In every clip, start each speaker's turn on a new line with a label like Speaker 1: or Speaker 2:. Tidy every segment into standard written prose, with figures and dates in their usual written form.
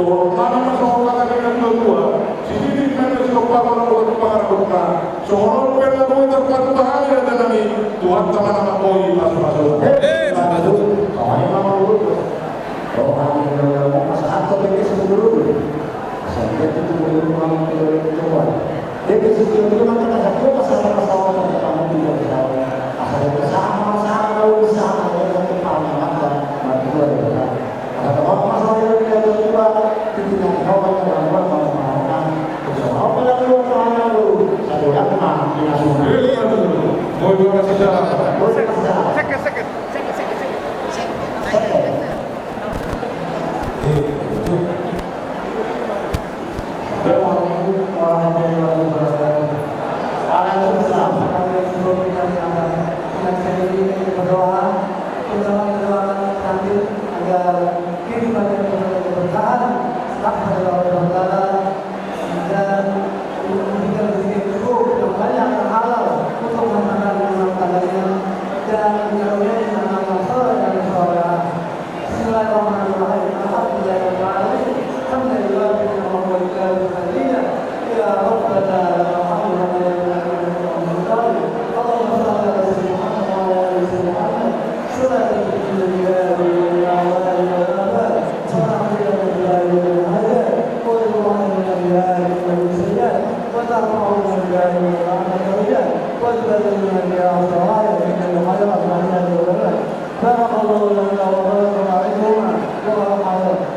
Speaker 1: So, mana masuk kata dengan dua, sisi kan masuk apa buat pengarapkan. So, orang pernah tahu tempat bahaya dan ini Tuhan teman nama koi masuk.
Speaker 2: Soalnya mama dulu, orang yang mau masalah atau pergi sebelum saya itu dulu mama itu coba. Jadi sebelum itu nanti kita coba masalah yang kamu tidak tahu. Asal itu sama ya satu paham apa dua ya. Kalau masalah yang kita coba tidak tahu kan mau apa lagi orang lu satu yang mah tidak semua.
Speaker 1: Mau juga kasih jalan.
Speaker 3: Second.
Speaker 2: Assalamualaikum warahmatullahi wabarakatuh. Waalaikumsalam. Sebelum kita berdoa, berdoa sambil agar kehidupan kita bertahan sampai Allah dan memberikan rezeki yang banyak yang halal untuk makanan rumah tangganya dan menjauhi anak-anak soleh dan solehah. Bismillahirrahmanirrahim. Alhamdulillahirrahmanirrahim. Alhamdulillah kita memberikan hadiah ya Rabbana Alhamdulillah. Allahumma shalli ala sayyidina Muhammad wa ala ali sayyidina Muhammad. Salatu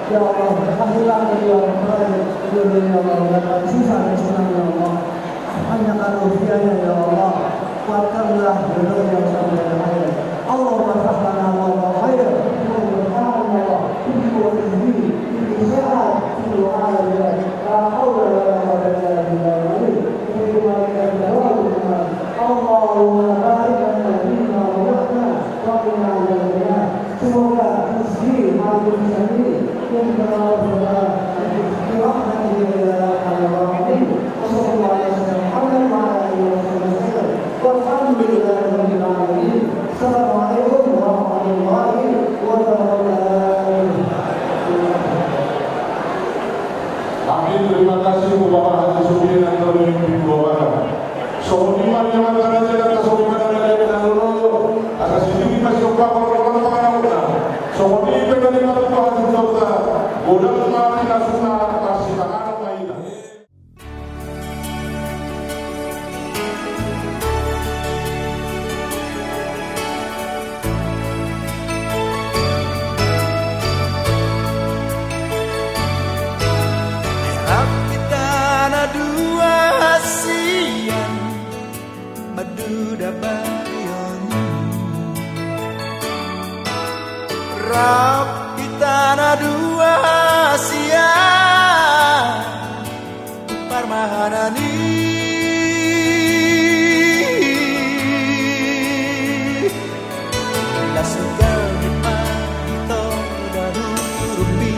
Speaker 2: ya Allah, berkasilah bagi orang lain ya Allah, dan susah dan senang ya Allah. Hanya karena usianya ya Allah, kuatkanlah beliau yang sampai akhir. Allah berfahmana Allah khair, berfahman Allah, ini buat ini sehat, ini alam ya. La haula wa la quwwata illa billah. Ini malaikat Allah. Allahumma barik lana fima razaqtana wa qina adzabannar. Semoga rezeki maupun rezeki yang kita berdoa dirahmati oleh Allah. Assalamualaikum warahmatullahi wabarakatuh.
Speaker 1: Amin, terima kasih Bapak Haji Sugeng yang telah memimpin doa. Sohoniman yang antara jalan kesohiman dan lain dan lolo. Atas ini masih opak orang pengaruhnya. Sohoni pengen lima Tuhan Sauda. Godam maafin asuna kasih tangan mainan.
Speaker 4: Dua hasian maduda bayon rap itana dua hasian parmahanani lasugal di pagito daru rupi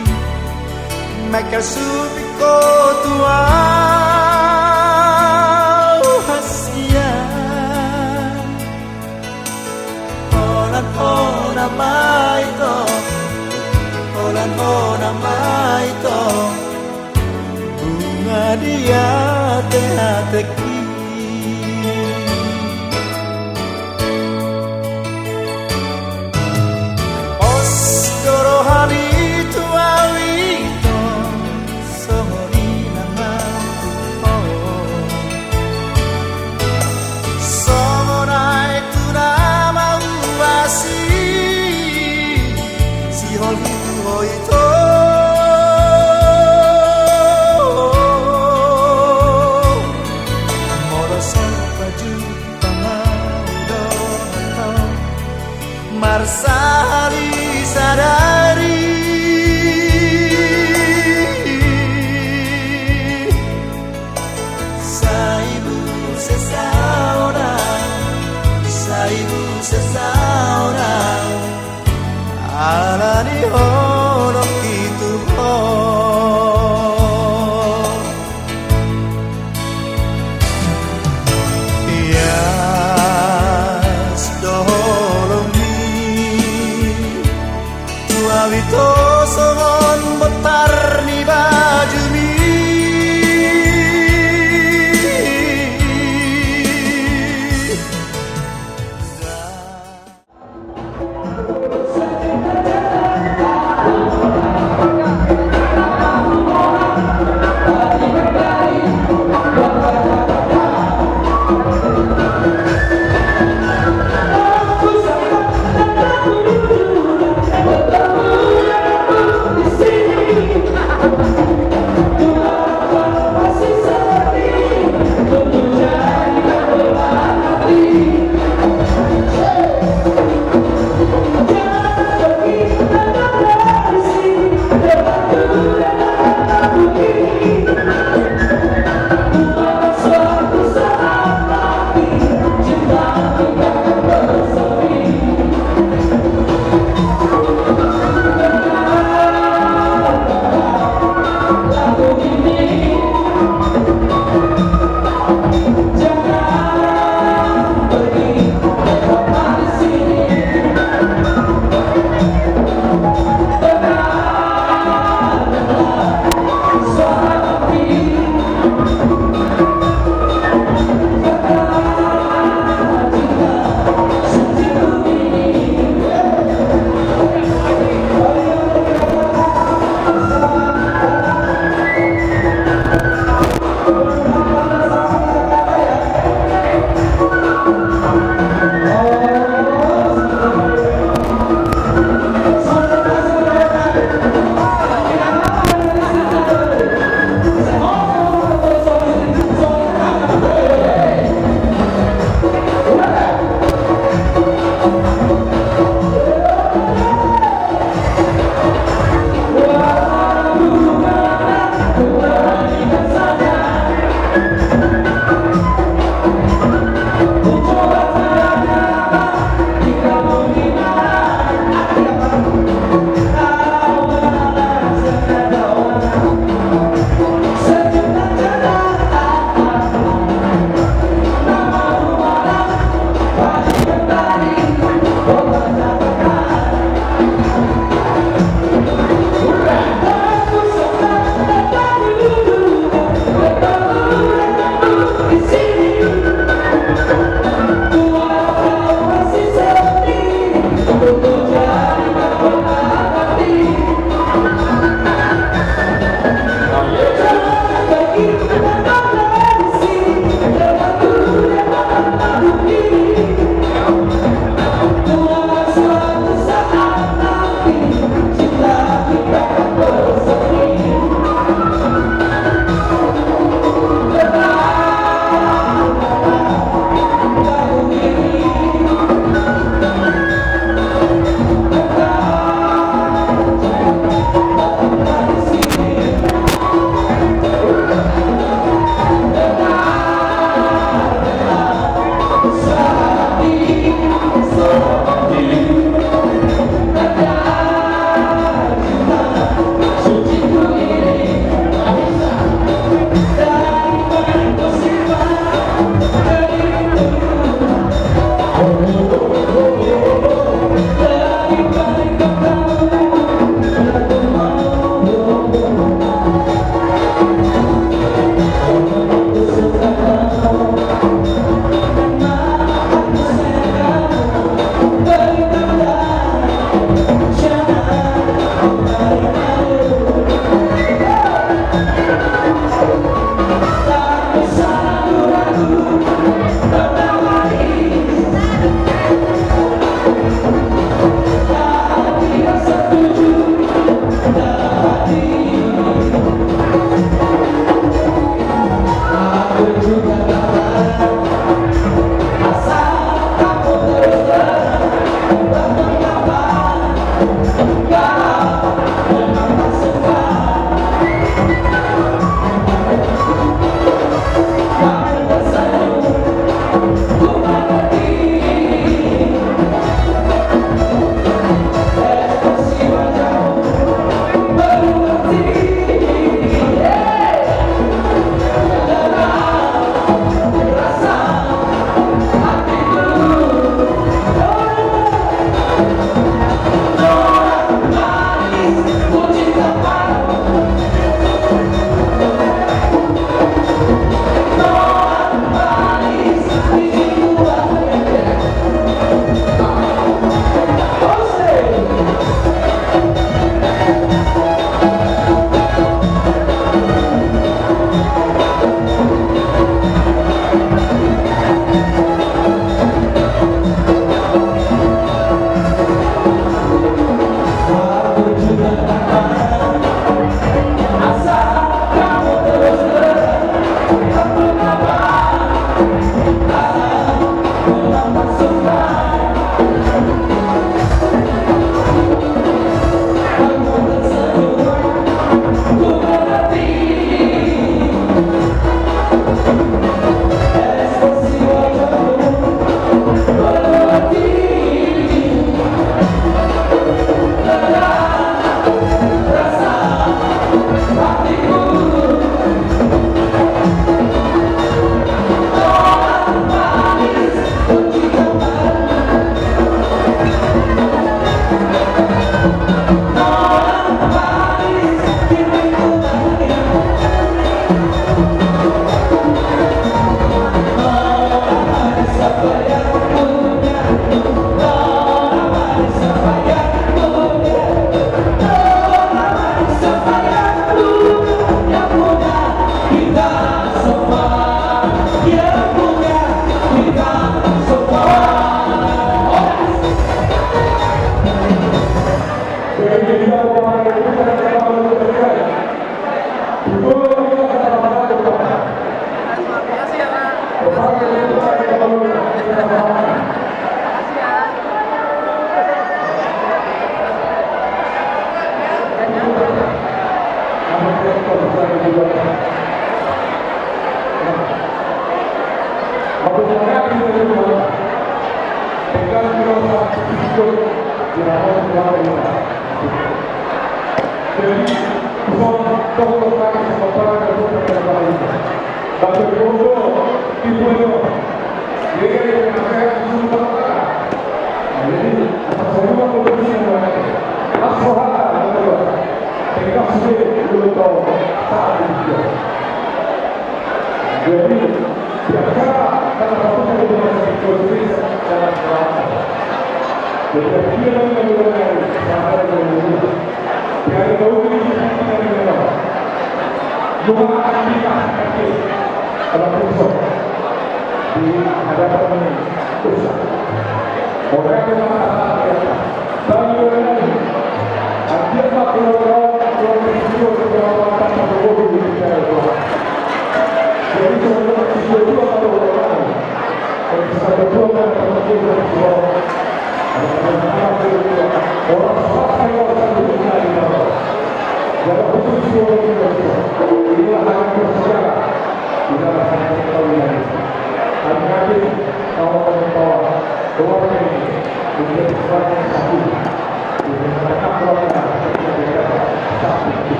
Speaker 4: Michael Subiko tua nama itu bunga dia teki os dorohani itu awito sohoni nama sohonai itu nama uasi si holi itu Marsali sadari Saibu sesauna Alani honok itu Wito songon betar ni ba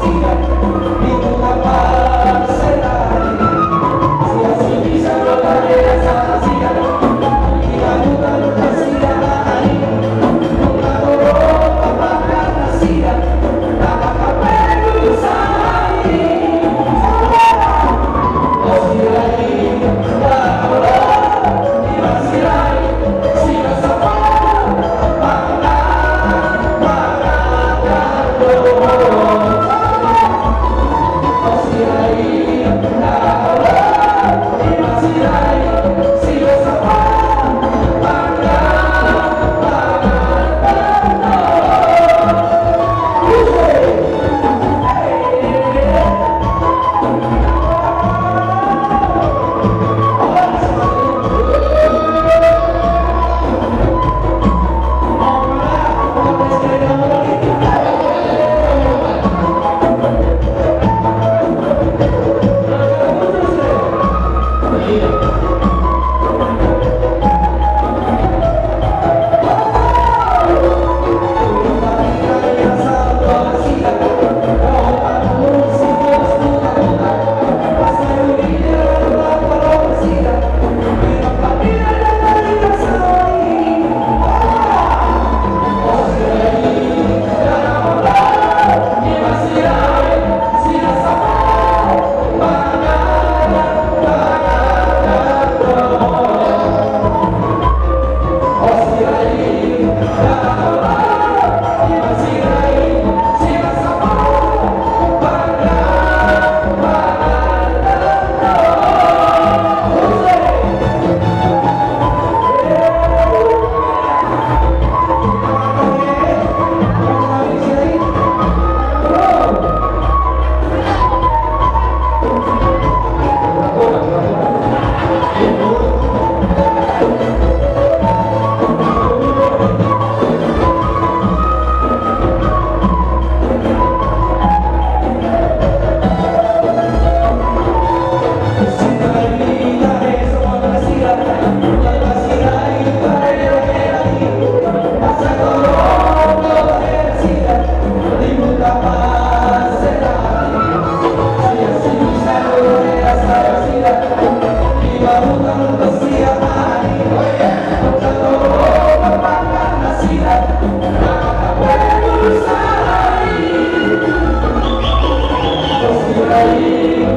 Speaker 2: Siap.
Speaker 1: Luar biasa.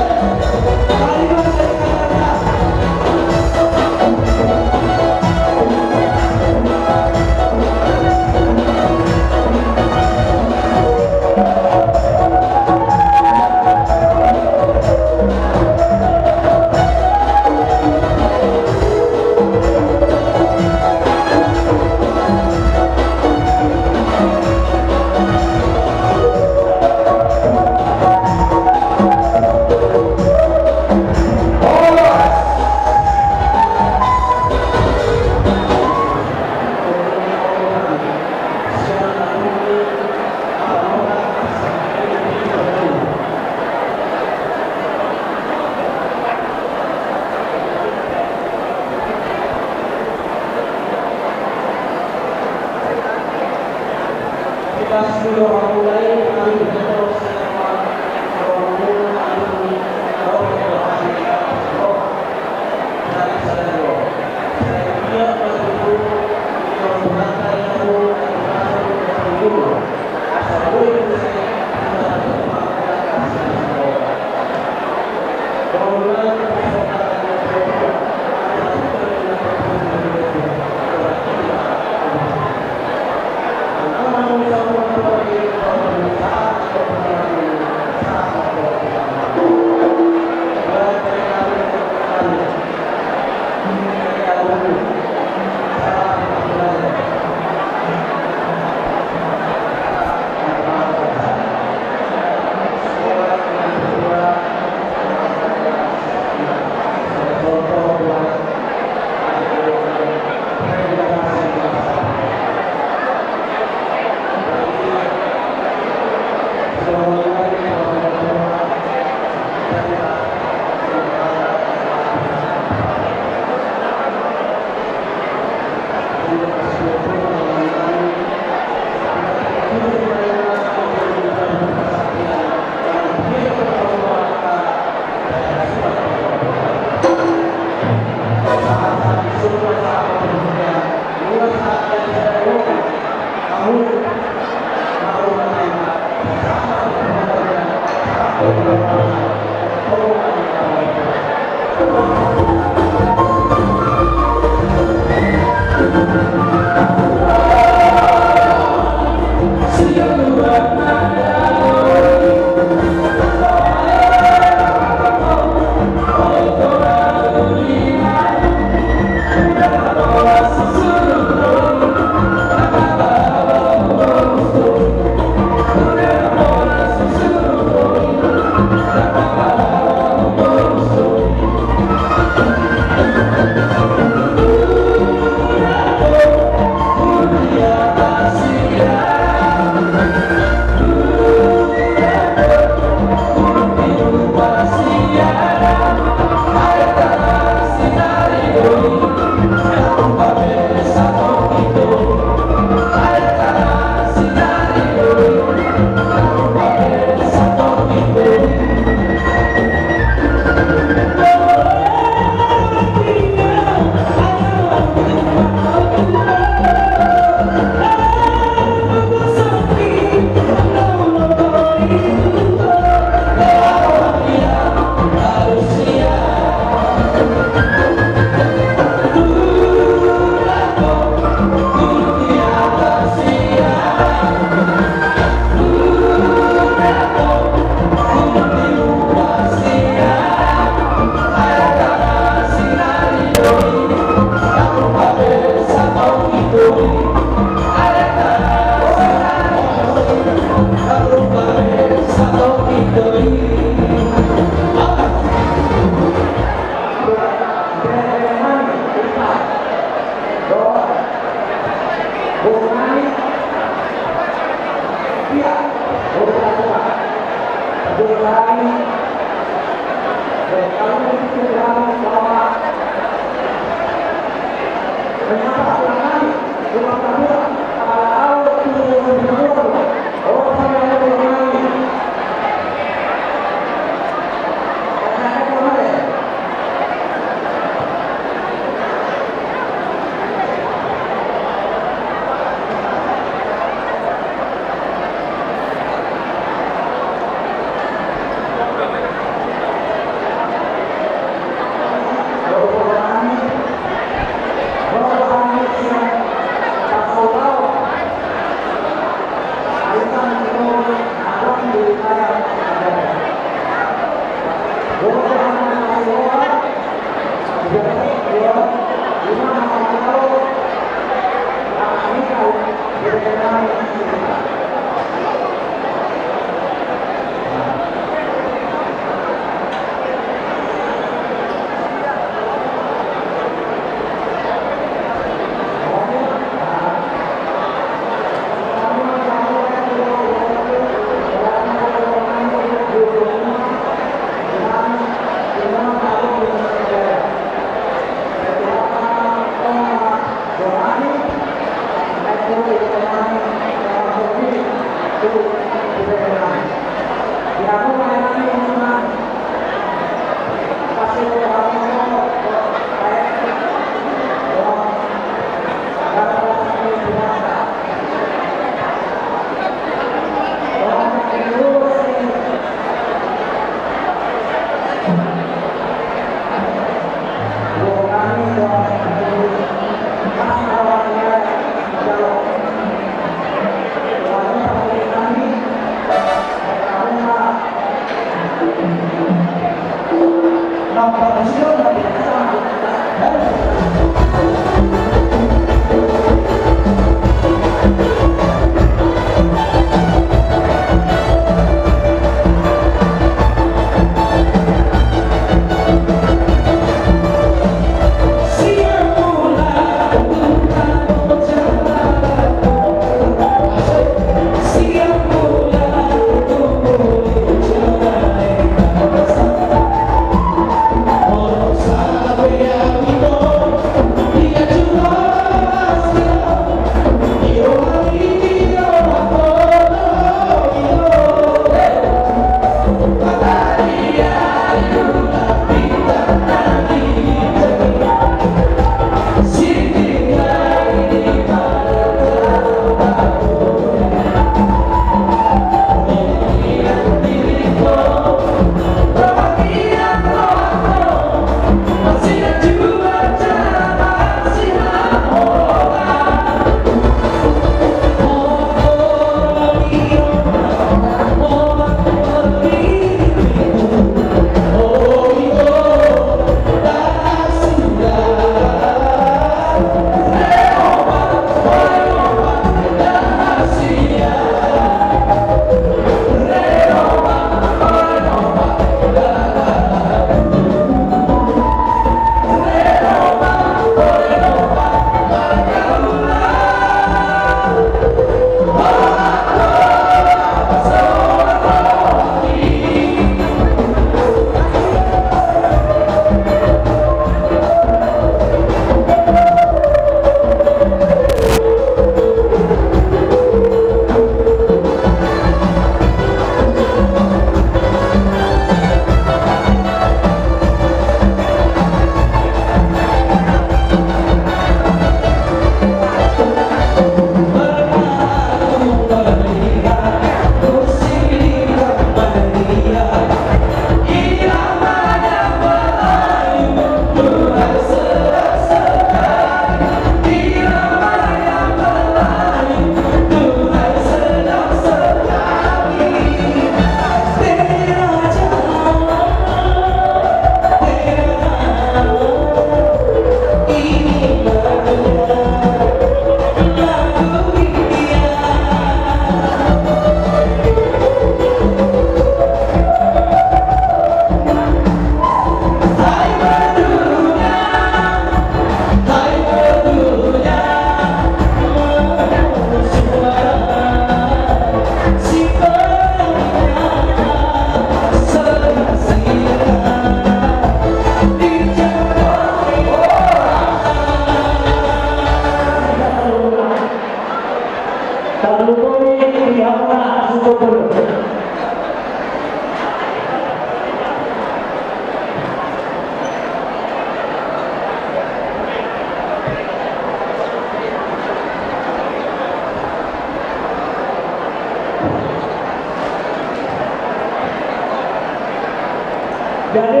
Speaker 5: Jadi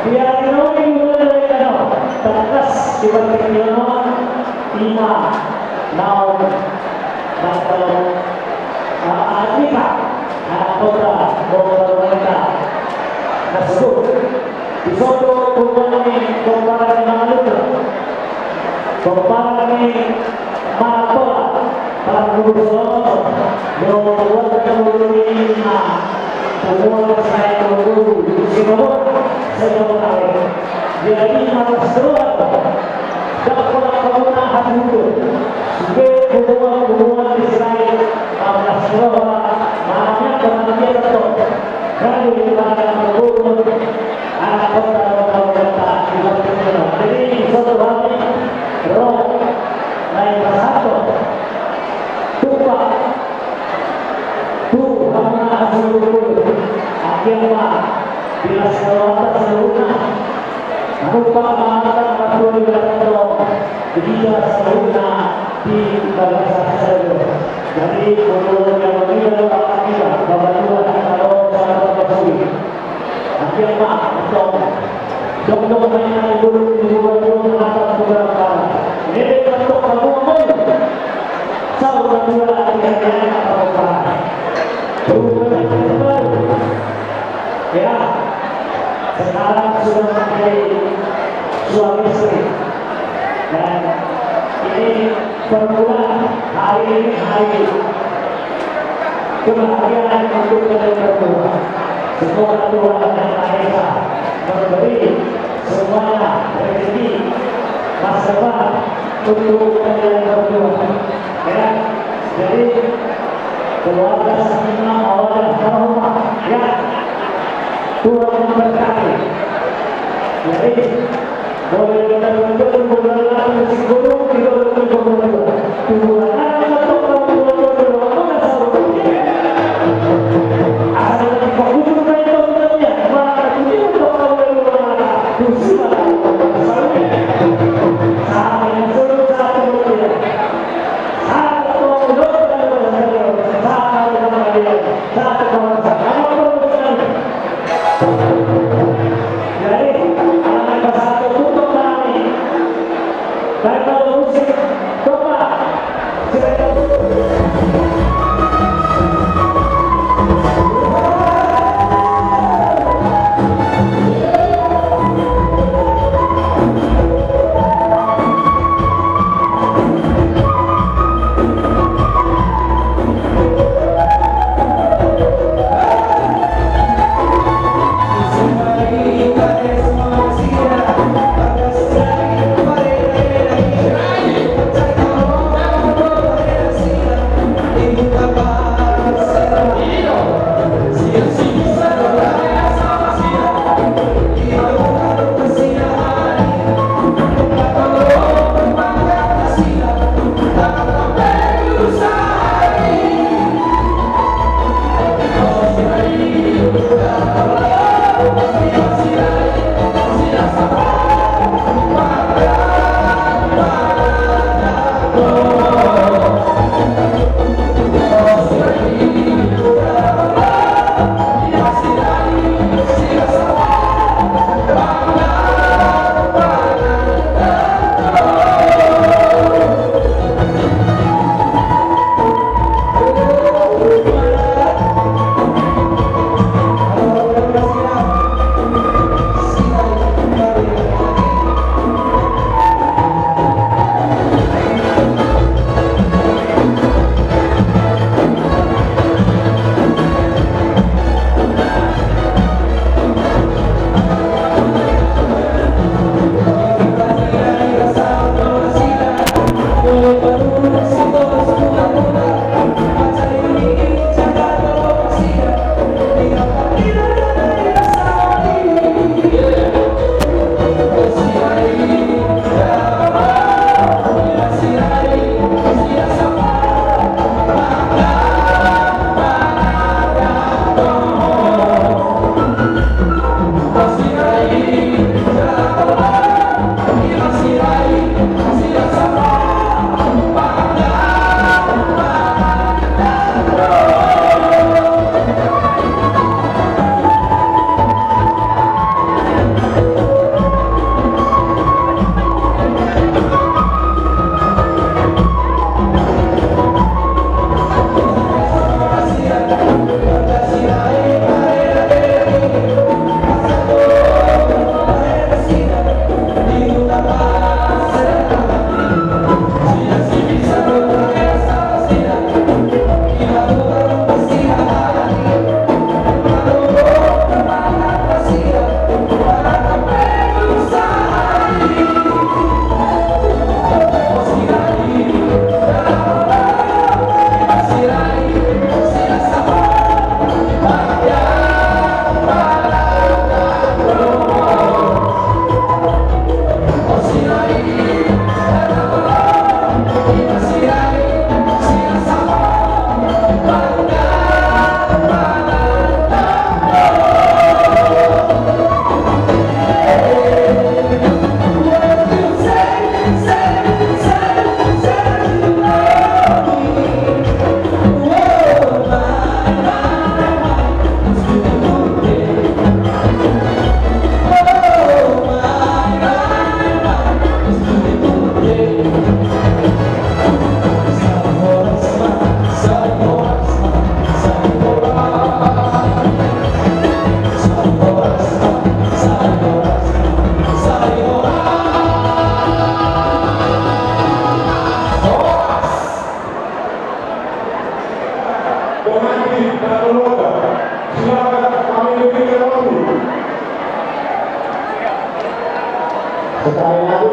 Speaker 5: biar kami mulai terkas di bagian lima naon atau Adika kota mereka tersebut di soto kumpulan komparan Maluku komparan Marapola para gubernur membuat kemudian semua saya tunggu di sini saya tahu jadi harus keluar dapat kemudahan itu sebagai hubungan Israel pada seluruh malamnya kemudian betul dari pada gubernur anak kota jadi suatu hari roh naik satu tumpah Akhirnya bila selawat seluruhnya Anupa mahakan Rasul Ibrahim Begitu seluruhnya di bangsa Israel. Jadi menurut yang meninggal akibat Bapak Tuhan kalau sahabat Rasul akhirnya untuk dokter mainan dulu di dulu atas beberapa ini untuk kamu sahabat Tuhan akhirnya apa ya, sekarang sudah menjadi suami istri dan ini permulaan hari ini hari kebahagiaan untuk kalian berdua. Semoga Tuhan dan Maha Esa memberi semuanya rezeki masa depan untuk kalian berdua. Ya, jadi keluarga sakinah mawaddah warahmah ya Tuhan memberkati. Jadi boleh kita berdoa beberapa musik gunung kita berdoa Tuhan untuk berdoa ada fokus mereka sebenarnya maka kita berdoa Tuhan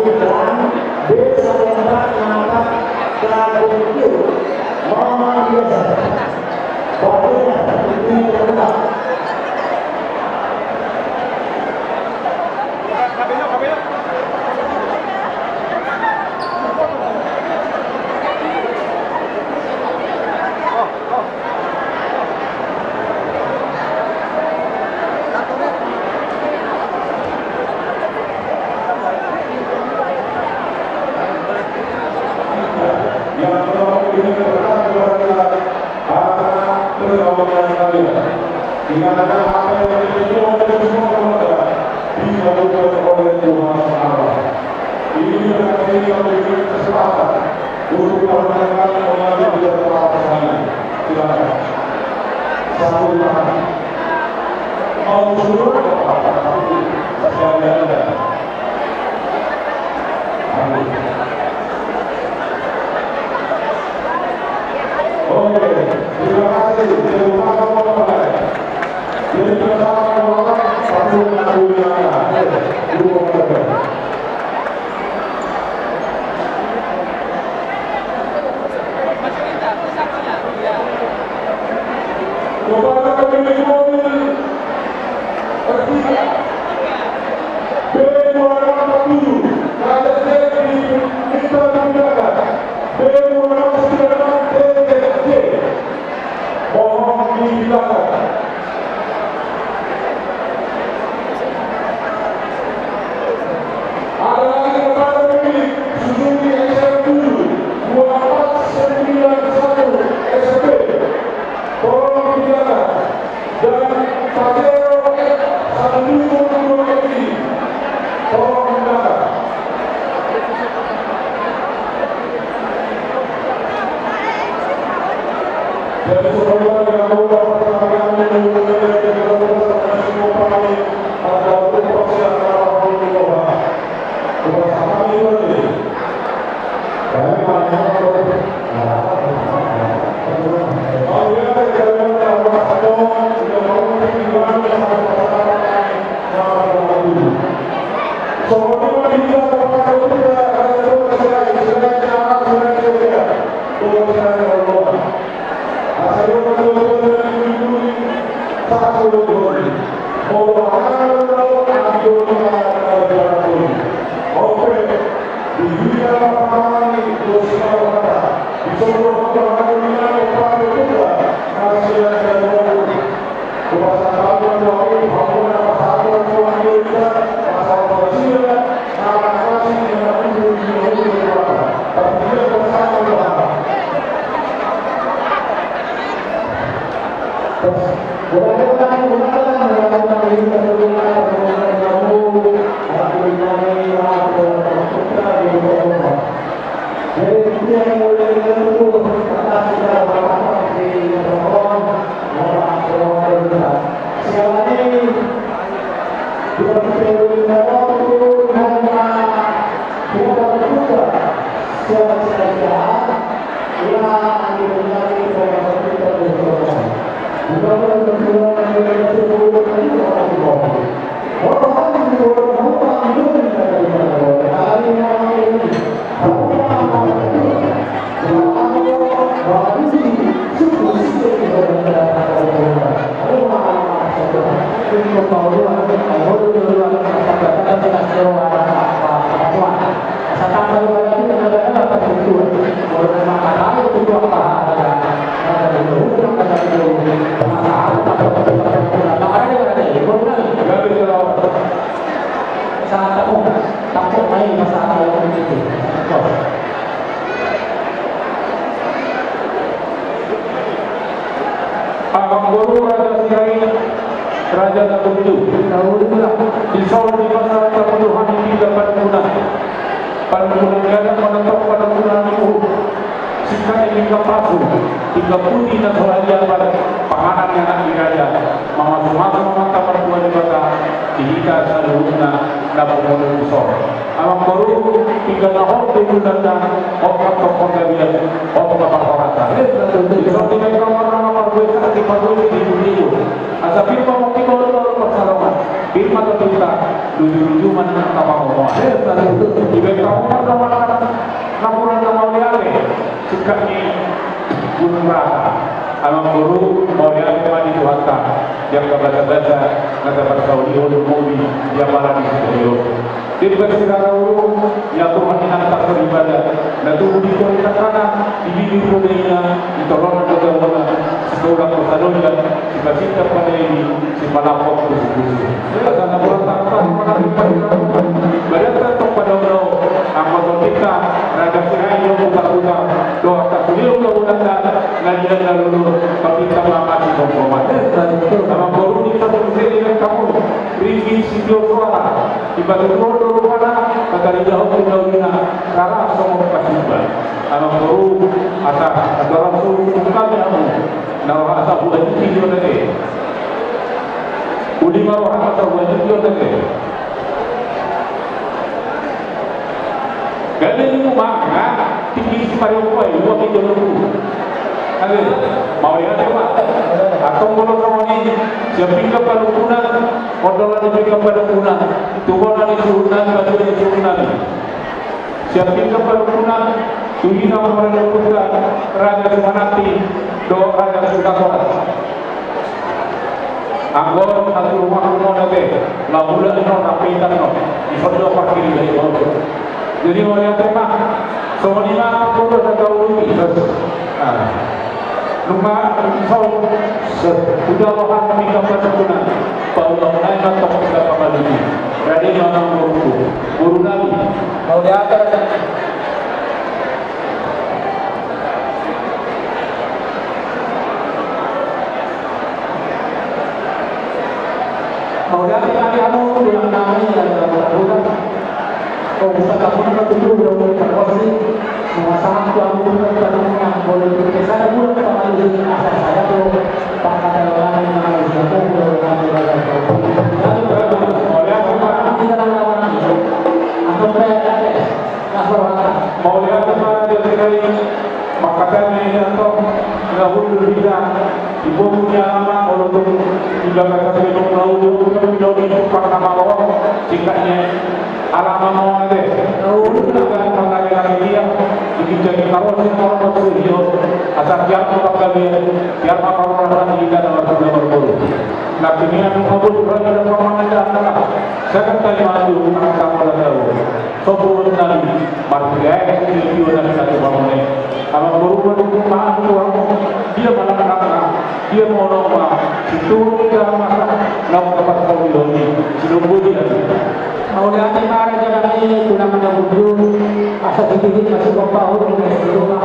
Speaker 5: dan desa yang mengangkat karbon mama biasa pokoknya ini terkenal
Speaker 1: yang pertama ini berkata kepada pergaulan kalian. Dikarenakan apa yang terjadi oleh semua keluarga dilakukan oleh Tuhan Allah. Ini berarti yang memberikan kesempatan untuk mereka mengambil beberapa pasangan. Silakan. Satu tangan. Mau seluruh apa? Siapa Anda? Amin. Oke, terima kasih. Jangan lupa kamu jadi bersama orang satu dunia. Kepada pemilik mobil ketiga B247 Raja Seri Mitra Gunakan B296 TTC mohon dibilangkan. Ada lagi kepada pemilik Suzuki SF7 2491 SP tolong dibilangkan dan Pajero X122 tolong dibilangkan. Jadi sebelumnya dengan beberapa pertanyaan yang ada beberapa yang bersama ini. Kami Raja Nabutu disolong di masa kepenuhan ini dapat punah. Pandangan menetap pada punah itu jika ini kepasu, jika putih dan selalia pada panganan yang akan diraja mama-mama mata perempuan di kota dihita seluruhnya dapat menusuk alam baru tiga tahun tujuh dan otak tokoh gabian otak apa rasa seperti mereka nama berbeda di paduli di dunia asa firma mungkin kalau persalongan firma terbuka tujuh mana kapal ngomong jika laporan na mauliate sikapnya gunung rata amang guru mauliate mandi tuhata yang kabaca-baca nagabas kauliho lumuli yang malani sa'yo di bersigaraw yang Tuhan inantak beribadah na tubuh ko rin kana ibigin ko na ina itolong na gawala sekolah persaluran si Basita Paneli si Malapok Kusu at ang nabulatang Berita kepada Allah Amal kita Raja Sirayo buka-buka Doa tak beliau keulatan Ngajian lalu Kapita mengamati kompomat Sama baru di satu sisi dengan kamu Ringi Sidio Suara Ibadah Rodo Rupana Kata Rijau Kudawina Rara Somo Kasiban Sama baru Asa Adalah suruh Kami kamu Nawa asa buat video lagi Udi marohan asa buat video lagi Galing mo maka tinggi si Mario ko ay huwag ito na po. Ano mau lihat apa? Atong mulo kamoni siya pinggap palupunan odolan ni pinggap palupunan tubunan ni suhunan batu ni suhunan siya pinggap palupunan tuhin ang palupunan Raja Sumanati do Raja Sudakora Anggor satu rumah nabe labula ino napitan no isodo pakiri dari bawah. Jadi mau yang terima, semua lima puluh satu ini, rumah sau sudah bahan kami kapan sebulan, bahwa mulai matok kita kembali ini, dari mana guru nabi, mau diatur. Mau diatur kami kamu dengan namanya dan bukan. Kau bisa kamu nak tunggu dalam berkosi, masalah tu aku pun tak nak boleh berkesan pun tak ada di asal saya tu tak ada orang yang nak berjumpa dengan orang yang kau. Jadi berapa? Oleh apa? Kita nak lawan itu. Aku percaya nak berapa? Mau lihat apa dia sekali makanya ini atau ngahul berbeda ibu punya nama kalau tu juga kata sebelum lalu juga video ini pak nama orang singkatnya alam mau ada lalu akan mengajar dia jadi kalau semua orang bersujud asal dia melakukan dia melakukan ini dalam berburu nah ini yang mengabul berada dalam pemandangan adalah saya kata maju akan melakukan sebelum nanti marga video dan satu bangunan kalau berubah maaf Tuhan dia malah dia mau nomor itu tidak masalah nak dapat kau ini sebelum dia mau lihat cara jalan ini guna menabur asal sedikit masih bapak dengan sebelumnya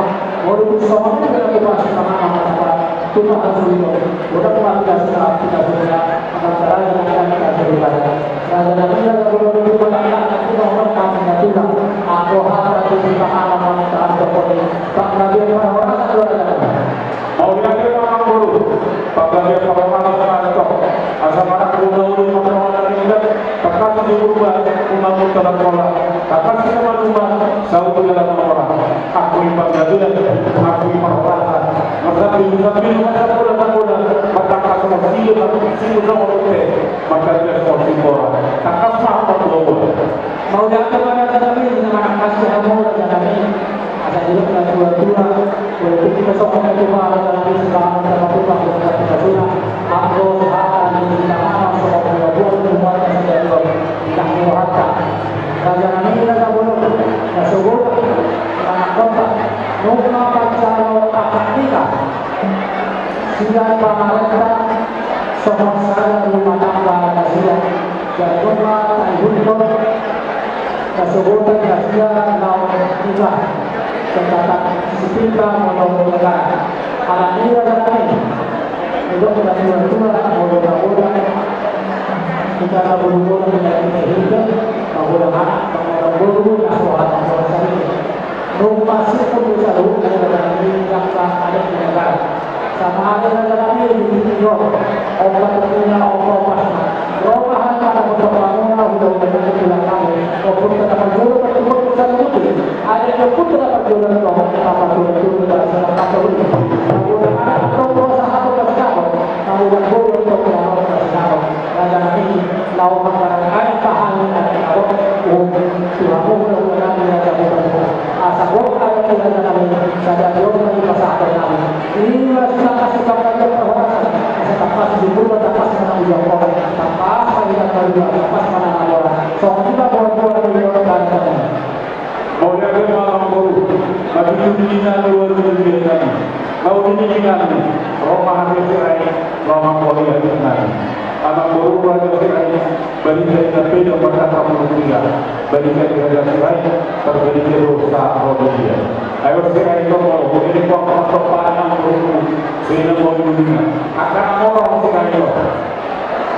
Speaker 1: mau bersama dengan kita sama apa Tuhan Rasulullah bukan tidak secara tidak punya antara yang akan kita beribadah dan Nabi yang berdoa kepada Allah kita orang kami Tuhan aku harap kita alam taat kepada Pak Nabi orang satu ada mau lihat orang guru Pak Nabi orang mana itu asal mana guru orang ini takkan diubah umat dalam pola takkan semua rumah satu dalam orang aku imam jadilah aku imam rasa maka diusahakan maka bola maka kasih dia atau sini orang orang maka dia seperti bola takkan sama bola mau datang pada kami dengan anak kasih amor dan kami ada juga dua-dua untuk kita semua itu para kami sekarang sama Tuhan kita sudah aku hari ini kita akan semua semua yang sudah tidak murahkan raja kami kita boleh masuk anak kota nukna pancaro akak kita sudah pamarata semua saya rumah tangga kasih dan nukna ibu masuk kasih lawan kita tercatat sekitar modal negara anak ini raja kami untuk dua-dua modal kita berhubungan dengan hidup bahwa anak berhubungan dengan orang rumah pun bisa ada yang ada di negara sama ada dalam ini obat punya obat perubahan pada pembangunan untuk menjadi kami maupun tetap berjuang untuk bersatu ada yang pun tetap berjuang untuk apa berjuang dalam satu namun ada perubahan satu bersama namun berjuang untuk bersama dan ini lawan masyarakat ada tahan dan kalau Tuhan mengulangi asa Pagdudulinan luar dunia mau dinikan Roma hari sirai Roma koli hari sirai anak baru hari sirai bagi saya beda berkata manusia bagi saya sirai terbagi dosa manusia ayo sirai itu mau ini kok atau panang baru sehingga mau dunia akan orang sirai itu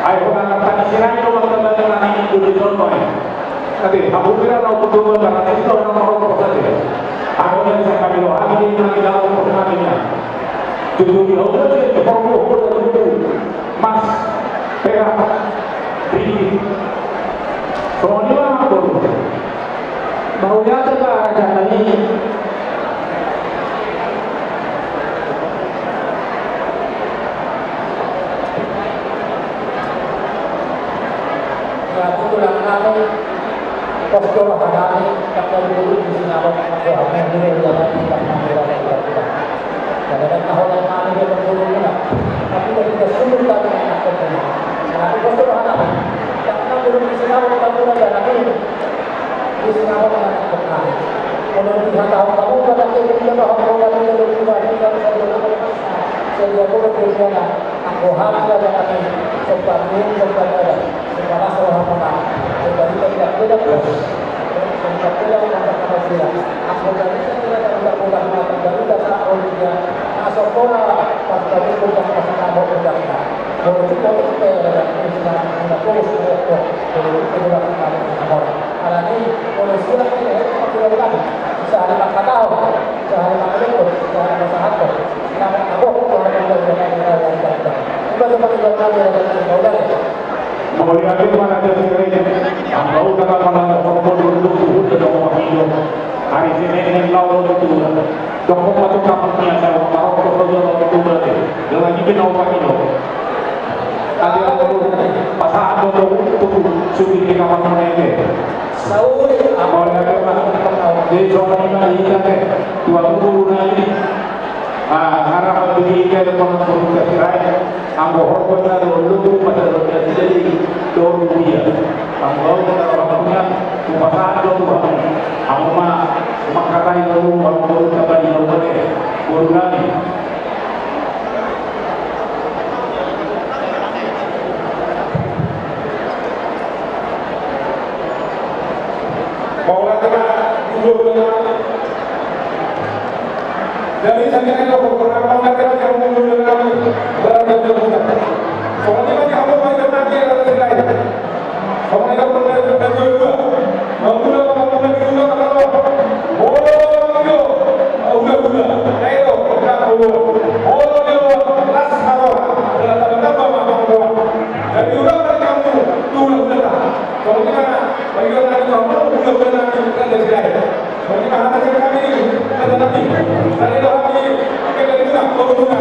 Speaker 1: ayo kata sirai itu kembali lagi di contoh tapi aku kira kalau betul karena itu orang saja. Aku yang saya kami doa ini nanti dalam pertandingan. Tujuh orang itu perlu mas perak di soalnya apa tu? Bahunya terkah jangan ini.
Speaker 5: Aku tulang kami postur hadani kakak dulu di sini apa aku akan diri dalam tempat mengira kita. Kadang tahun kami dia berburu juga, tapi kita sulit kami nak ketemu. Karena postur hadani kakak dulu di sini apa kamu ada lagi di sini apa nak ketemu. Kalau lihat tahun kamu pada kita bahwa orang yang berburu kita saya boleh berjalan. Aku harus ada lagi sebab ini sebab ada. Sekarang seorang pemenang. Jadi tidak tidak tidak tidak mengatakan dia. Aku dari saya tidak mudah dari data Olimpiade. Asal pola pas tadi bukan pasangan berjaya. Kalau kita tidak tidak boleh sesuatu. Jadi kita tidak akan karena ini polisi ini tidak lagi. Sehari makan tahu, sehari makan itu, sehari makan apa. Nama aku orang yang berjaya. Kita cuma tinggal kami ada
Speaker 1: Melihat itu mana ada sekiranya yang tahu kata mana orang dulu dalam hidup hari ini lalu itu dokter atau kampungnya saya mau kalau itu berarti dalam hidup orang itu ada pasal atau sudah di kamar mana ini
Speaker 5: Saul
Speaker 1: melihat itu mana di zona ini ada dua guru ini harap begini ada orang berkata anggo hormatnya dulu pada jadi dunia anggo orangnya upasan dulu anggo makarai dulu baru kembali lagi urunani
Speaker 6: Maulah kita dulu dari sana kita beberapa kali kita mengunjungi kami berada di rumah. Soalnya kamu banyak lagi yang ada di lain. Kamu tidak pernah berada di rumah. Menggunakan kamu di rumah kalau udah. Ayo kita las kalau dalam tanda-tanda apa. Jadi udah kamu udah. Soalnya bagi orang kamu udah kita dari lain. Soalnya anak kami ada lagi. Dari kami kita juga berguna.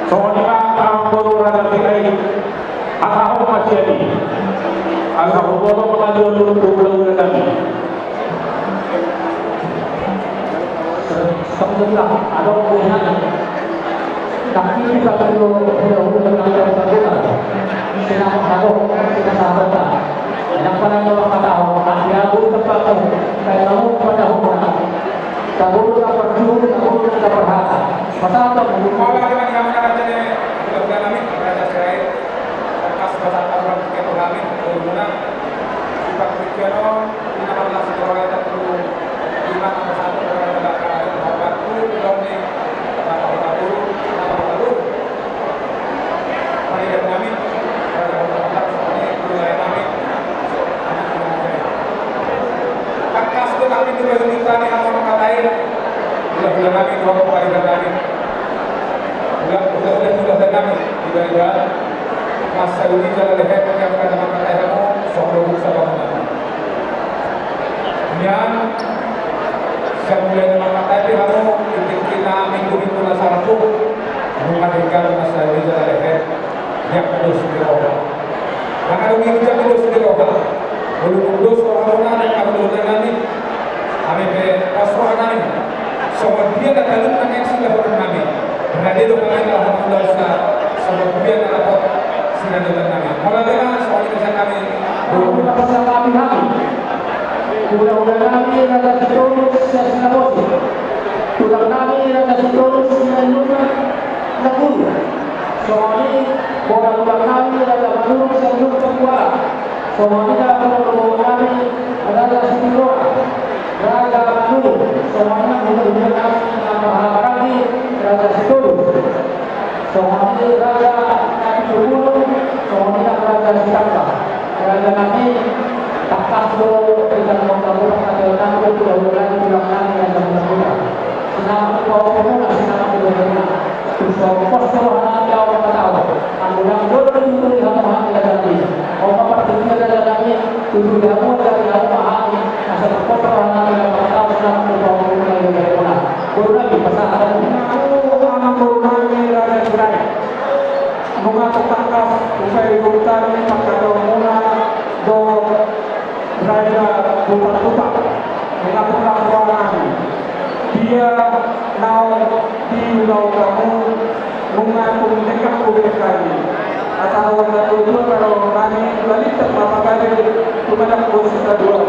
Speaker 1: soalnya kalau baru ada tirai atau masih ada asal baru pengajuan dulu bulan kami
Speaker 5: sebetulnya ada hubungan tapi kita perlu dengan kita sahabat yang pada orang tahu dia pun tempat kalau pada hubungan kabur tak berhati pasal tak
Speaker 6: Kalau kita kami akan jadi bulan kami berada serai kas pasal orang kita kami berguna sifat Kristiano 16 orang itu perlu 5 nomor 1 orang yang bakal ada belum nih Mari kami berada ini wilayah kami kas itu kami juga diminta nih apa mengatakan bulan kami 2 kali kami sudah kami ibadah masa ini jalan leher yang akan mengatakan kamu sebelum sabana yang saya mulai mengatakan kamu kita minggu na sarap menghadirkan masa ini jalan leher yang terus diroba yang ada minggu yang terus diroba belum orang-orang yang akan kami kami ke pasrah kami semua dia dan kalung yang sudah kami berada di kami alhamdulillah sebab dia dapat sinar dengan kami. Mulai dengan soal kami
Speaker 5: Udah kami rada situlus sa sinabosi. Tulang kami rada situlus sa luna na kulo. So ini bola kami rada manurung sa luna pagkuala. So ini na bola kami rada situlus. Rada manurung. So ini bola kami na mahabaragi rada situlus. So ini rada kami tulung. So ini rada sitaka. Rada kami takas lo dengan membangun adalah itu tulang kami yang berguna. Senang kau pun senang berguna. Terus kau anak kau tahu. Anggap dulu itu lihat mahal dari orang pertiga dari kami tujuh kamu dari mahal. Asal kau anak yang tahu senang kau pun yang berguna. Berguna di pasar. Aku anak berguna dari gerai. Bunga tertangkap usai hutan pakai muna do Raja Buta melakukan ruangan. Dia nau di pulau kamu mengaku dekat kubur kami. Asal orang itu kalau kami balik terbapak kali kepada posisi kedua.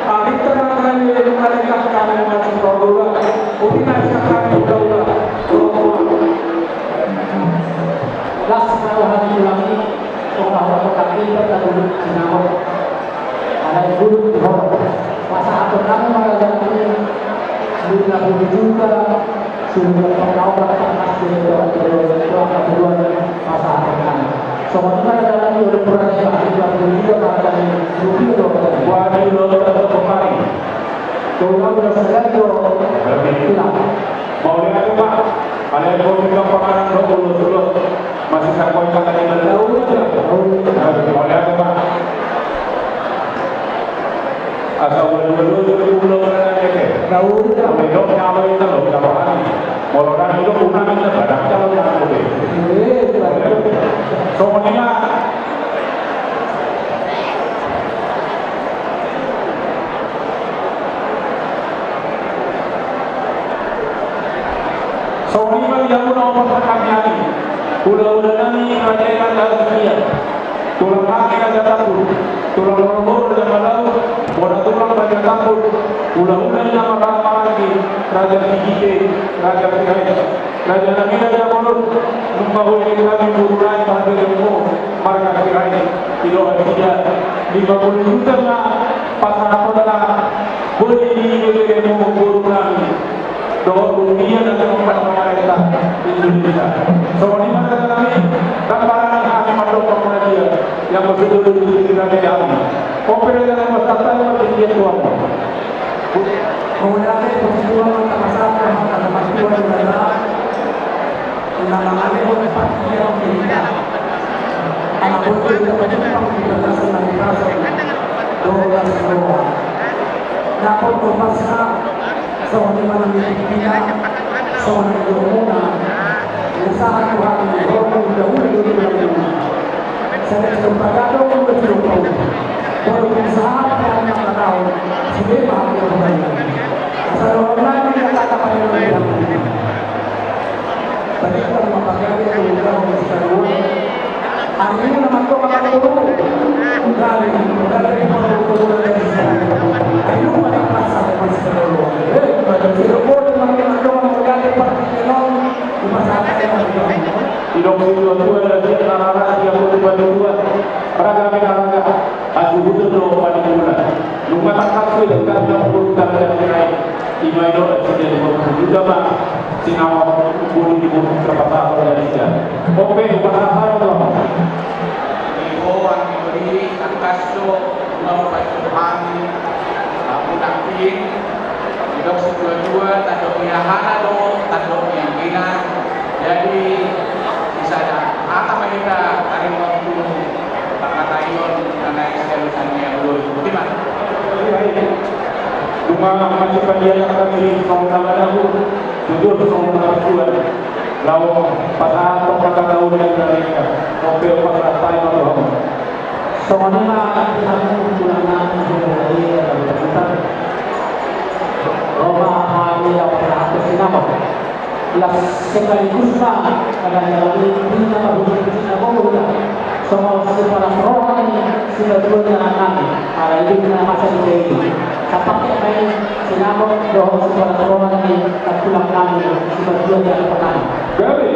Speaker 5: Kami terang kali mereka kami masih berdua. Utina kami berdua. Las hari lagi orang kami terlalu sinamot. Ada guru masa atau kamu malah jadi bila juga sudah pengawal panas sudah kedua masa akan semuanya dalam udah pernah juga akan rugi buat dulu kembali kalau udah selesai hilang
Speaker 6: Mau lihat tuh Pak, kalian mau bilang pengarang dulu masih sampai kata yang mau lihat tuh Pak. Asal dulu belum pernah cek. Tahu hidup nyawa itu loh, nyawa ini. Orang hidup bukan itu badak calon yang gede. Semuanya Soalnya yang mau kami hari, udah nani kerajaan dalam dunia. Tulang kaki raja takut, tulang lorong raja malau, bodoh tulang raja takut, udah nama rama lagi, raja Kijike, raja Kijike, raja Nabi raja Bolon, membawa ini kami buruan pada demo, marga Kijike, kilo ada 50 juta na pasar apa boleh di demo buruan. Doa dunia dan tempat pemerintah Indonesia. Soalnya mana kami gambaran kami masuk pemerintah yang betul-betul tidak kami. Komplain dalam masyarakat yang tuan.
Speaker 2: Kemudian persiduhan masyarakat pada persiduhan negara undangan oleh partai yang tidak. Anak betul tidak berjumpa di berdasar dari rasa 12 orang. Dapat memaksa seorang mana kita seorang berguna usaha Tuhan berguna dahulu saya sebagai orang berjuang berusaha karena tahu sebab apa yang terjadi asal orang tidak kata pada orang bagi orang memakai itu orang berseru hari ini nama tu akan turun dari ayo pada pasal berseru
Speaker 6: Hidup itu adalah cara yang berubah-ubah. Raga raga, aku butuh doa pada bulan. Lumah tak kau dengan yang berulang dan lain. Ibadah tidak berubah mah. Sinawa boleh dibuat terpatah oleh dia. Oke, bahasa doa.
Speaker 3: Iwan diberi atas do mau Tuhan. Aku takin. Hidup sedua-dua tak ada pihak do, tak ada keyakinan. Jadi bisa ada apa mereka hari waktu kata Ion karena seluruhnya belum bagaimana?
Speaker 6: Rumah masih dia akan di sama dahulu jujur sama Tuhan. Lalu pasal tempat tahu yang mereka oke pasal saya mahu.
Speaker 5: Semuanya kami bulan dari kita. Roma hari yang terakhir sinama. Las sekaligus mah ada yang ini nama bukan sinama semua sekolah rohani sudah dua anak ada ini nama saya ini doon sa pagkakaroon natin at kulang namin sa pagkakaroon ng pagkain.
Speaker 6: Gabi.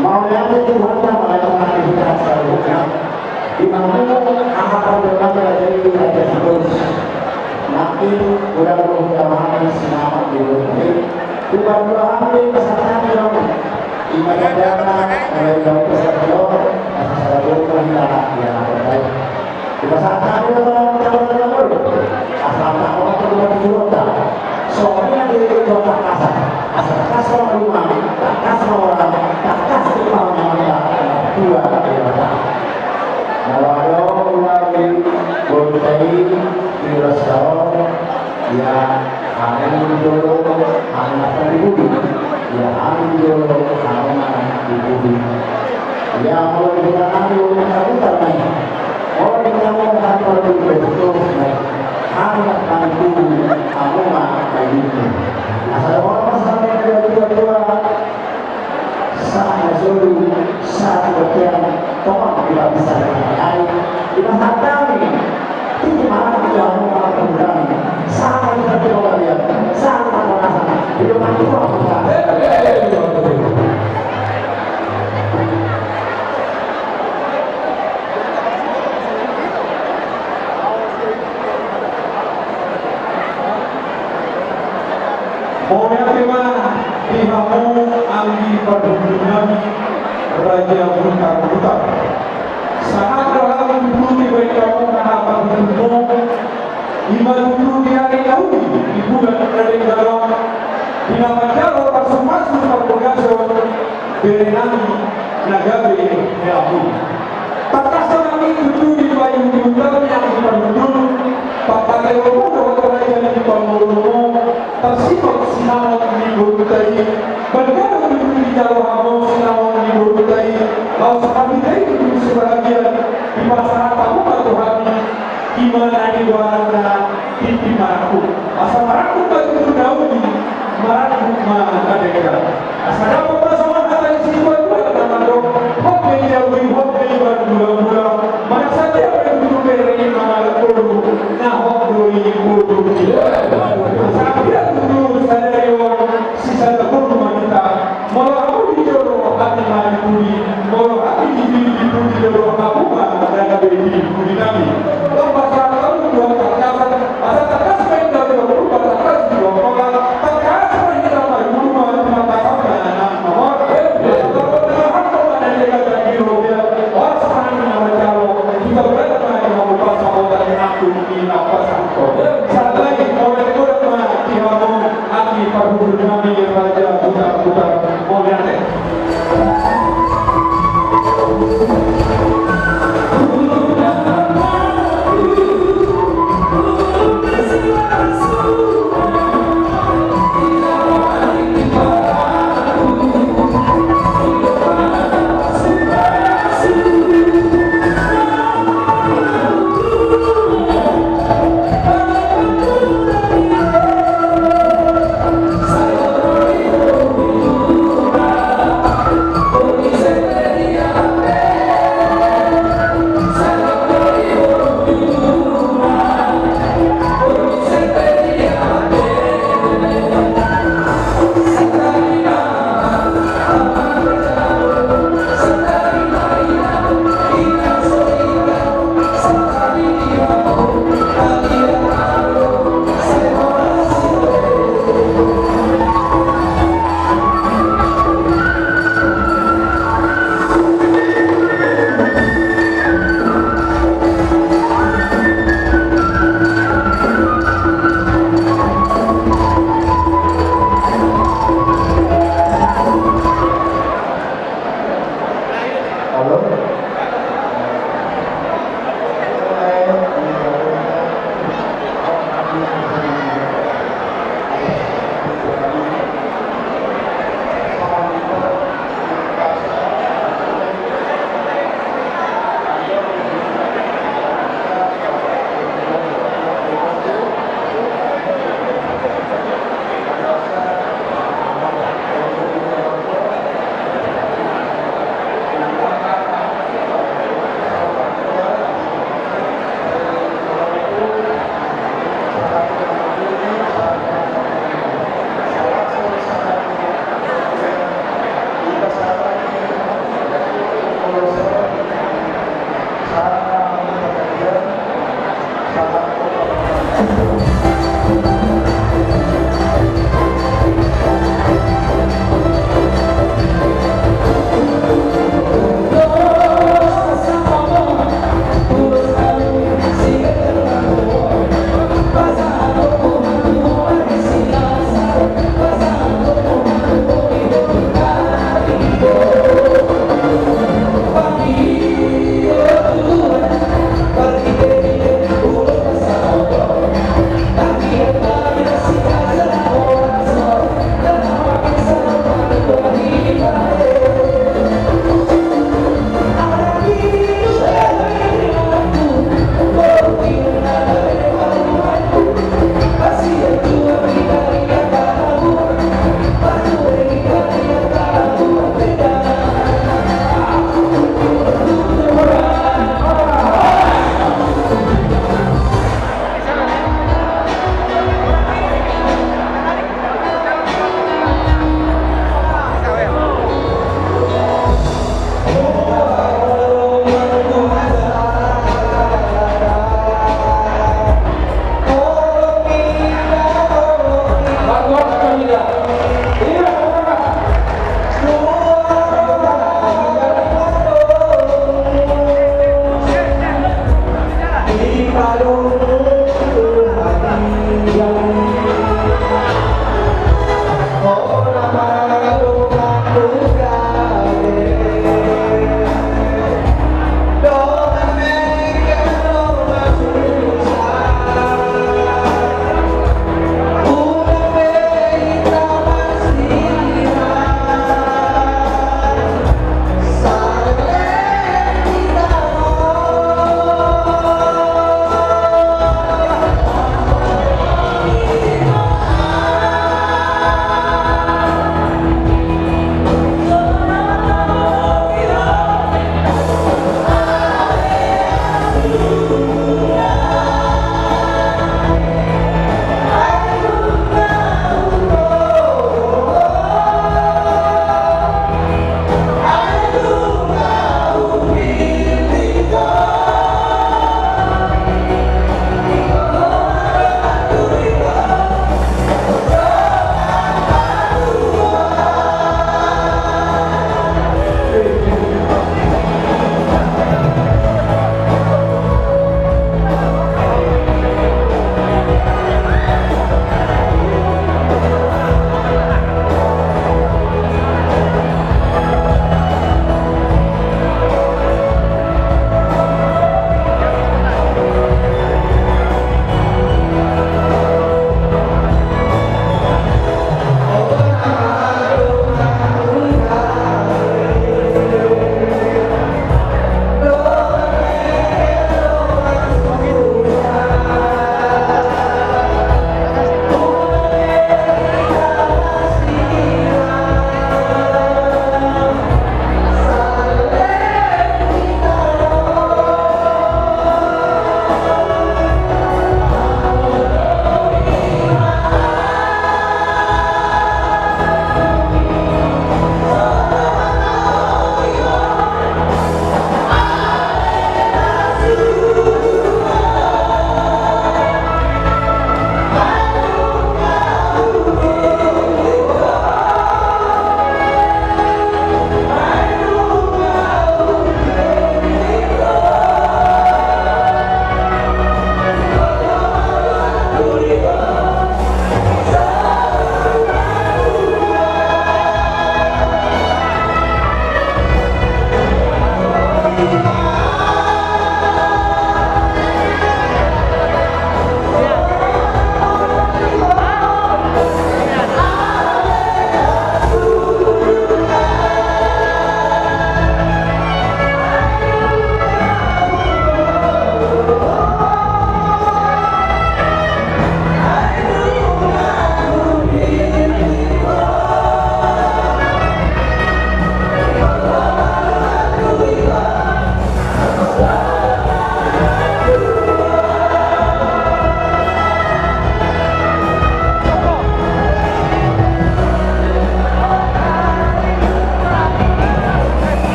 Speaker 5: mau lihat itu buatnya melakukan aktivitas selanjutnya di mana angkatan berbagai dari raja terus makin udah berjalan selamat di dunia bukan dua hari kesalahan dong ibadah dana mulai dari kesalahan asal berkah yang terbaik kita saat kami dalam asal orang terbuat juta soalnya di kota kasar asal kasar rumah tak kasar orang tak kasar rumah dua kalau ada lagi berkai di restoran ya akan dulu akan dibudi ya akan dulu akan dibudi ya kalau kita ambil kita naik orang yang mau kantor itu naik akan dibudi kamu mah kayak gitu asal orang sampai dua saat dulu saat berkian tomak tidak bisa dipakai kita hadapi ini mana kita mau melakukan sama seperti kalian sama merasa hidup itu
Speaker 6: Maunya tema Ihamu Anggi Perdudunan Raja Bukar Butar sangat dalam mengikuti baik kamu harapan bentuk lima dulu di hari Yahudi di bulan Raden dalam di nama jalur pasukan super bergaso berenang nagabe Yahudi tak kami itu di bayu di utara yang berduduk pakai rumah raja di Panggung tersimak sinawat di Borutai bergabung di jalur hamu sinawat di Borutai lalu kami itu sebagian di masyarakat kamu atau hati di mana di warna di Maraku asal Maraku itu Daudi Maraku mana mereka asal dapat bersama kata isi buat nama dong hot menjauhi hot menjauhi bulan-bulan mana saja yang duduk dari mana dulu nah hot doi bodoh asal dia duduk sadari orang sisa tekun rumah kita malah aku dijodoh hati mari budi malah hati di budi jodoh aku mana ada bedi budi nabi lomba saat dua tercatat asal terkas main dari berubah terkas di bawah terkas main dari rumah mata kau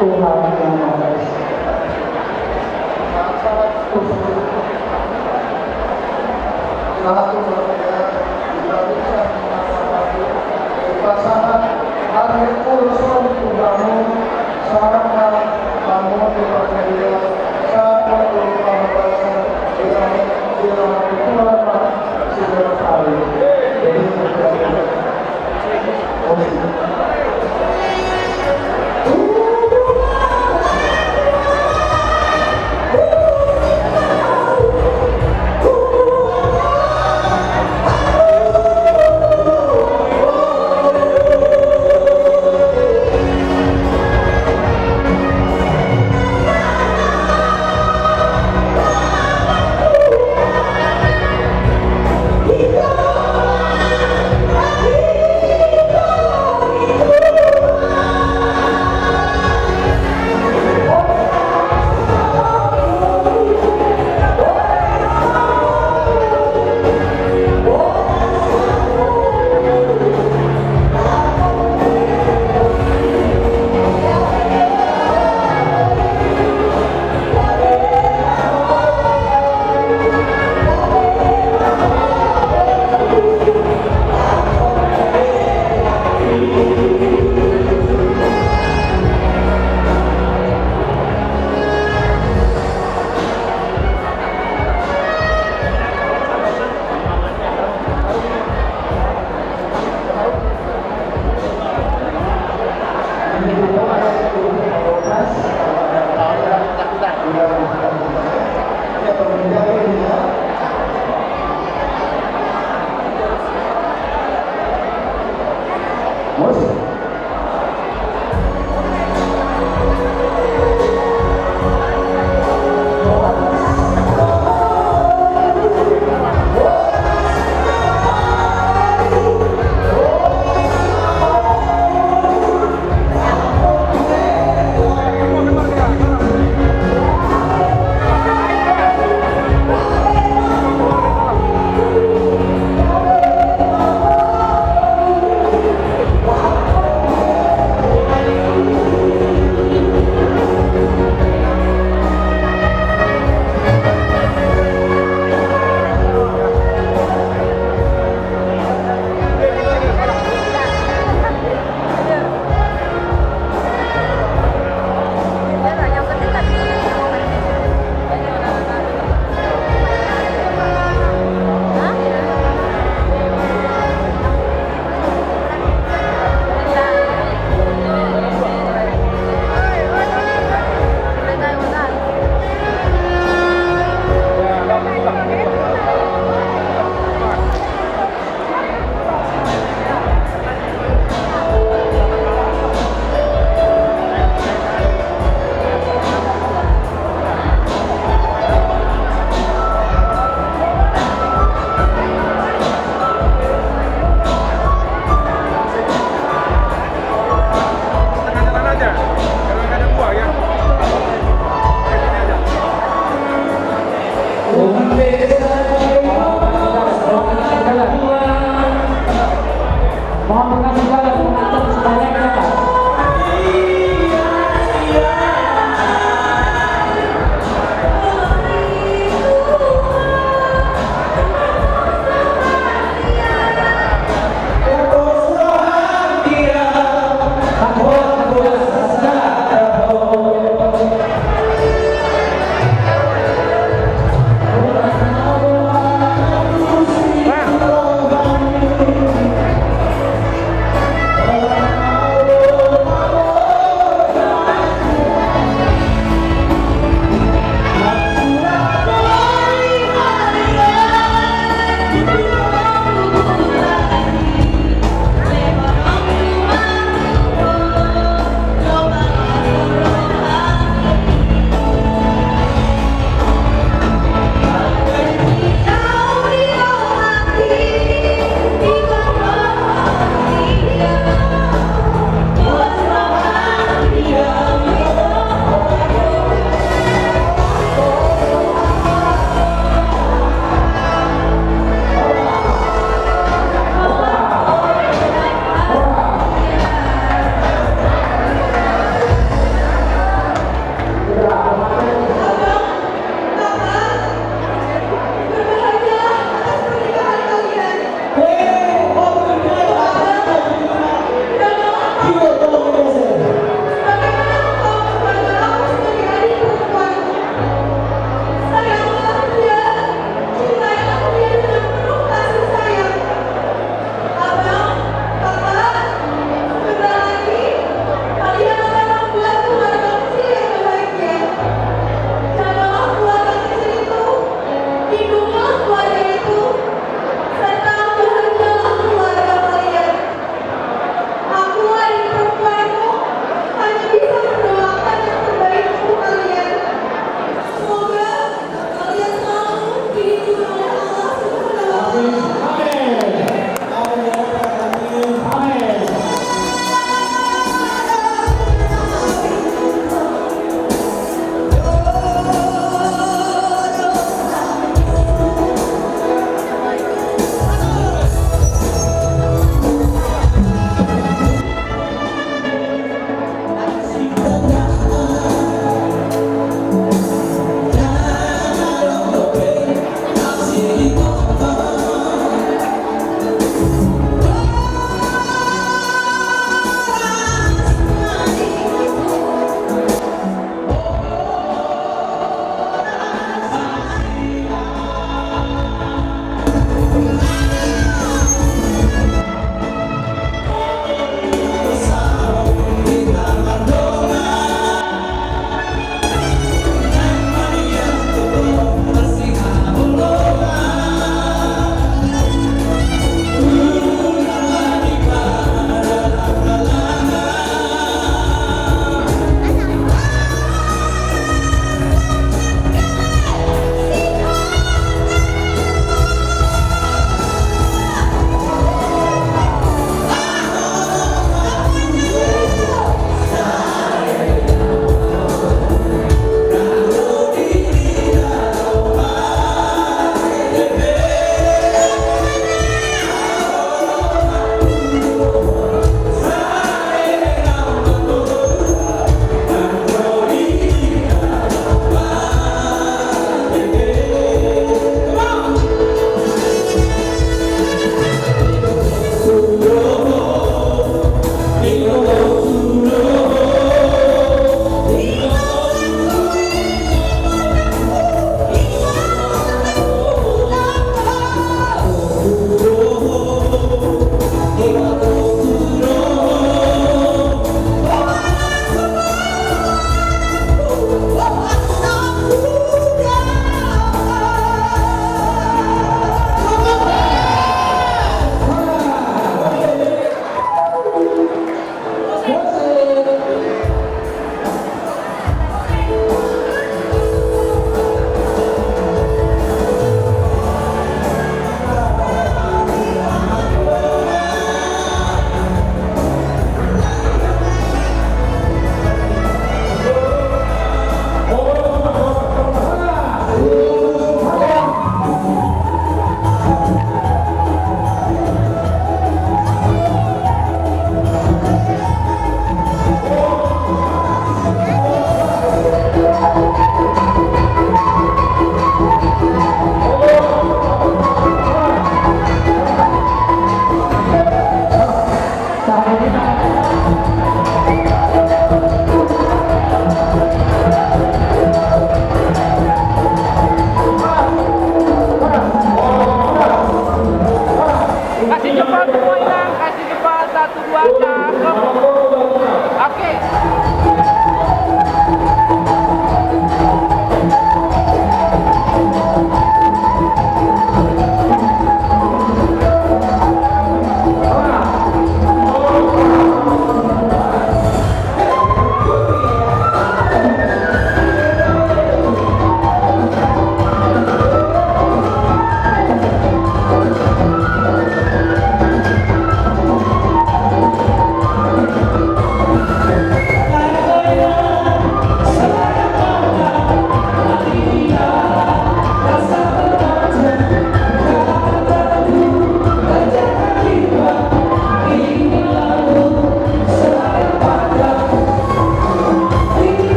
Speaker 2: Tuhan yang Maha Esa.
Speaker 1: pasangan hari urusan ugamu sarana kamu di bagian sama urusan bahasa yang Tuhan sudah tahu.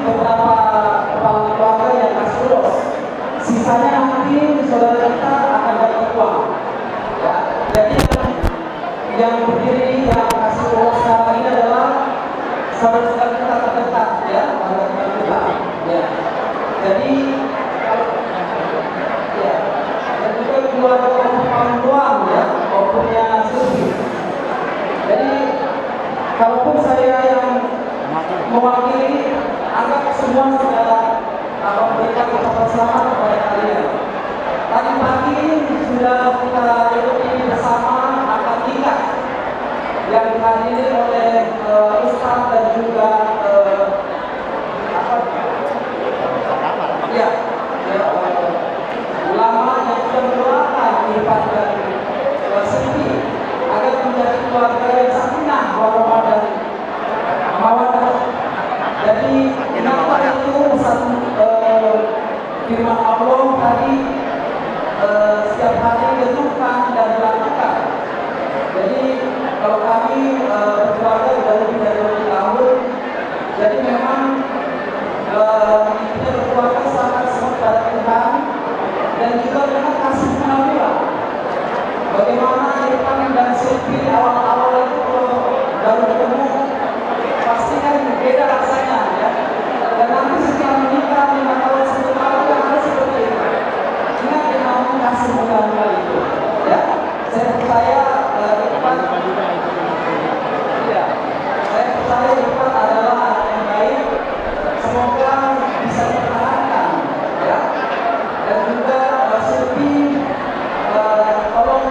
Speaker 7: beberapa kepala keluarga yang kasih ulos. Sisanya nanti saudara kita akan dapat uang. Ya, jadi yang berdiri yang kasih ulos sekarang ini adalah saudara-saudara kita terdekat, ya, saudara kita. Ya. Jadi, ya, dan juga keluarga peluang, ya, maupunnya Susi. Jadi, kalaupun saya yang mewakili, anggap semua sudah memberikan ucapan selamat kepada kalian. Tadi pagi sudah kita ikuti bersama akad nikah yang dihadiri oleh Ustaz dan juga ulama yang sudah mendoakan kehidupan Siti agar menjadi keluarga yang sakinah, warahmah dan mawaddah. Jadi kenapa itu satu firman Allah tadi setiap hari ditentukan dan dilakukan. Jadi kalau kami berkeluarga sudah lebih dari 20 tahun, jadi memang kita berkeluarga sangat semua pada Tuhan dan juga dengan kasih pengambilan. Bagaimana Irfan dan Silvi awal-awal itu baru ketemu, pasti kan beda rasanya, ya. Dan nanti setelah menikah 5 tahun 10 tahun yang harus seperti itu. Ingat dengan kasih pengambilan itu, ya. Saya percaya Irfan, ya, saya percaya Irfan adalah anak yang baik. Semoga bisa dipertahankan, ya. Dan juga Silvi tolong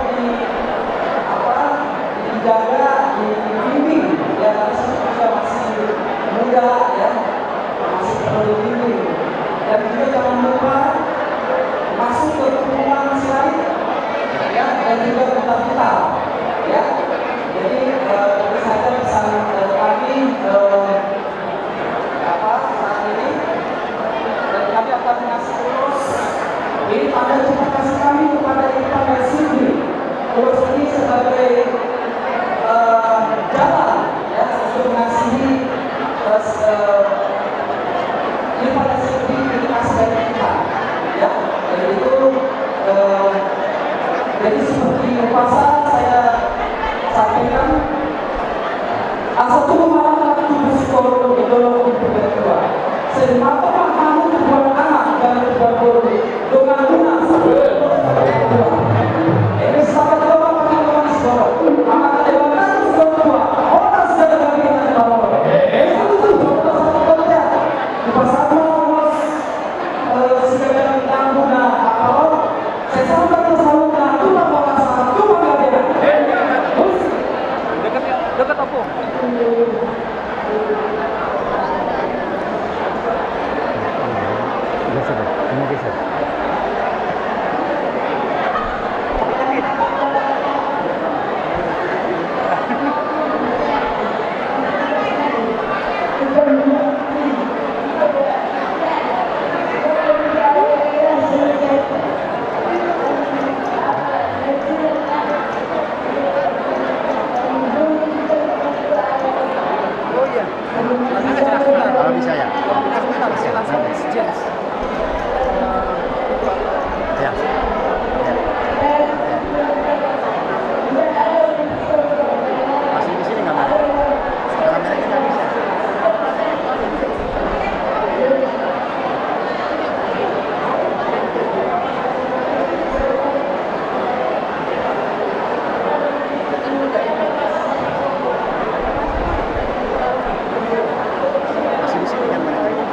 Speaker 7: dijaga, dibimbing, ya, karena masih muda, ya, masih perlu dibimbing. Dan juga jangan lupa masuk ke hubungan si lain, ya, dan juga kita, ya. Jadi itu saja pesan kami saat ini, dan kami akan mengasih terus ini pada terima kasih kami kepada Irfan dan Silvi. Terus ini sebagai jalan, ya, untuk mengasihi Irfan dan Silvi kasih dari kita, ya. Jadi itu jadi seperti puasa saya sampaikan asal tuh malah tubuh psikolog ideologi kedua semata kamu buat anak dan buat guru dengan guna ini sahabat doa pakai teman psikolog maka dewasa itu dua orang sudah bagian dari bawah itu tuh satu kerja di pasar bos segala tentang guna kalau saya sampaikan selalu nah itu apa masalah itu apa dia dekat apa?
Speaker 8: Kalau bisa ya. Ya. Masih di sini nggak ada. Kameranya nggak bisa. Masih di sini kan mereka.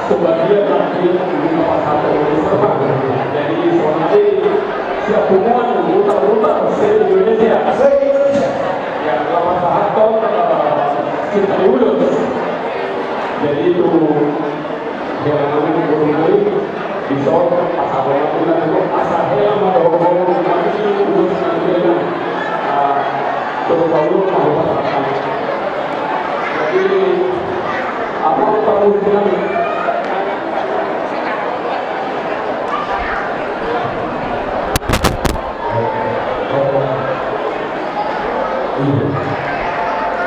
Speaker 6: sebagian rakyat di pasar terbang. Jadi soalnya siap semua muter-muter se-Indonesia. Yang lama sahaton kita dulu. Jadi itu yang namanya guru-guru di soal pasar terbang itu asalnya yang mau masih urus dengan terlalu mau pasar. Jadi apa perlu dengan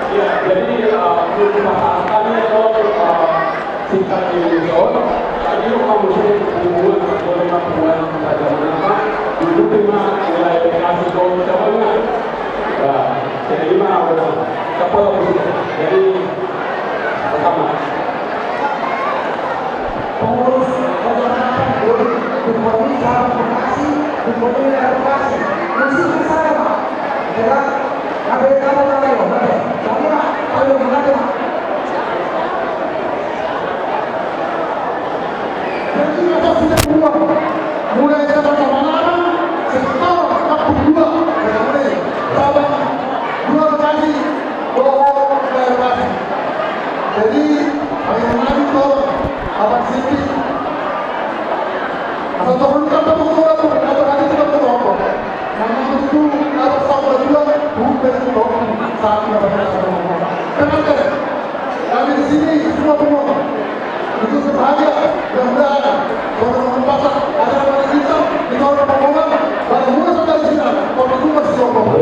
Speaker 6: ya, jadi kami kalau singkat di zon, tadi kamu sudah hubungan boleh saja menapa dulu cuma wilayah kasih zon cabangnya, jadi mana orang kapal jadi pertama
Speaker 2: pengurus kebenaran Bupati Bekasi, Bupati Bekasi, musik saya Pak, ya, ada kamu tahu, tapi Pak, ayo mengajar Pak. Jadi kita sudah mulai sama-sama sekitar 42, mulai cabang 2 kali Bekasi. Jadi ayo mengajar Abang Siti atau turunkan pembangunan atau hari kita berapa namun itu harus sama juga bukan itu saat kita berbicara kenapa kami di sini semua pemohon itu berbahagia dan berada orang pasar ada orang kita di bawah pemohon dan mulai sampai di sini kalau itu masih sombong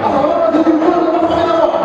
Speaker 2: asal orang jadi bukan apa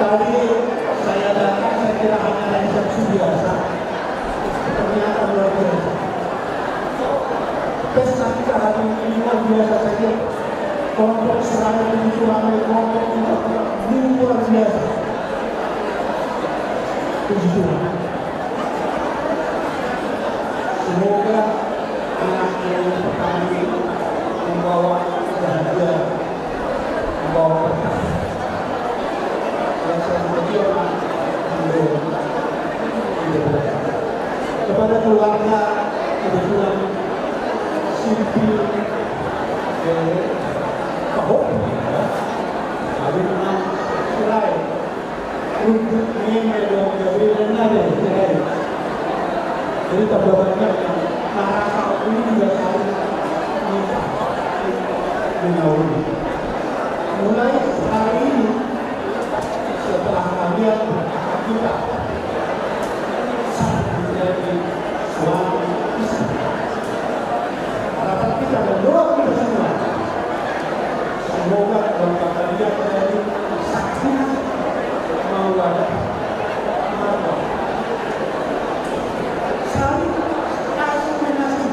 Speaker 2: Tadi saya datang, saya kira hanya resepsi biasa. Ternyata luar biasa. Pesta kita hari ini luar biasa saja. Kelompok serangan itu ramai, kelompok ini luar biasa. Puji Tuhan. Semoga anak yang pertama ini membawa bahagia, membawa berkah. Kepada keluarga kebetulan Silvi Pak Hopi ada dengan cerai untuk mengenai dan ada cerai. Jadi terdapat merasa ini juga saling menaungi. Mulai hari ini setelah kalian berkata kita saat menjadi suami istri, harapan kita dan doa kita semua semoga keluarga kalian menjadi saksi maulana marwah saling kasih menasih,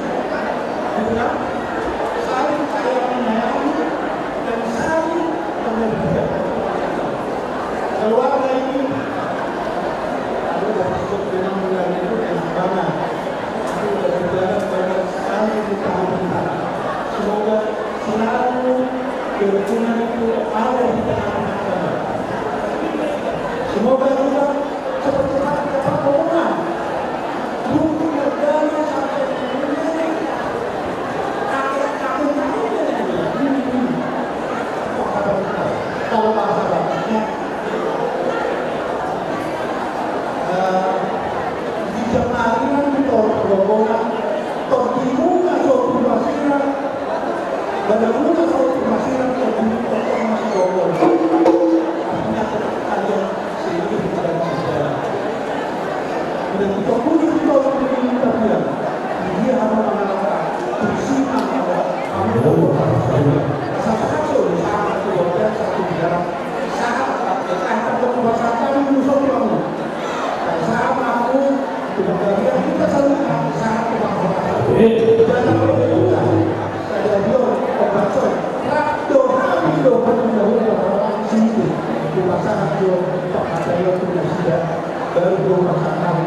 Speaker 2: saling sayang menyayangi dan saling mengerti. Keluarga ini ada disebut dengan bulan itu mana itu berjalan banyak sekali di tahun ini. Semoga selalu kerukunan itu ada di tengah-tengah kita. Semoga juga cepat-cepat dapat hubungan untuk berjalan sampai menjadi kakek-kakek ini. Kalau bahasa batasnya di jemaah itu rombongan terdimuka suatu basiran pada muka suatu basiran terdimuka masih rombongan artinya kalian seiring dan sejalan dan kita punya kita kita bilang dia harus mengalahkan bersihkan pada kami satu sangat keluarga satu jarak sangat keluarga kami musuh kamu sama aku kemudian kita selalu sangat kebahagiaan dan apa juga saya dia obatkan rakdo kami doa mendahulu orang sini di pasangan dia tak ada yang sudah baru doa kami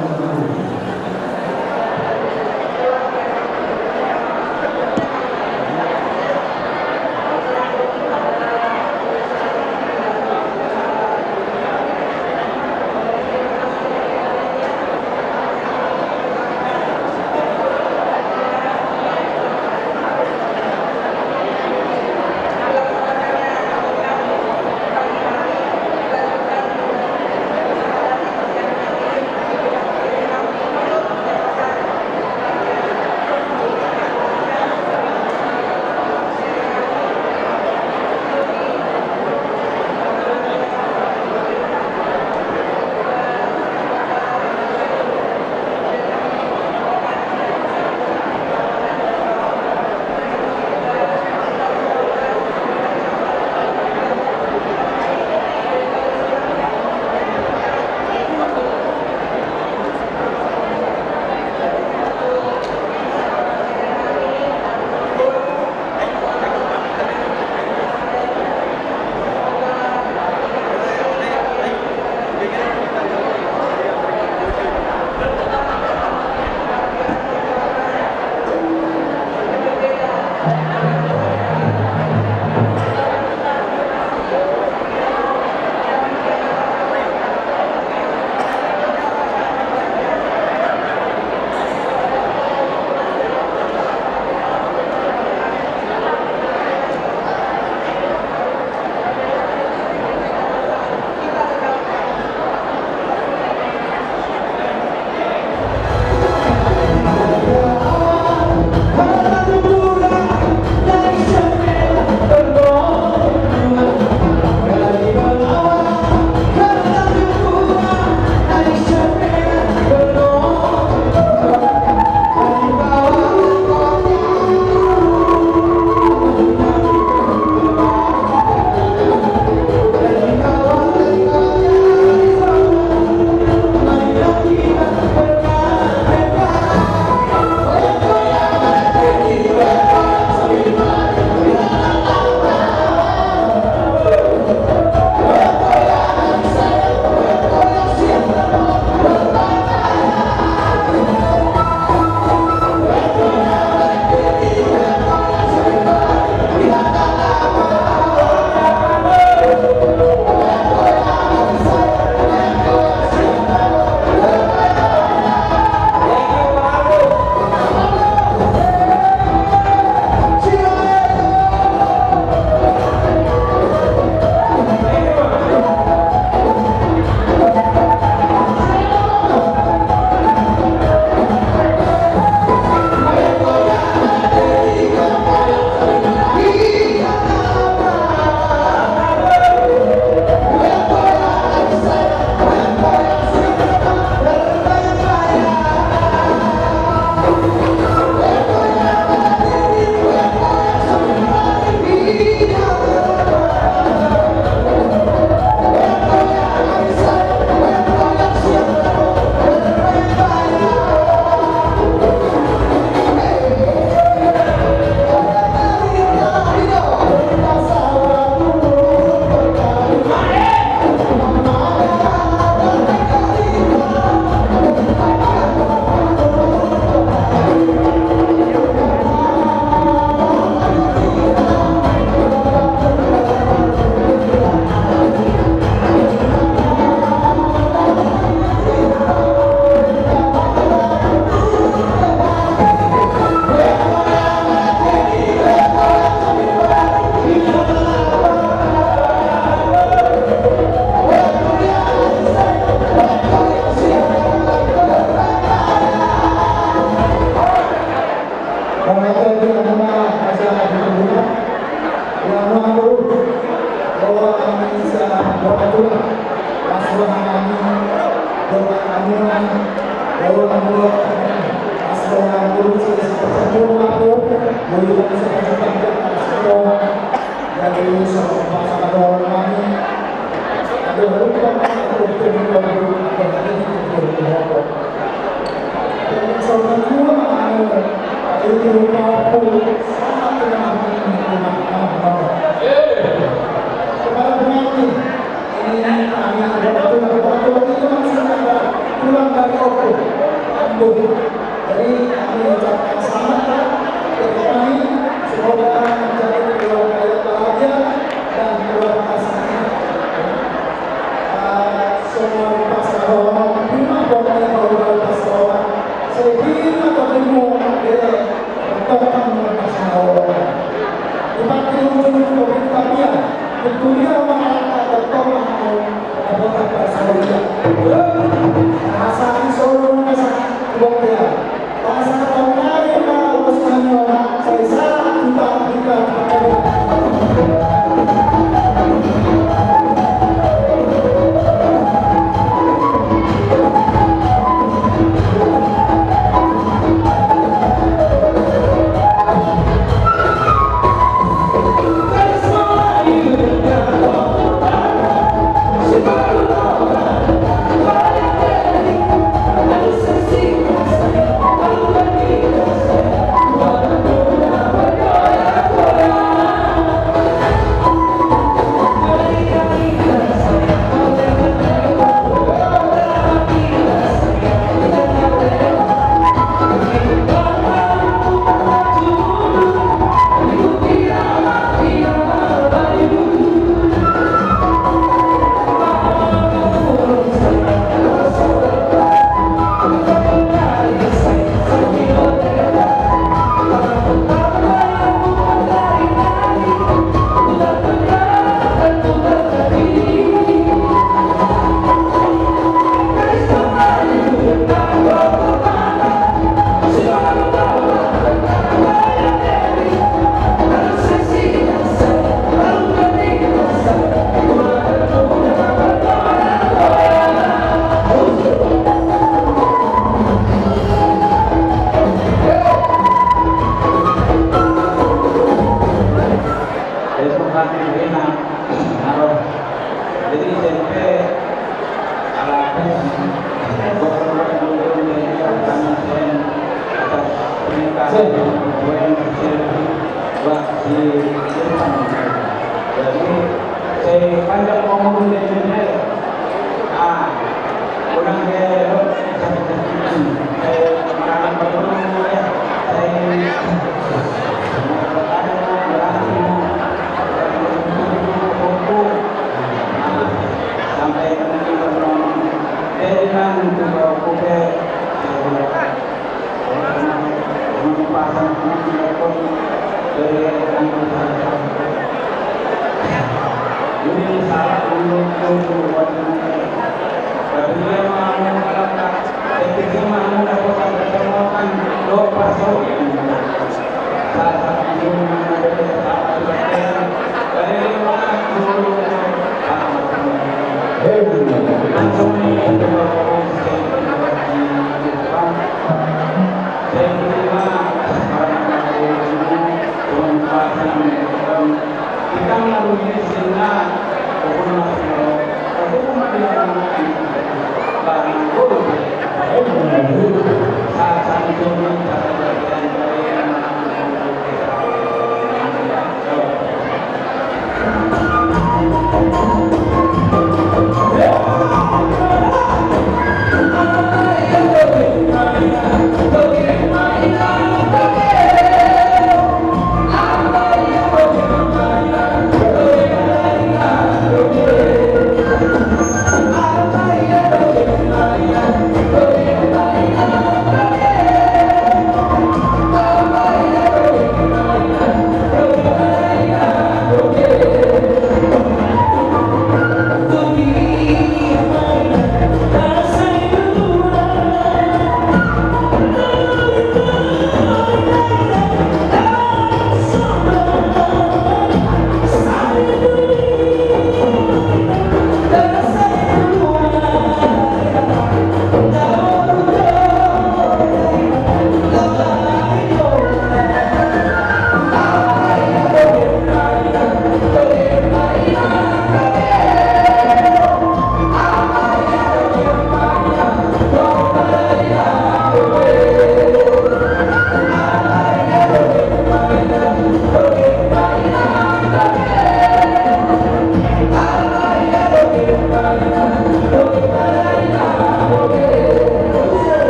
Speaker 1: Beliau sepanjang semua dari seorang pasangan kami. Ada lupa untuk seorang tua itu mampu sangat kepada penyanyi ini kami ada waktu itu masih ada pulang dari Oku Ambon. Jadi kami ucapkan selamat untuk kami, semoga menjadi keluarga yang bahagia dan keluarga sakit. Semua pasangan terima pokoknya keluarga pasangan sehingga ketemu bertolak pasangan. Tetapi untuk kita tentunya masyarakat bertolak kepada pasangan. Pasangan seluruh masyarakat keluarga. Pasangan kami saya sangat minta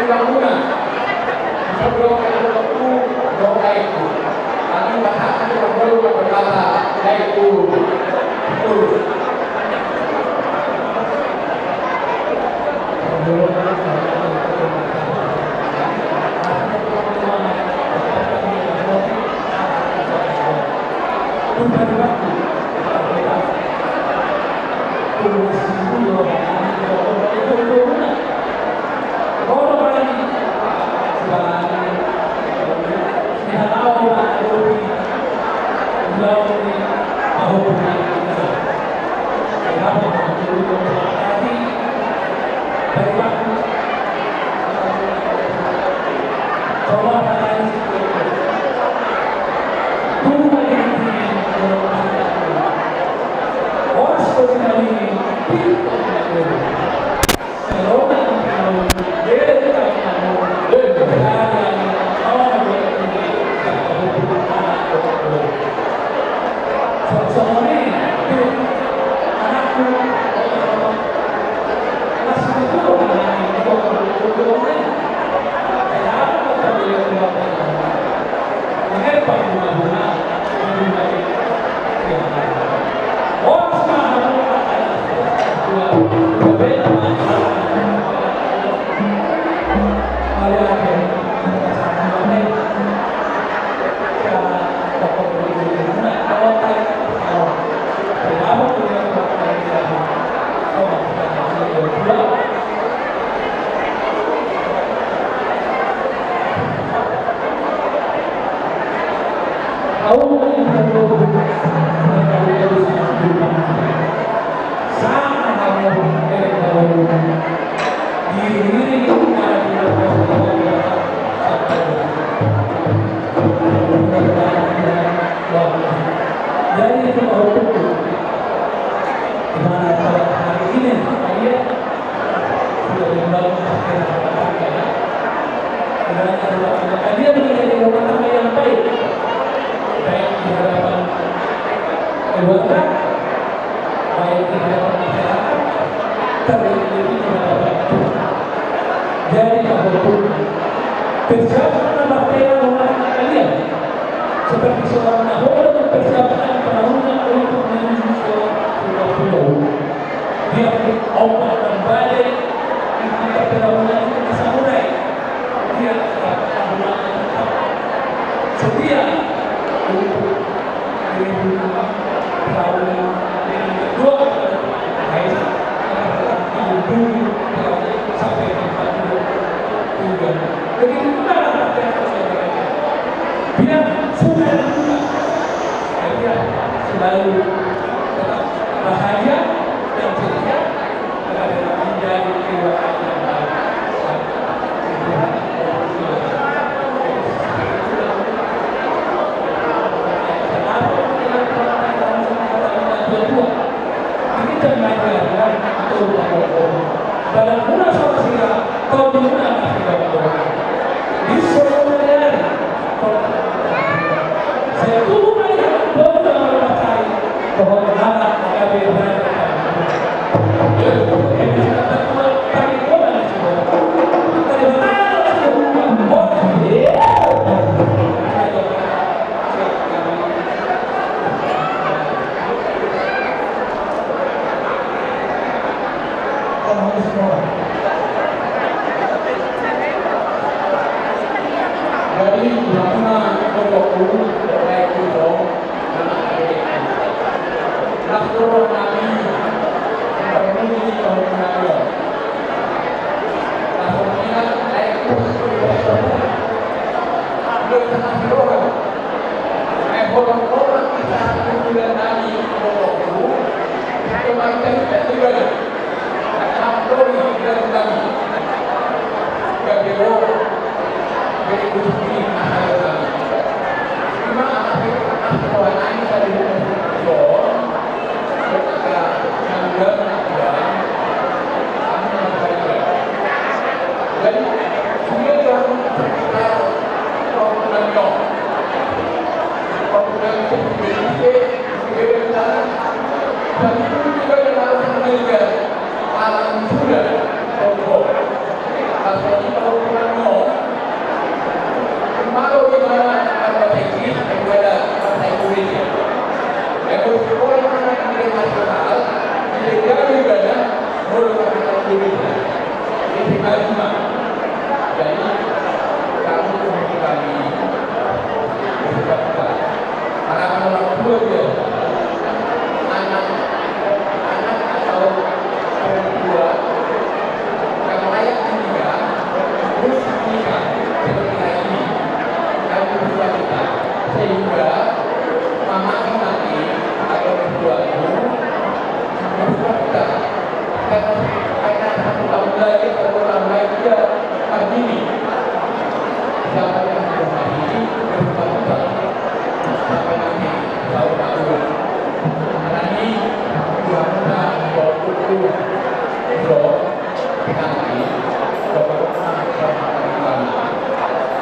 Speaker 6: bangunan. Sebelum itu doa itu. Kami bahkan perlu berkata yaitu terus.
Speaker 3: Pasal ini kalau kurang mau, malu di mana ada teknis, ada teknis. Kalau sekolah mana yang nasional, tidak juga ada melakukan teknis. Ini kelima. Jadi kamu kami berkata, anak-anak orang tua dia, anak atau orang tua yang layak menikah, harus menikah seperti ini. Kami berdua kita, sehingga mama nanti atau orang tua itu berdua kita, karena satu tahun lagi atau orang lain dia berdiri. Siapa yang berdiri berdua kita sampai nanti tahun-tahun. Karena ini Tuhannya waktu roh nanti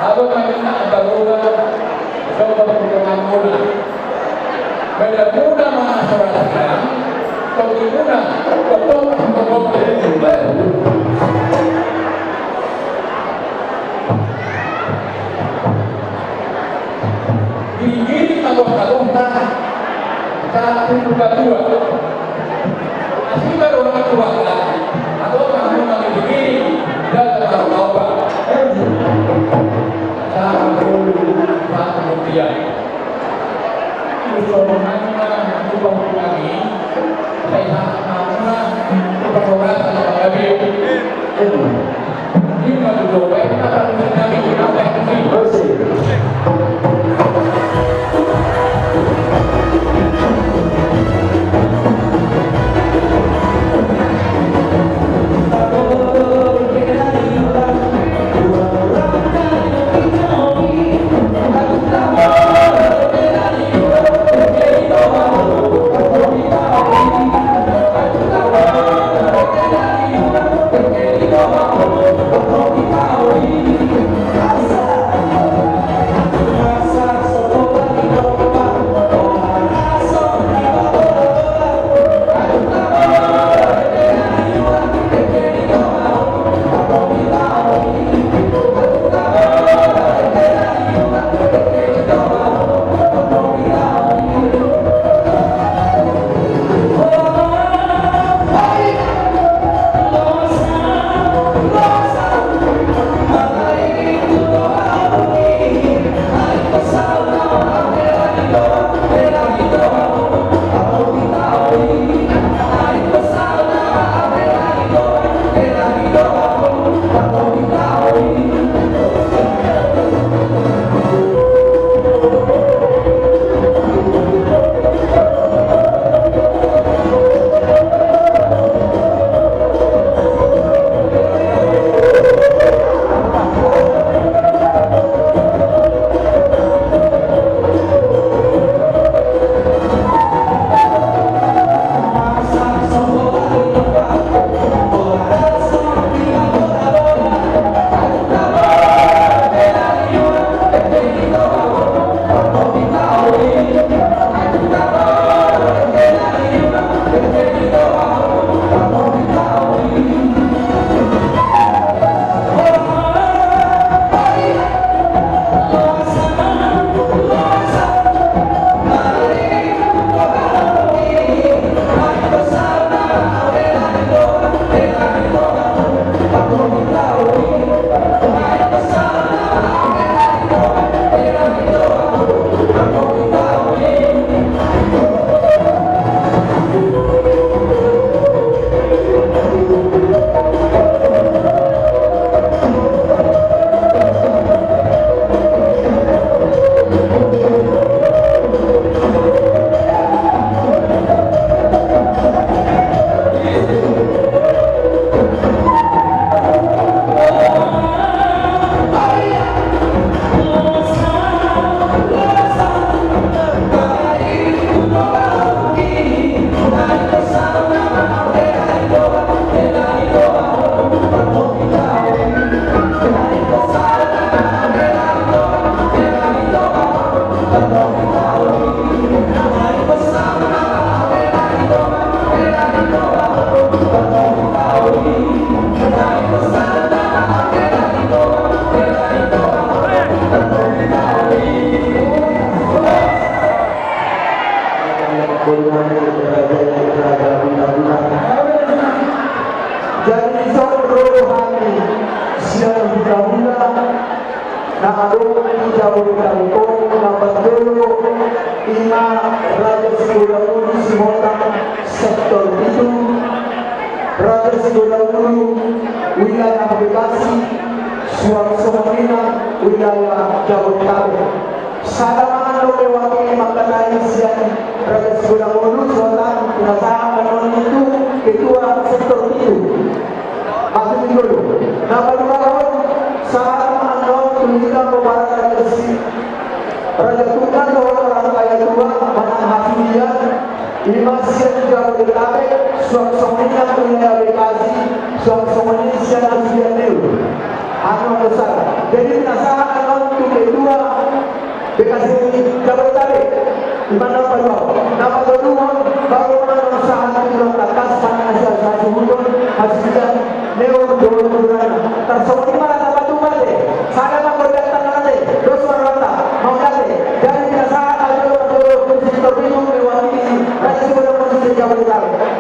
Speaker 3: Aku minta barulah coba berdoa mula. Beda muda mana seorang kalau muda betul Gini kalau tak berubah dua. Asli baru orang tua atau kamu lagi begini dan tahu apa? Kemudian Usulmannya ubah lagi saya sama persoalan sama lagi ini mau coba kita harus nabi apa ini
Speaker 7: Agung di Jabodetabek Nabadolo Ina Raja Sigurangulu Simotang Sektor 7 Raja Sigurangulu wilayah Bekasi Suang-Suangina wilayah Jabodetabek Sadamangan lo mewakili makatan siang Raja Sigurangulu Selatan Penasaran itu Ketua Sektor 7 Maksudnya dulu Nama tahun saat mengenal tulisan pembahasan Raja Tunggal orang kaya tua Manang Hafidiyah Lima siang Jabodetabek Suang-Suangina wilayah Bekasi Suang-Suangina siang Hafidiyah Neu Anu besar jadi penasaran kalau untuk kedua Bekasi Jabodetabek di mana nama kedua baru mengusaha untuk atas pada asal satu hudun hasilnya neo dua bulan tersebut di mana dapat tumbal deh saya mau berdatang nanti dos warna mau nanti dari biasa ada untuk sektor bingung mewakili raja sudah posisi Jabodetabek.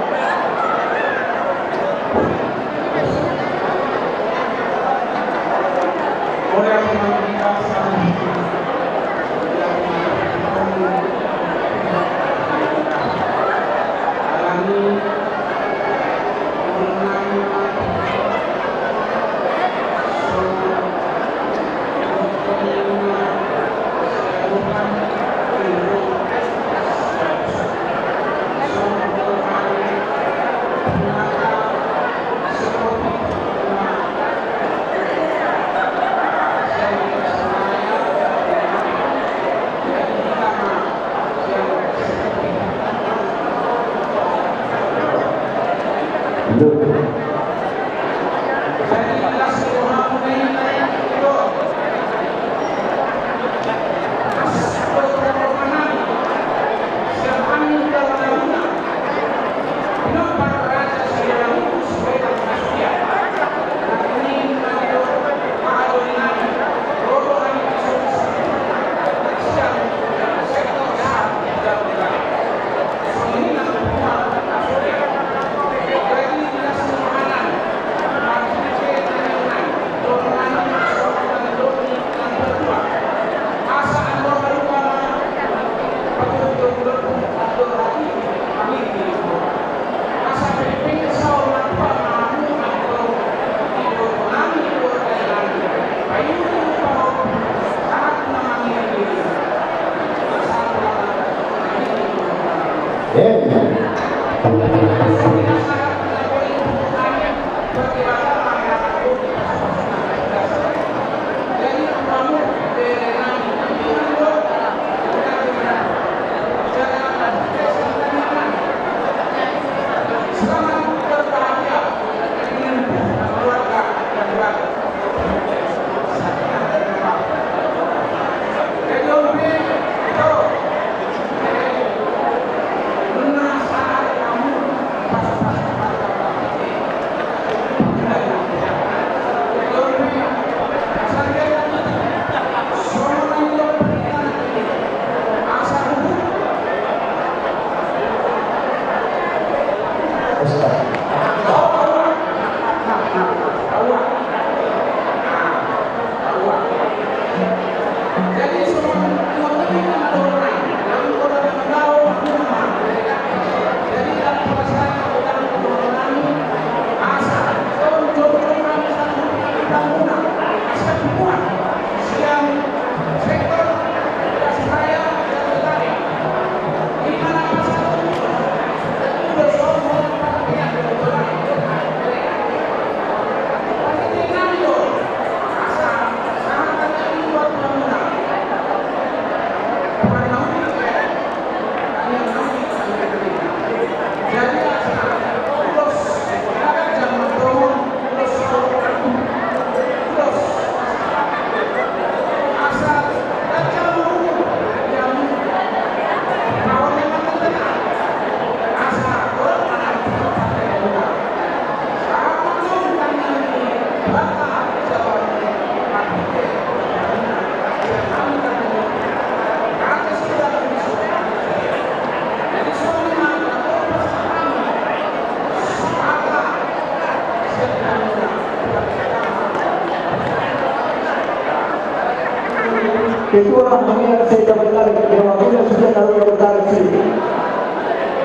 Speaker 2: Ketua Pemilihan saya bertarik, yang wakilnya sudah tahu yang bertarik sini.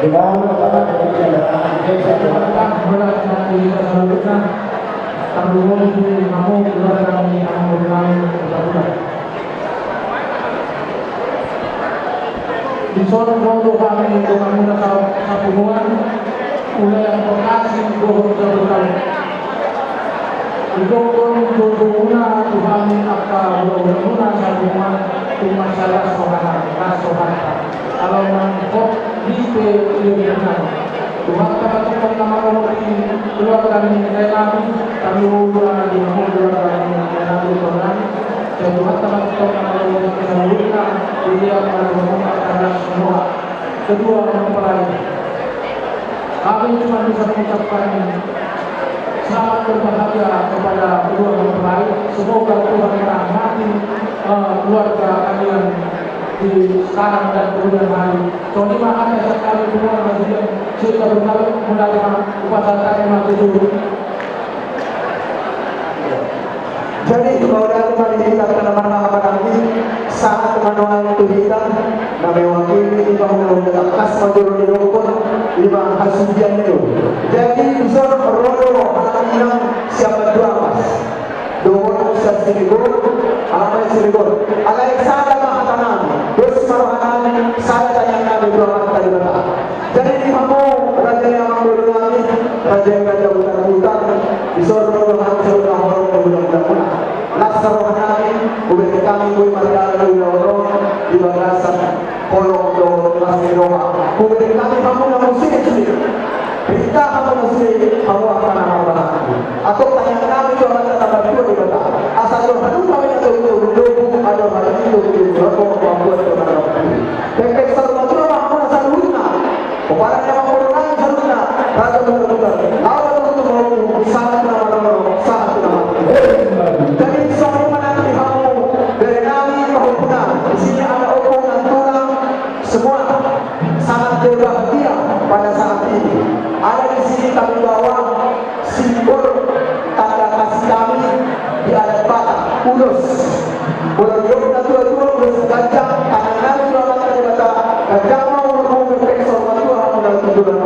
Speaker 1: Dengan para kendaraan desa
Speaker 5: Silakan berlangsung di selanjutnya. Tanggungan di kamu keluar kami akan bermain bersama. Di sana rodo kami dengan mudah sabungan, mulai yang lokasi dohor berkali. Idokon dodona Tuhan akan dodona sabungan masalah sohana. Kalau mangkok di pilihan Tuhan katakan nama Allah ini keluar dari dalam kami di mahal dari dalam Tuhan. Dan Tuhan katakan nama Allah ini keseluruhnya dia pada mengucapkan semua. Kedua mempelai. Kami cuma bisa mengucapkan selamat berbahagia kepada kedua mempelai. Semoga Tuhan merahmati keluarga kalian di sekarang dan kemudian hari. Jadi makanya sekali semua yang sudah berkali menerima upacara yang tujuh.
Speaker 2: Jadi kemudian kami dimintakan nama-nama kami saat kemanuan Tuhan na mewakili ibang mga khas majuro ni Rokon ibang hasudian nito. Jadi usor rodo alam siapa dua mas doon sa Sinigon alamay Sinigon alay sada makatanan dos maruhanan sada tayang namin dua matalibata. Jadi di mo raja yang mamulu namin raja yang raja utang-utang usor rodo hansur na horong na bulan-bulan Lasar namin ubed kami ko'y magdala ng loro di bagasan kolong do Masinoa ubed kami mamula musik Berita kamu musik kamu akan nama atau tanya kami itu akan tetap di bata asal lo hadu kami itu ada hal itu berapa buat pepek salmatu aku saluna orang yang mengurangi saluna kata betul lawan untuk mau sangat nama jadi soal mana kamu dari kami mahupuna di sini ada omongan tulang semua sangat berbahagia pada saat ini. Ada di sini kami bawa simbol tanda kasih kami di adat Batak, Ulus. Boleh kita tua-tua ulus gajah, tangan kami bawa tanda kata gajah mau berpesor matua mulai tujuan.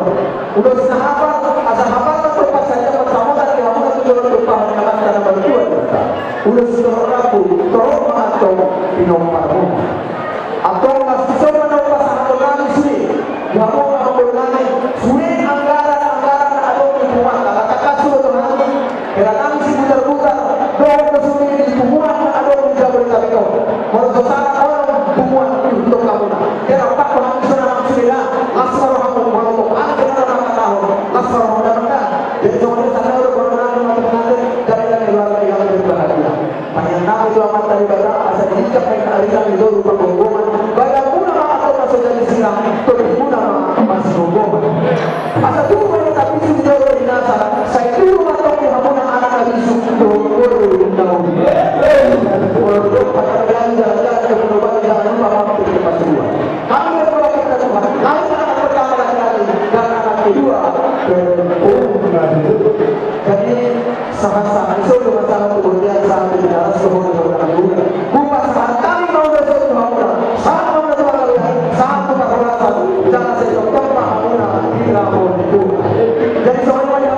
Speaker 2: Ulus sahabat, asal sahabat terlepas saja bersama dan kamu tujuan lupa menyamat tanah bantuan. Ulus terlaku, terlalu mengatau pinomparu. Atau masih sama nama sahabat kami sini, kamu mau berlari, suwe anggaran atau pembuat, kata kasu atau nanti, kira kami sih putar-putar, dong kesuwi di pembuat atau menjauh dari kau, merosot orang pembuat untuk kamu, kira apa kau sudah maksudnya, lasar kamu mau ada orang tahu, lasar mudah-mudahan, jadi semuanya sana udah bermenang dari keluarga yang berbahagia. Panjang nama itu amat dari barat, asal diikat dengan aliran itu rupa penggoman, badan pun atau masuk dari silang, terus pun masih penggoman. Asal tu mana tapi sudah berinasa, saya tu atau yang pun anak lagi suku tahu. Untuk pada jalan-jalan ke perubahan jangan lupa mampir ke Pasuruan. Kami berdoa kepada Tuhan, kami anak pertama laki-laki dan anak kedua jadi sama-sama itu masalah kemudian saat berjalan semua dengan mudah. Bukan saat kami mau besok Tuhan, saat mau besok kalian, saat buka kelasan, jangan sejauh tempat muna kita mau itu. Jadi semuanya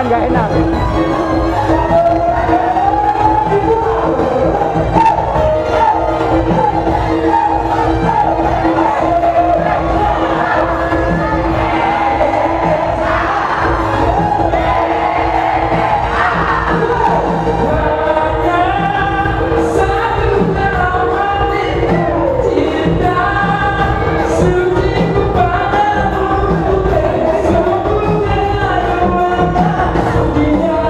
Speaker 5: kan nggak enak.
Speaker 9: Yeah.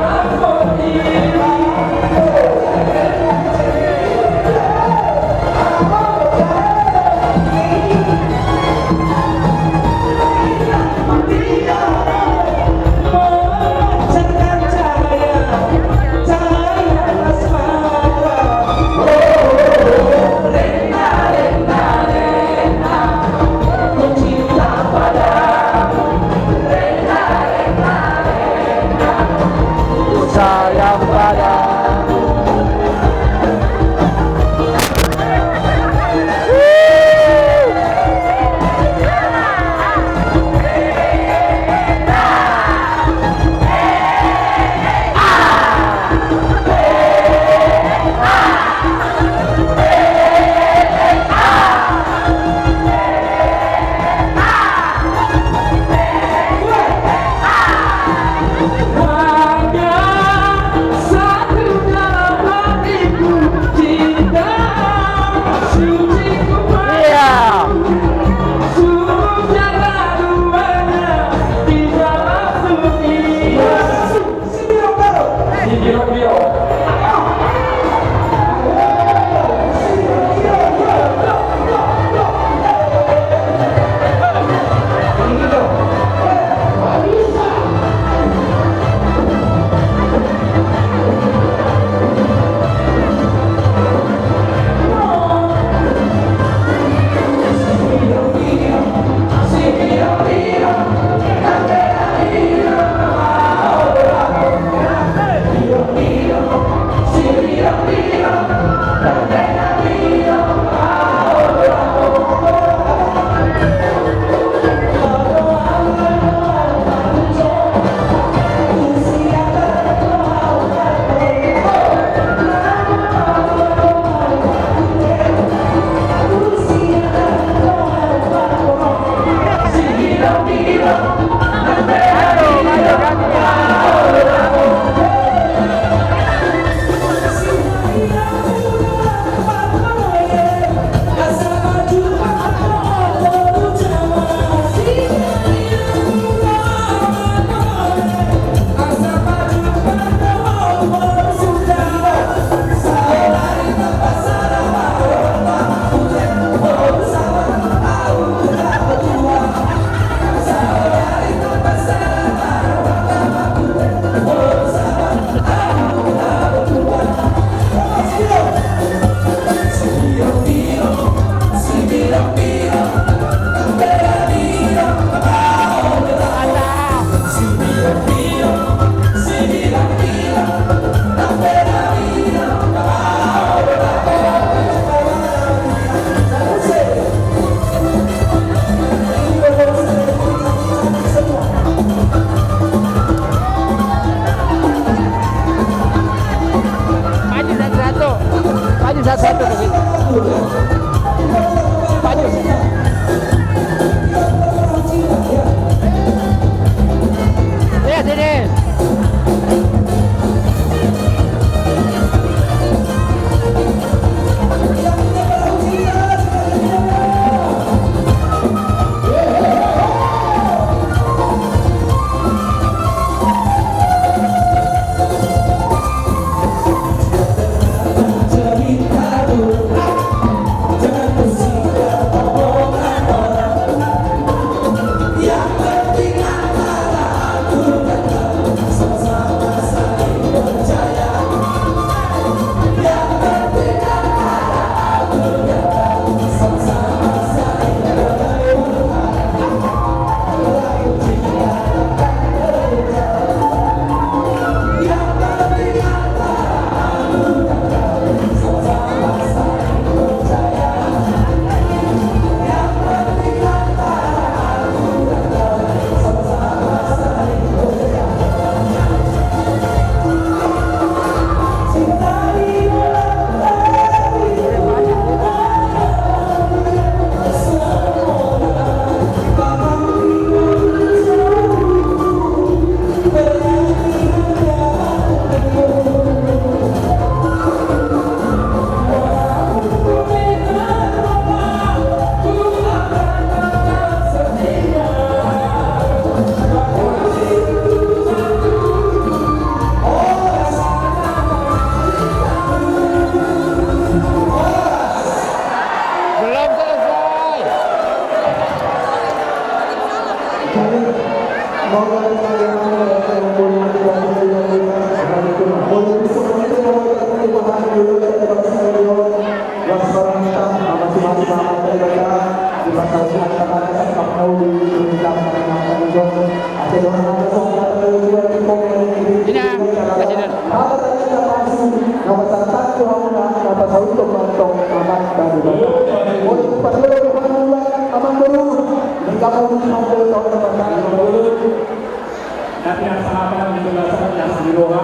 Speaker 5: Tapi yang sahabat itu adalah yang siroha.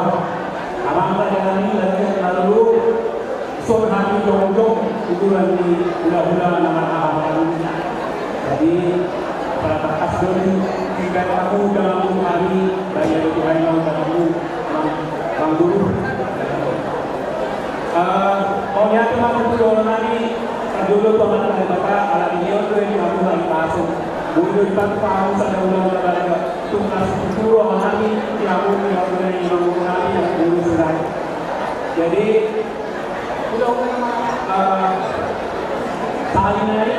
Speaker 5: Alhamdulillah jangan ini lagi lalu son hati jong-jong itu lagi ulah-ulah nama ini. Jadi para takas dari tiga kamu dalam hari bayar itu hari mau kamu bang guru. Oh ya teman-teman dulu nanti dulu teman-teman kata alat ini itu yang kamu lagi masuk. Bukan tanpa usaha ulang-ulang lagi. Tunas puro menami yang mengenai yang dulu sudah. Jadi saling ini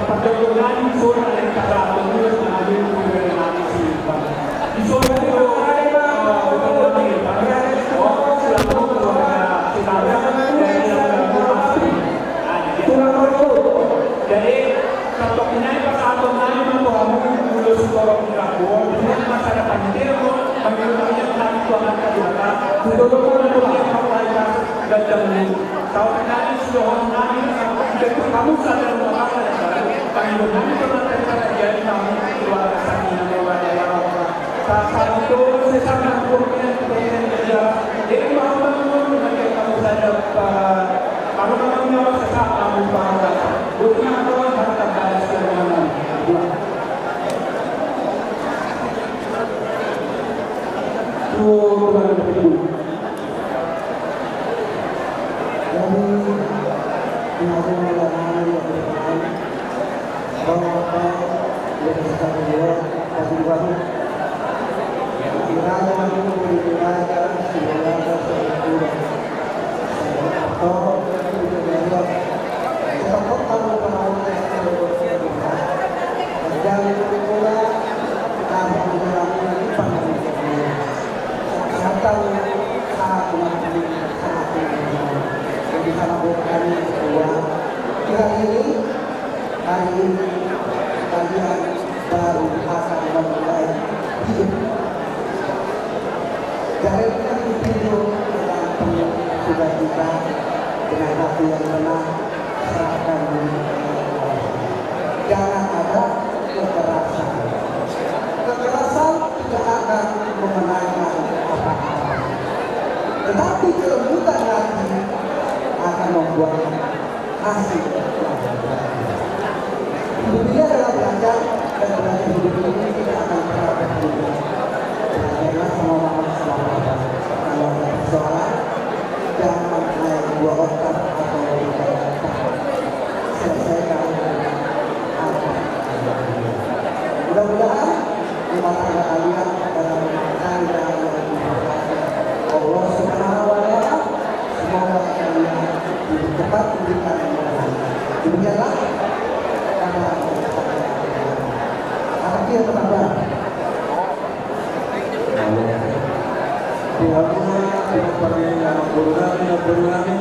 Speaker 5: perjuangan surah yang kata menurut mengambil dengan isi. Di surah itu jadi kalau penyanyi pasal penyanyi itu kamu dulu sekolah pengakuan dengan masyarakat itu mengenai tentang tuan kata dulu itu kamu belajar dan jalan tahu penyanyi sudah menyanyi jadi kamu sadar bahwa kami menyanyi pernah terjadi kamu keluarga kami yang keluarga yang orang saat itu sesama kemudian kerja jadi mau mengenai kamu sadar kalau kamu nyawa sesat kamu bahwa bukan orang harta balas kemana
Speaker 2: tetapi kelembutan hati akan membuat hasil. Dunia adalah belajar dan belajar hidup ini tidak akan pernah berhenti. Belajarlah sama Muhammad SAW. Kalau ada persoalan, jangan naik dua oktav atau tiga oktav. Selesaikan apa? Mudah-mudahan rumah tangga kalian dalam tangga yang diberkati Allah Subhanahu wa Ta'ala, semoga kalian cepat diberikan kemudahan. Demikianlah akhir pertama.
Speaker 1: Tuhannya seperti yang berulami,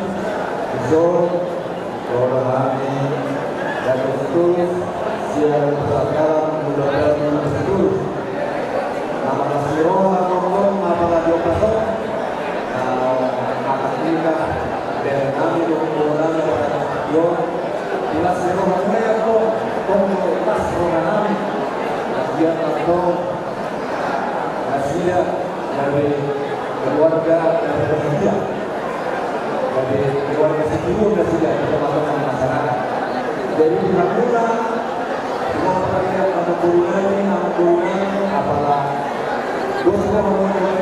Speaker 1: Zul, Rohani, dan betul siar persakaran mudah-mudahan betul. Nama Nasiro, Ngomong, Nama Radio Pasok, Akan Nikah, dan kami berulami pada Yo, Nasiro, Ngomong, Komo, Nasro, Nami, dia atau Asia dari keluarga dan pekerja, dari keluarga sipil dan juga teman-teman masyarakat. Jadi mula-mula semua kalian nama bulan apalah dosa mengenai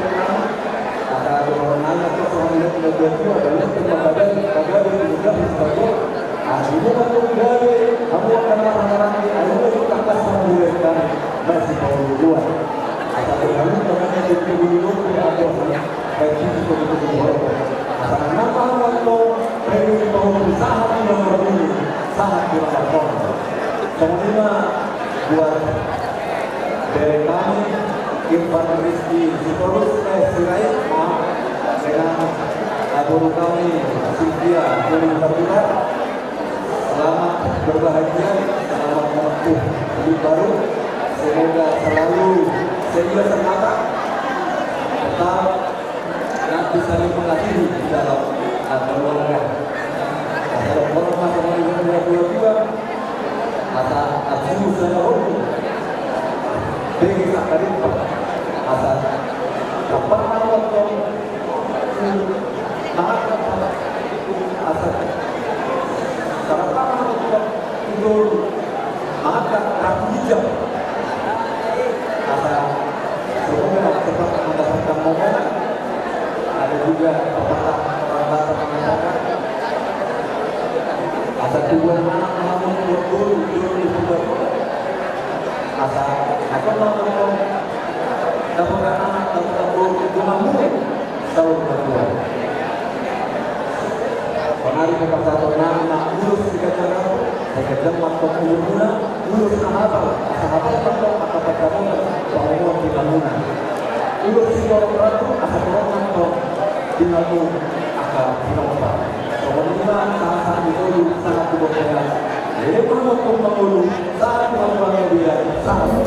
Speaker 1: ada mengenai atau soalnya lebih adalah kepada juga sebagai aslinya untuk dari kamu akan orang-orang yang itu akan membolehkan masih mau duluan. Atau kamu karena itu dulu ada baik itu boleh. Karena nama waktu dari mau usaha yang berbunyi sangat bermanfaat. Semua buat dari kami
Speaker 9: Irfan Rizky Sitorus Sirait dengan guru kami Sylvia dari Terbuka. Selamat berbahagia, selamat menempuh hidup baru. Semoga selalu sedia semangat, tetap nanti saling mengasihi di dalam keluarga. Assalamualaikum warahmatullahi wabarakatuh. Asa absu saya hobi. Bagi tadi asa dapat awak asa dapat tidur maka rapi hijau. Asa semoga tetap mendapatkan momen. Ada juga pertanyaan asa tujuan anak-anak guru juga asa akan melakukan dapatkan anak dapat guna murid tahun kedua. Penari kepersatuan anak urus tiga cara saya jembat pemuluna urus sahabat atau pertemuan pemulun di bangunan urus sidang ratu atau orang di lalu akan dilakukan. Kemudian saat itu sangat berperan. Lepas waktu mengulung saat melakukan dia sangat.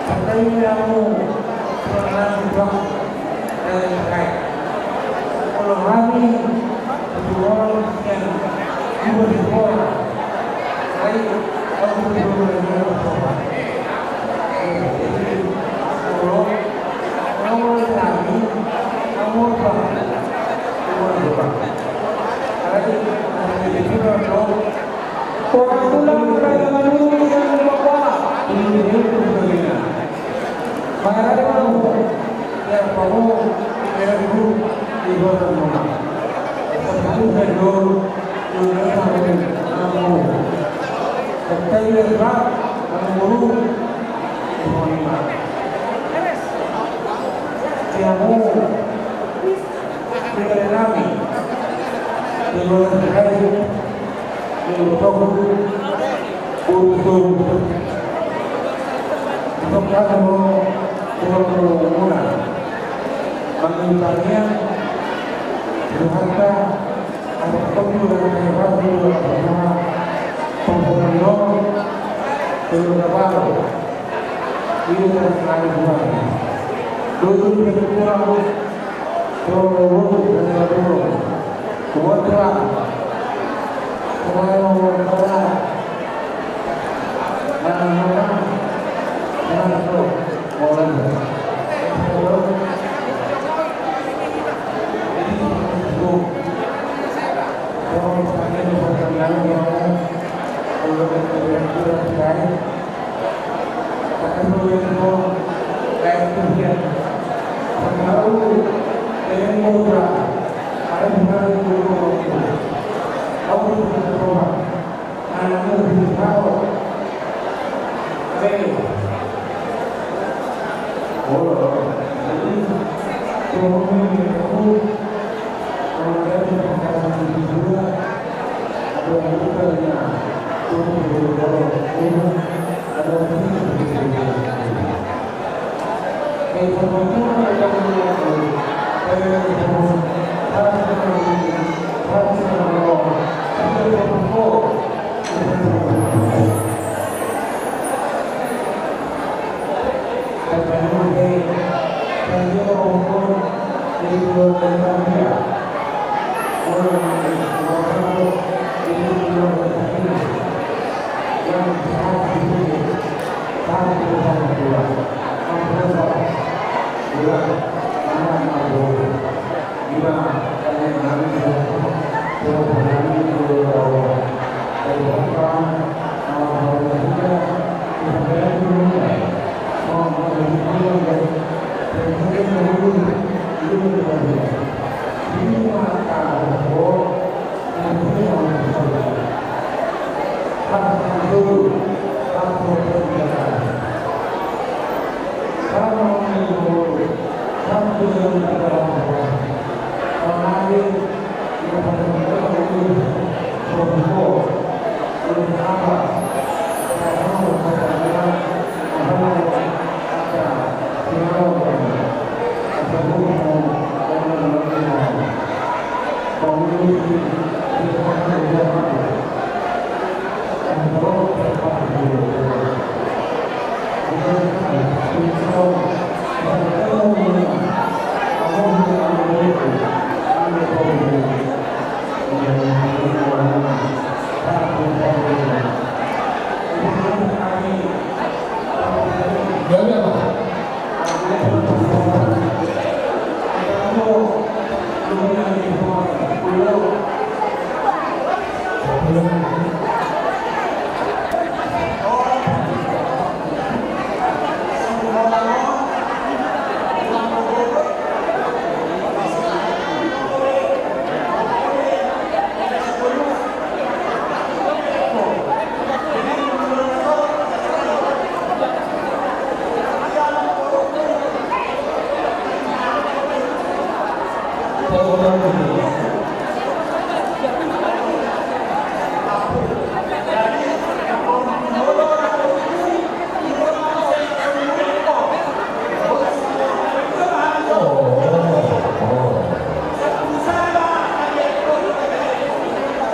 Speaker 5: Sampai kamu
Speaker 6: anugerah dan yang terkait. Kalau kami berjuang yang juga berjuang, saya aku berjuang dengan berjuang. Jadi kalau kami kamu apa? Orang pulang berada menunggu dan berbawa ini sebagainya. Mengenai kamu yang kamu yang guru di luar rumah. Kamu berdua juga sampai kamu. Sekali lepas kamu guru di rumah. Kamu dengan kami di luar kayu. Untuk kamu berumur mengingatnya berharga ada ketemu dengan hebat bersama pembangunan beberapa ini adalah sekali bulan dulu berkurang turun dan turun kemudian Kalau orang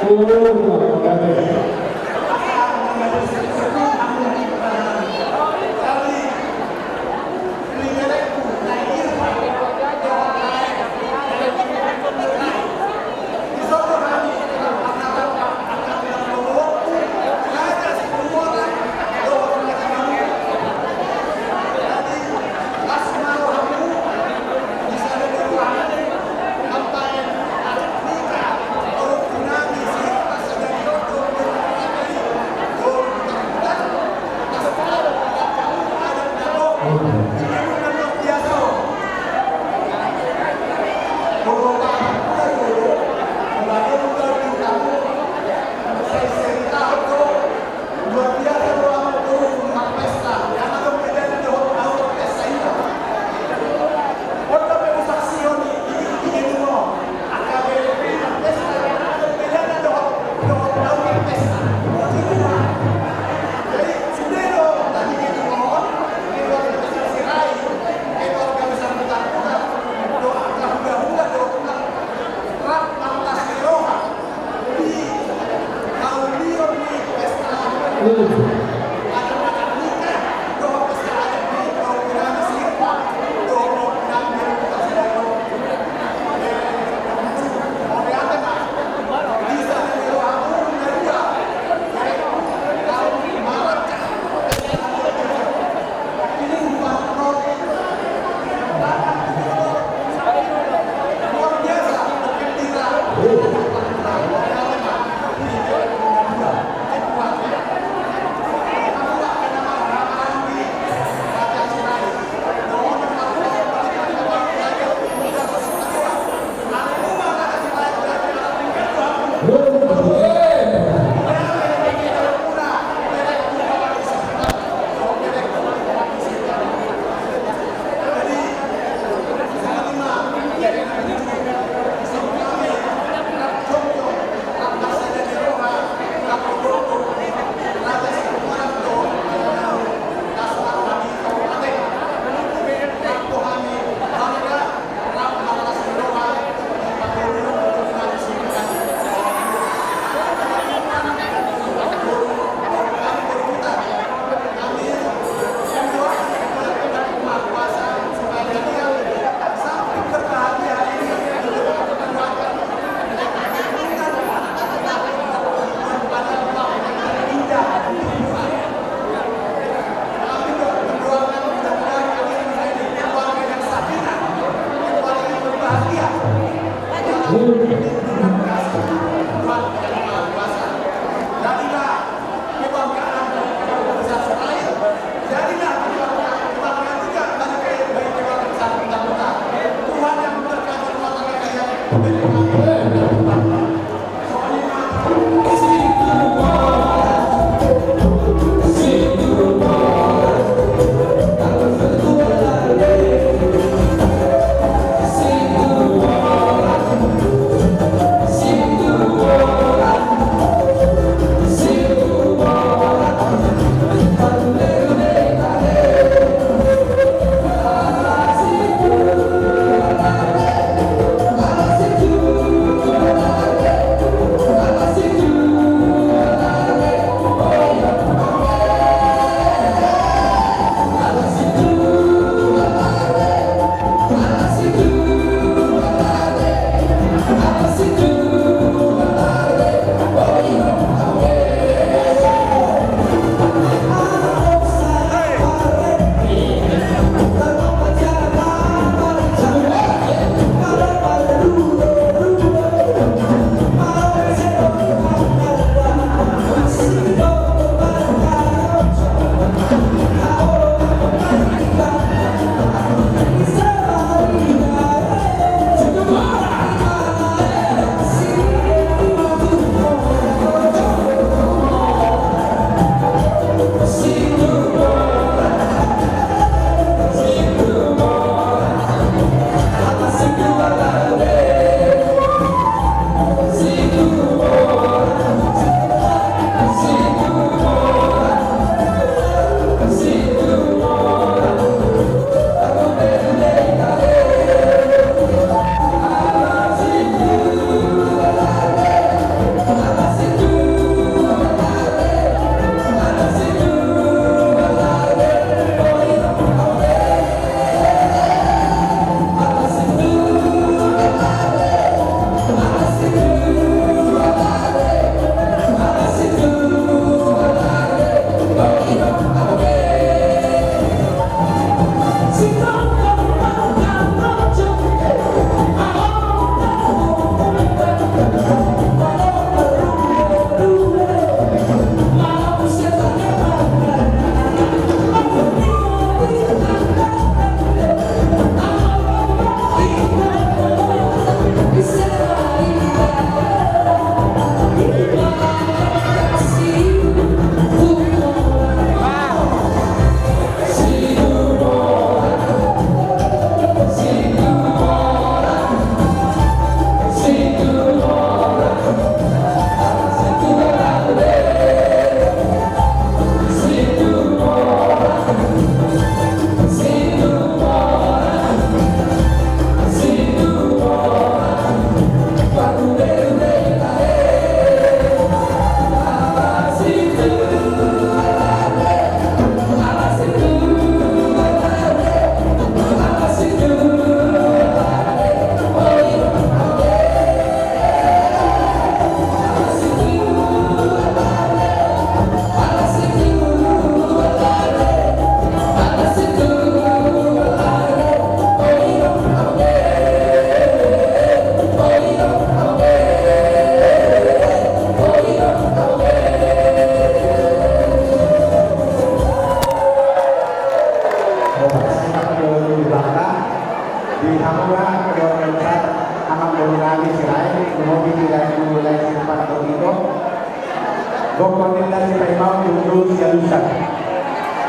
Speaker 1: Terima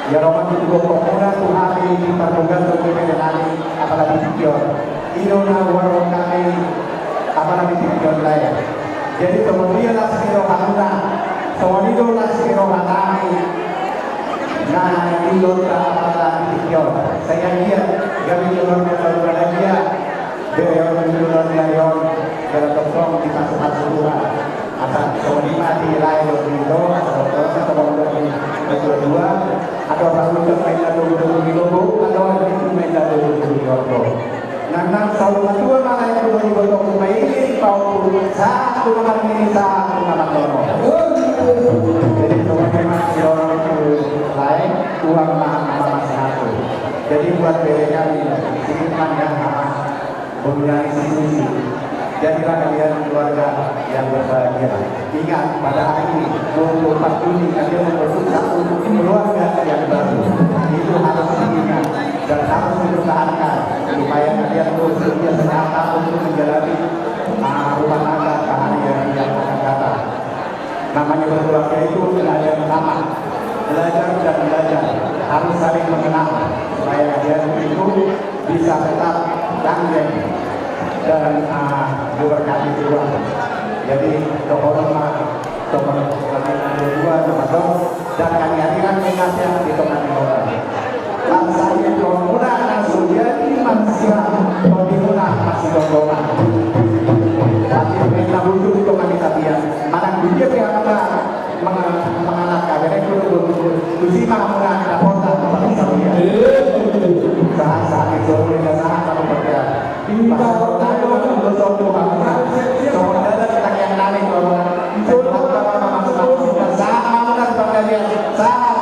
Speaker 9: Ya Roman itu pokoknya Tuhan ini terbuka terbuka dengan apalagi pikiran. Inolah warung kami apalagi pikiran lain. Jadi kemudian lah sekiro hamna, kemudian lah sekiro kami. Nah ilot apalagi pikiran. Saya lihat kami ilot yang dia, beliau ilot yang bertopong di masuk-masuk rumah. Asal kemudian di lain itu atau kedua ada orang untuk main lalu logo atau ada yang main lalu logo. Nang selalu kedua malah yang perlu dibentuk main ini kau satu nama ini satu nama dono. Jadi kalau memang orang lain uang nama satu. Jadi buat mereka ini yang mempunyai institusi. Jadilah kalian keluarga yang berbahagia. Ingat pada hari ini 24 Juni kalian membentuk satu keluarga yang baru. Itu harus diingat dan harus dipertahankan supaya kalian terus setia senyata untuk menjalani rumah tangga ke hari yang akan datang. Namanya berkeluarga itu tidak ada yang sama. Belajar dan belajar harus saling mengenal supaya kalian itu bisa tetap langgeng dan diberkati Tuhan. Jadi doa kedua dan kami hadiran mengingatnya di tempat orang. Langsanya domuna langsung jadi manusia domuna masih domuna. Tapi kita butuh itu kami tapian. Mana dia yang mengalahkan dan itu Kusima mengalahkan kota tempat saya. Saat itu kita sangat berpercaya. Kita bertanya untuk Tuhan. Saudara kita yang lain Tuhan. Sangat berkalian sangat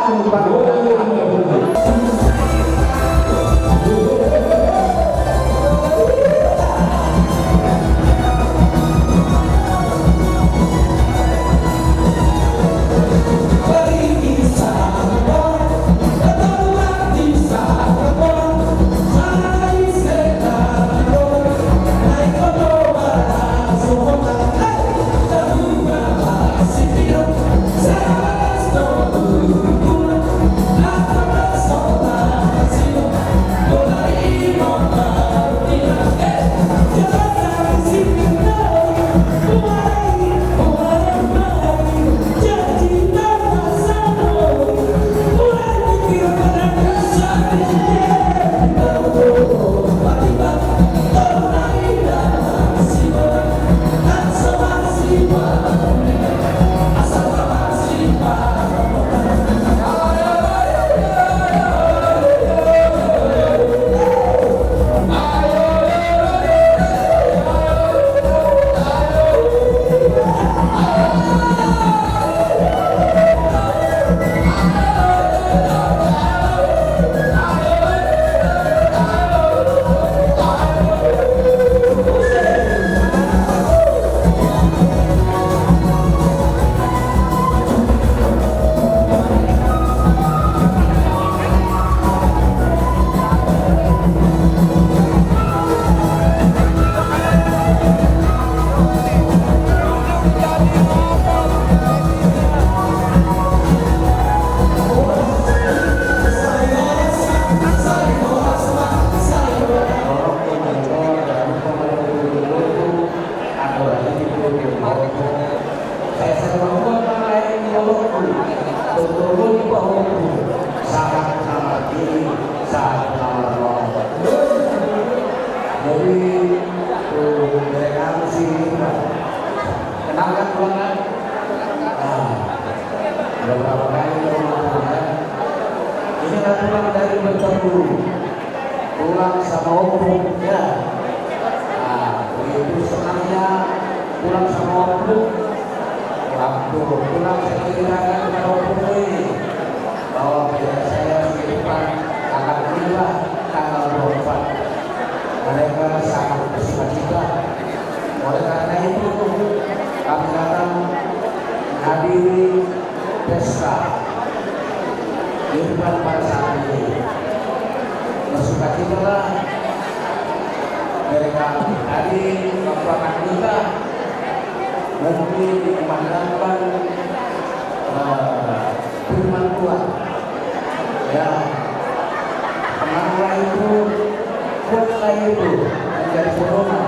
Speaker 7: pulang sama opung ya. Begitu senangnya pulang sama opung. Pulang saya ceritakan kepada opung ini bahwa saya di depan akan tiba tanggal 24. Mereka sangat bersuka-cita. Oleh karena itu kami datang menghadiri pesta di depan pada saat ini. Bersukacitalah mereka tadi waktu akan kita mungkin dikumandangkan firman Tuhan ya, kemana itu buatlah itu menjadi pedoman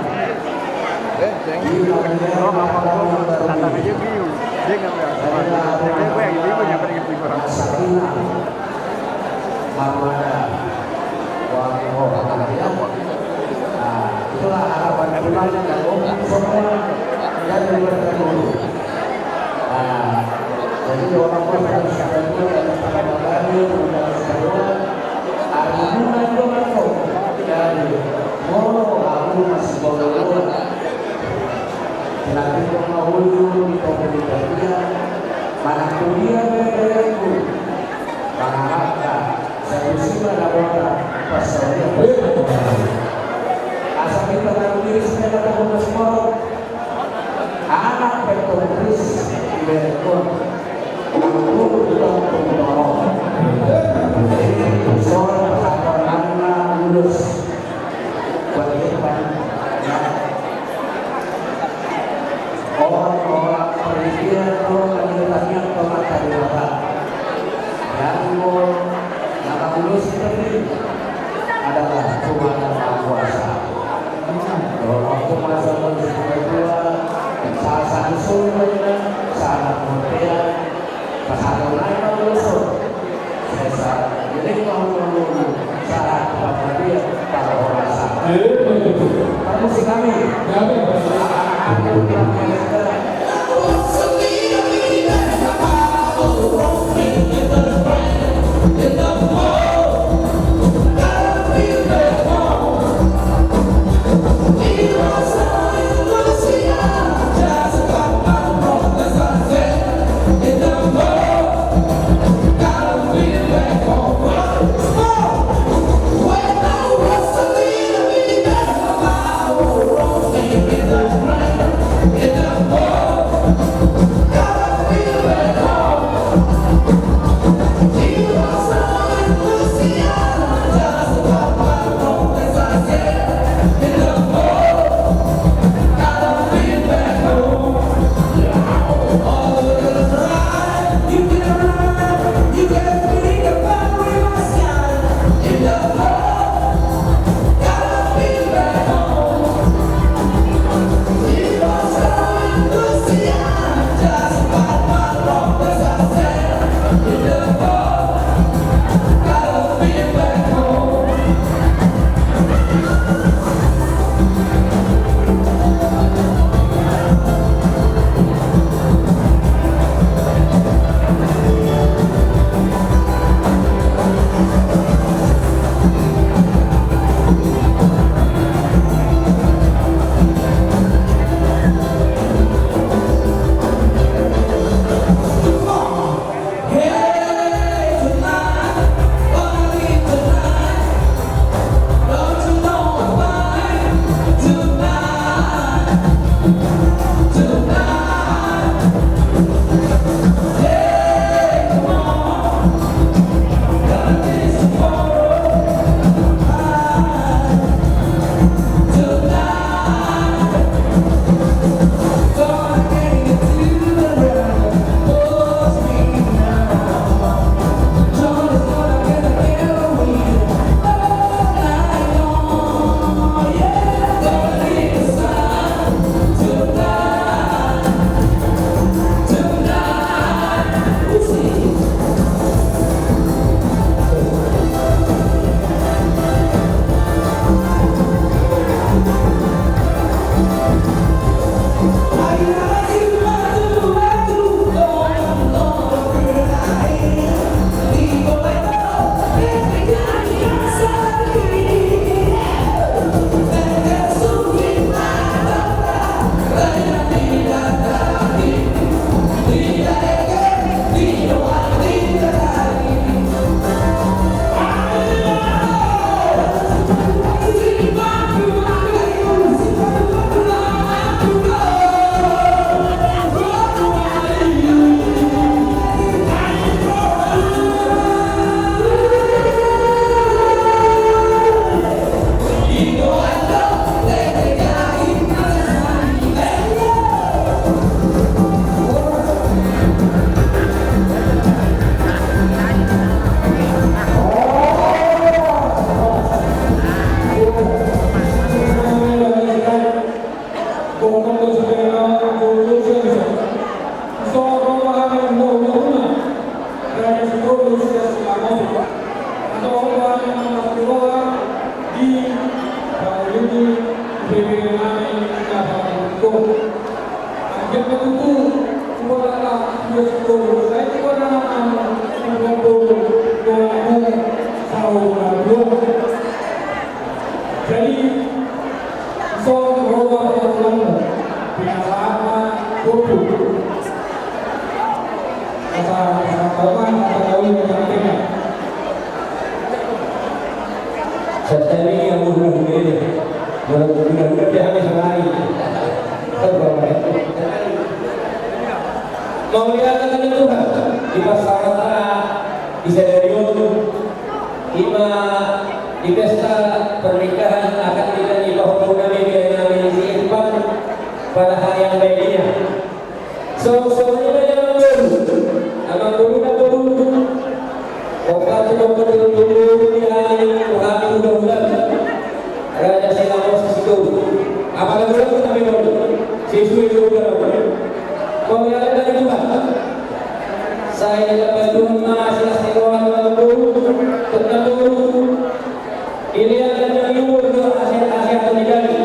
Speaker 7: di itulah harapan Tuhan dan semua yang diberikan dulu. Jadi orang-orang yang sudah dan hari bunga juga dari Moro aku masih bawa nanti mau di pemerintah mana kuliah mereka itu mengharapkan satu sila dapat pasalnya asal kita tahu diri sebenarnya kita semua
Speaker 9: Chris Berkon untuk pembawa seorang anak lulus bagi depan orang-orang perizinan menetapkan pemata di bawah yang lulus itu adalah Tuhan yang Maha Kuasa. Waktu masa kedua salah satu sumbernya sangat modern, pasal lain usul. Saya jadi mau syarat kepada dia para orang sama. Kamu sih kami. Memuliakan Tuhan di pasarata di Sedarion Ima di pesta pernikahan akan dinyanyi bahwa kami namanya si Irfan pada hari yang baiknya. Semuanya yang anak dulu dan dulu Bapak Tuhan dulu di hari Tuhan mudah-mudahan Raja Selamos itu apalagi dulu kami dulu siswi dulu memuliakan dari Tuhan. Saya dapat Tuhan masih seruan dulu dilihat dan diukur ke Asia Tenggara.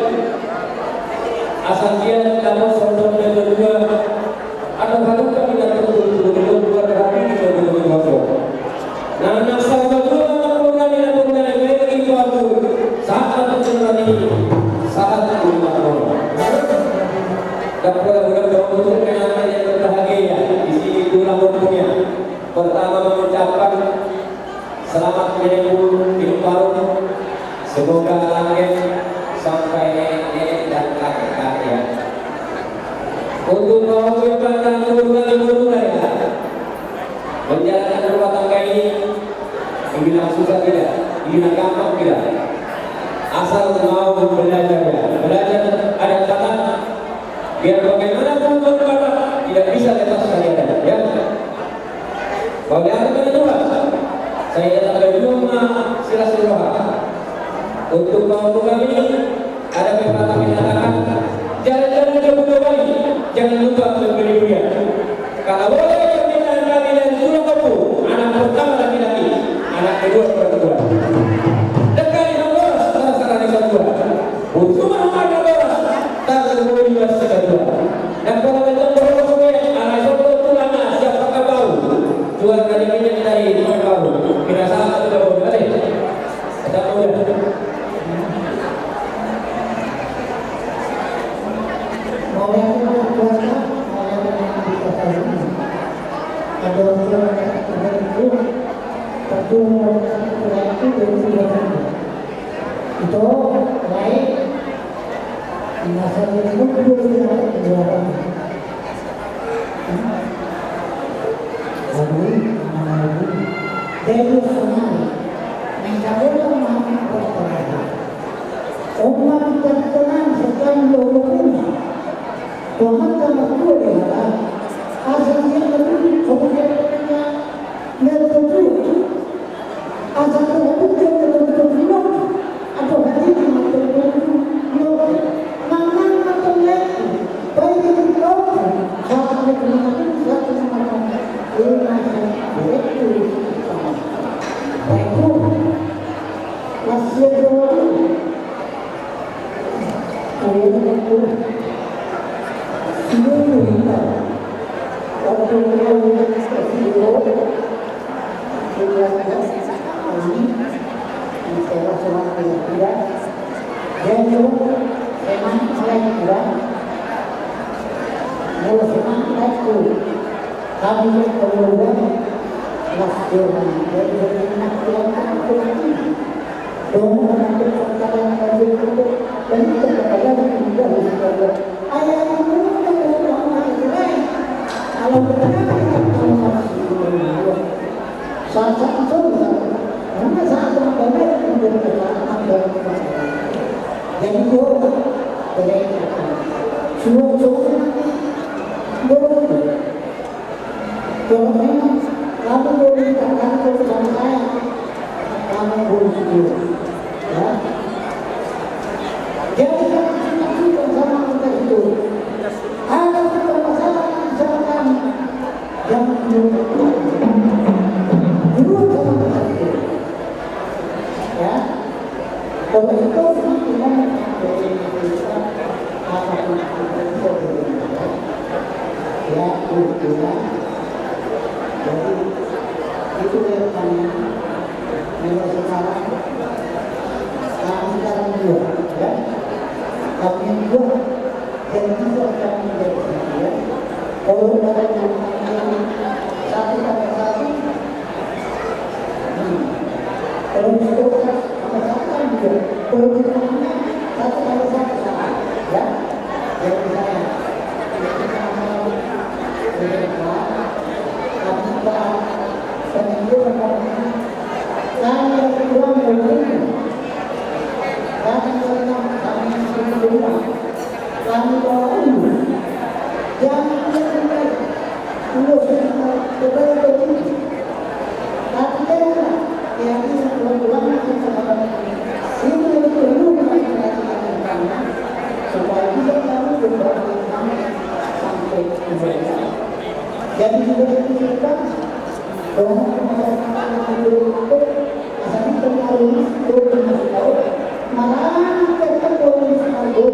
Speaker 9: Asal dia dalam sosok dan berdua atau kalau kami datang dua kali kita berdua. Nah, nasab berdua kami datang dari itu aku saat ini saat dapat untuk kenangan yang berbahagia di sini tulang umumnya. Pertama mengucapkan selamat menyambut hidup baru. Semoga langit sampai nenek dan kakek-kakek. Untuk mewujudkan dan berulai ya. Menjalankan rumah tangga ini dibilang susah tidak, dibilang gampang tidak. Asal mau belajar ya. Belajar ada kata biar bagaimanapun berkata tidak bisa lepas kalian ya. Bagaimana Tuhan? Saya datang dari rumah silaturahmi. Untuk kaum kami ada pepatah menyatakan jalan-jalan ke Bugawai jangan lupa membeli durian. Kalau boleh permintaan kami dari Surau Kapu, anak pertama laki-laki, anak kedua perempuan. Dekali hambar salah di kedua. Untuk mana bola tak boleh juga kedua. Dan kalau kita berhubung anak itu tulangnya siapa kau? Jual dari minyak dari kau. Kira sama tidak boleh. Kita boleh.
Speaker 2: Itu baik masalah itu dulu dilakukan. Dari sana, menjauh mana berada. Umat tertenang sedang berhubungan. Tuhan sama Tuhan adalah asalnya lebih kemudiannya nertu. Asal Tuhan itu atau hati mana atau lagi baik itu kau sampai kemana satu sama itu baik masih
Speaker 10: Ya,
Speaker 2: sampai Indonesia. Jadi juga dipikirkan bahwa masyarakat yang itu asal pengaruh turun masuk laut, malah kita boleh mengambil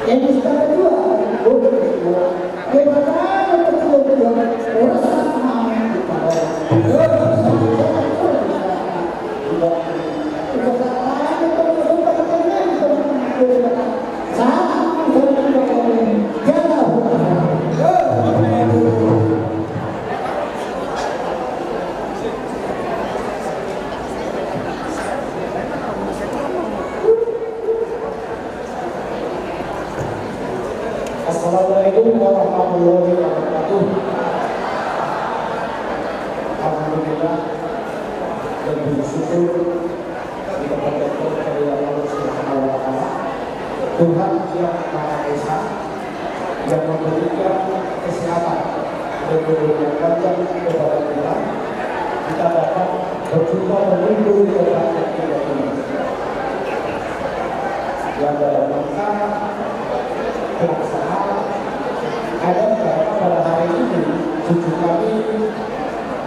Speaker 2: yang sekarang kedua, bagaimana kita kedua orang sama
Speaker 9: Assalamualaikum warahmatullahi wabarakatuh. Alhamdulillah dan bersyukur kepada Allah Subhanahu wa taala, Tuhan yang Maha Esa yang memberikan kesehatan dan memberikan panjang kepada kita dapat berjumpa menunggu kepada kita ini. Yang dalam rangka pelaksanaan ada pada hari ini cucu kami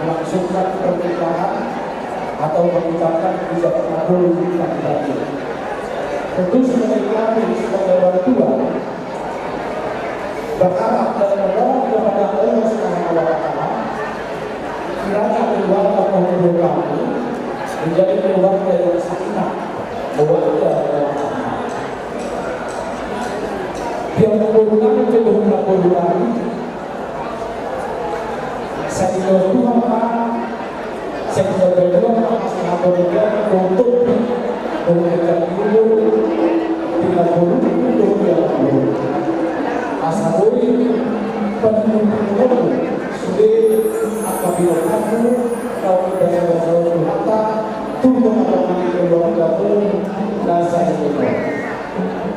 Speaker 9: melangsungkan pernikahan atau mengucapkan ijazah kabul laki-laki. Tentu sebagai kami sebagai orang tua berharap dan memohon kepada Allah Subhanahu wa taala kiranya keluarga penghulu kami menjadi keluarga yang sakinah, keluarga yang yang menggunakan jodoh melakukan saya tidak Tuhan saya tidak berdua masih melakukan untuk memberikan ilmu tidak perlu untuk yang perlu asal boleh penuh sudah apabila kamu kau tidak berjauh mata tunggu apa keluarga pun dan saya juga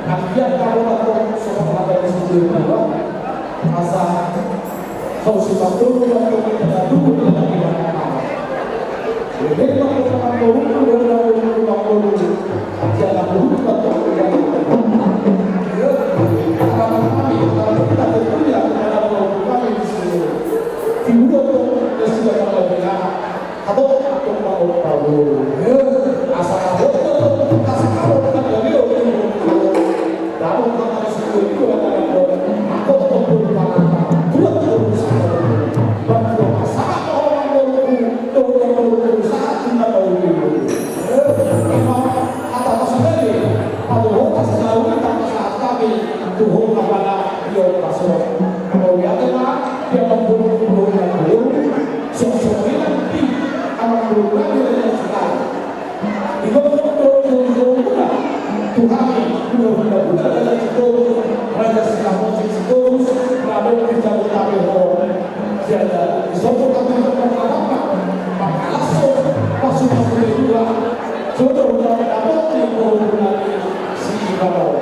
Speaker 9: Akhirnya kalau aku semua ada di situ juga, masa kau sudah turun dan kau tidak turun dan tidak apa. Jadi kalau sama turun dan turun, jangan lupa untuk yang kalau kita berkuliah kepada kami di sini, tiba ke sudah berbeda, atau aku mau tahu, asal kamu kan dari namun kalau sesuatu itu adalah aku berpikir dua berusaha sangat orang berusaha tidak tahu atau sendiri kalau sejauh kita saat kami Tuhan kepada dia pasal kalau dia telah dia membunuh yang belum sesuai nanti akan berubah dengan sekali di bawah Tuhan mudah-mudahan adalah itu raja sedang musik itu namun tidak utawi jadi disebut kami apa langsung masuk kedua jodoh dalam yang menghubungi si Ibadah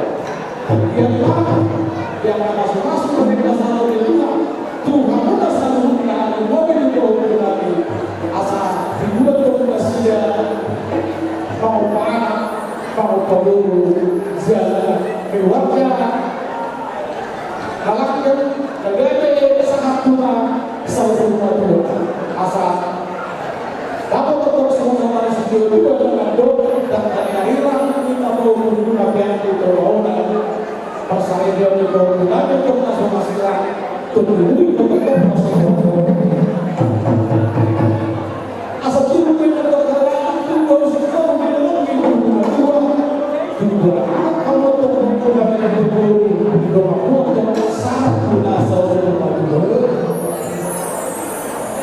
Speaker 9: yang masuk mereka selalu bilang Tuhan sudah selalu mengenai mobil itu menghubungi asal dibuat komunikasi mau mana mau perlu jalan keluarga halakkan negara sangat tua selalu Tuhan asal dapat tetap semua dari segi dua dengan doa dan kehadiran kita perlu menggunakan itu dan persaingan dia itu menggunakan untuk masing-masing tubuh itu asal tubuh kita terdalam tubuh kita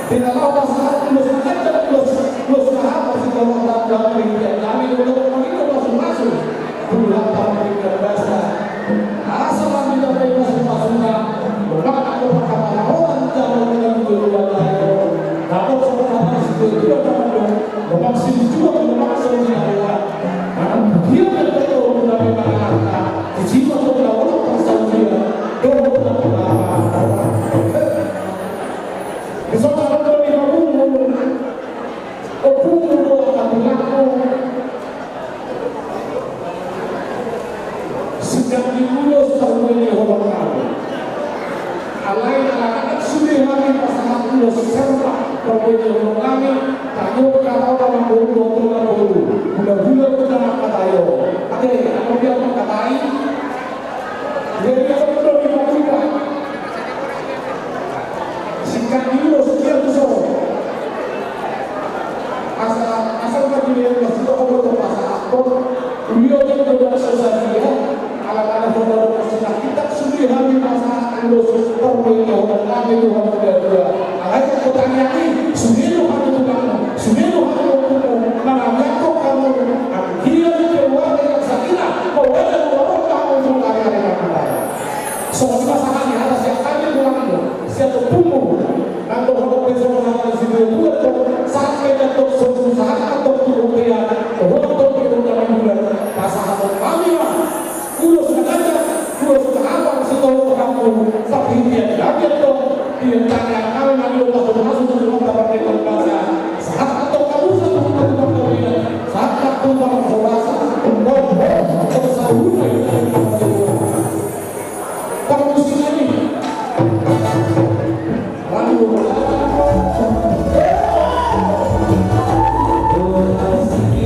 Speaker 9: tidak mau masalah terus saja terus sahabat si kalau dalam diri kami untuk itu masuk bulan tahun kita bahasa asal kita masuk-masuknya bukan ada perkataan orang jauh dengan tujuan lain namun sebenarnya itu memang sini juga memang sebenarnya dia betul dari mana jiwa kita orang persaudara Kesalahan kami kamu, aku akan berlaku
Speaker 6: Sikat diulos terwini orang kami. Alai anak-anak sudah kami pasangan ulos serta terwini orang kami. Tayo kata orang bulu, orang bulu. Bulan-bulan kita katayo. Ade, aku dia mengkatai. Dia betul juga. Sikat diulos sekian besar. Asal kami yang masih orang pasang aktor. Beliau yang tidak selesai dia, anak-anak saudara bersenang kita sudah kami pasangan dosis terwini orang kami Tuhan berdua. Alai kotanya ini sudah kami tukang, sudah kami tukang. Mana kok kamu? Dia keluarga yang sakinah, bahwa ada orang kamu untuk karya kita. Soal pasangan di atas yang kami bilang siapa pun nanti kalau besok nanti sini buat sampai jatuh susah atau rupiah, untuk bulan pasangan kami lah, ulos aja, ulos apa setelah kamu tapi dia kaget dong, dia tanya kami nanti Allah masuk ke dalam dapat bahasa saat atau kamu satu kali saat kamu dalam bahasa tersahut kamu sini lalu
Speaker 7: Terima kasih.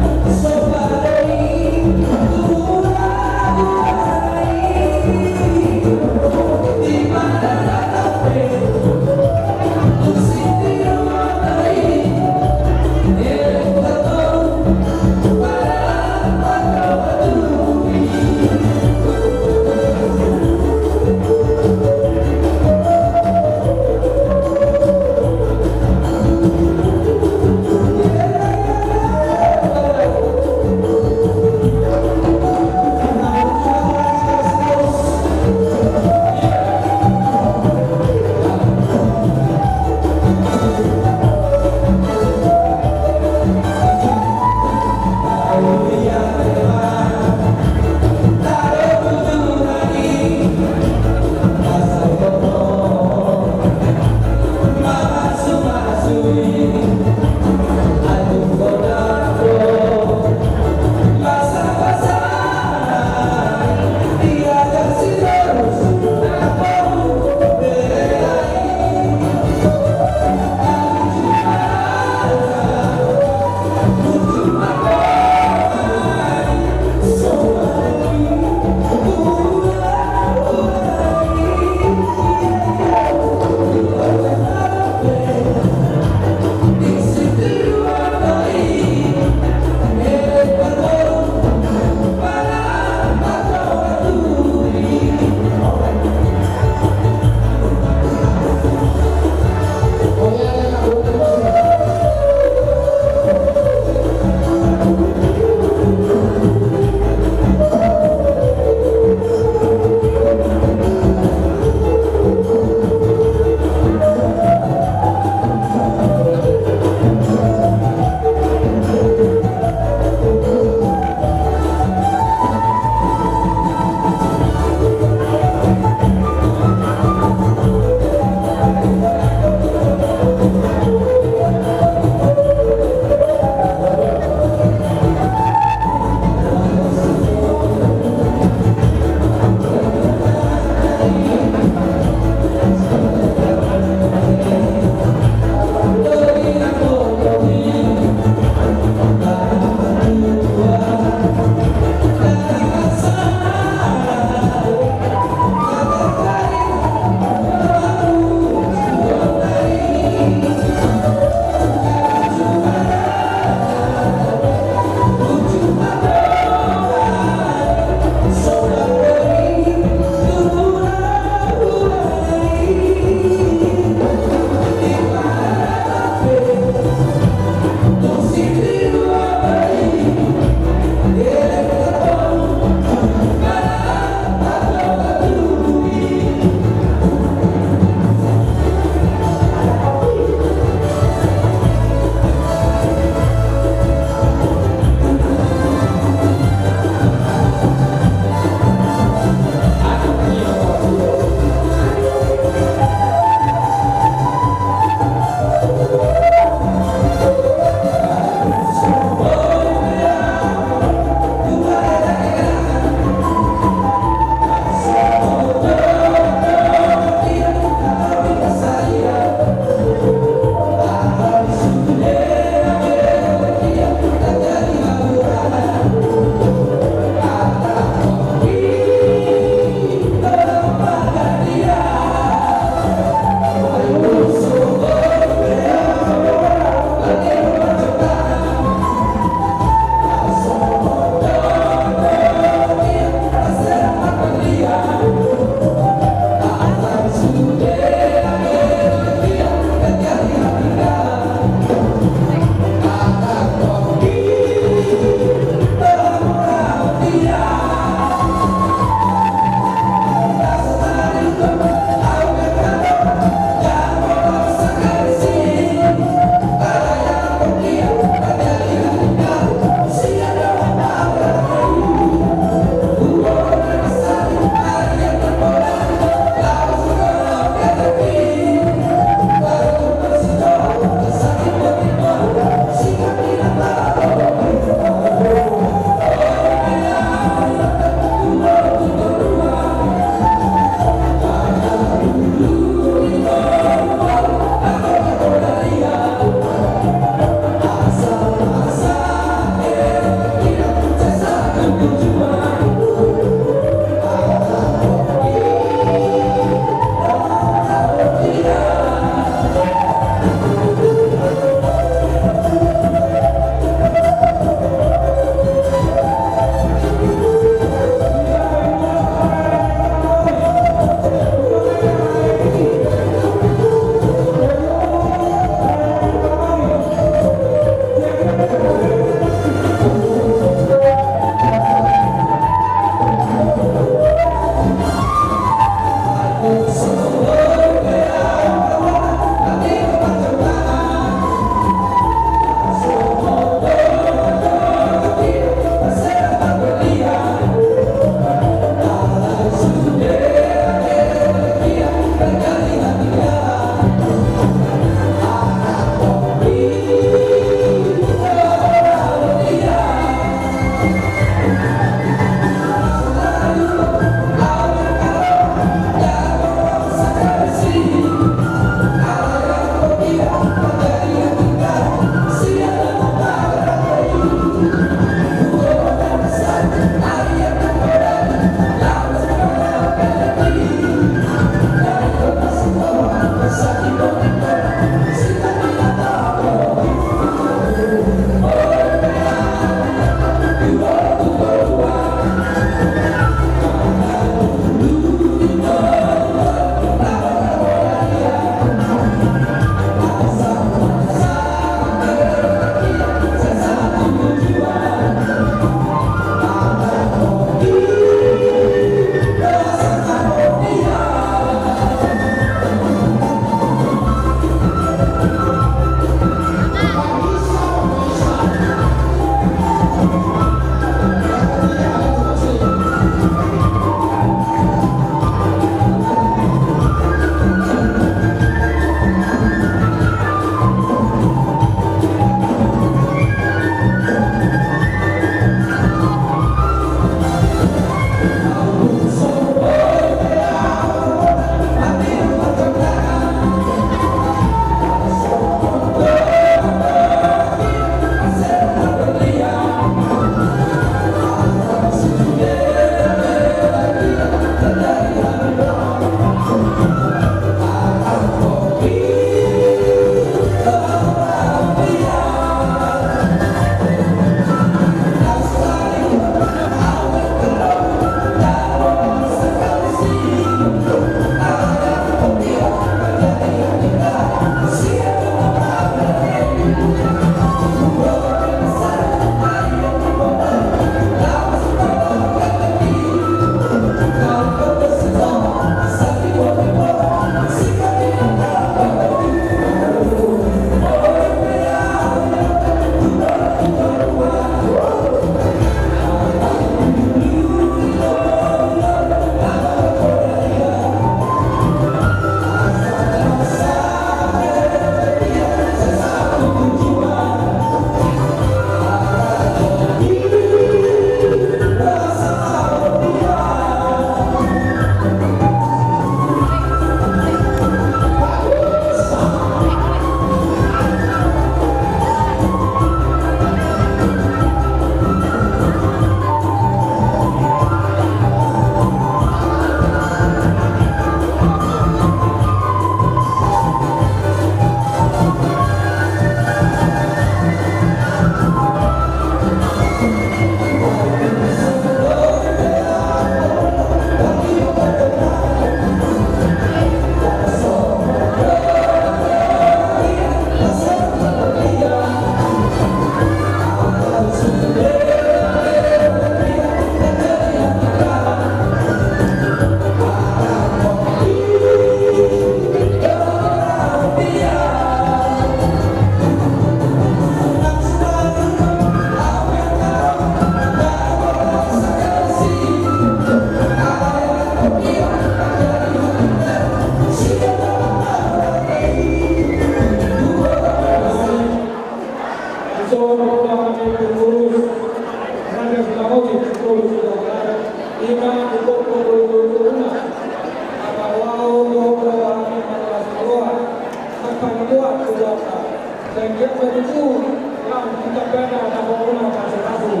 Speaker 6: Kapena Kapona Kasih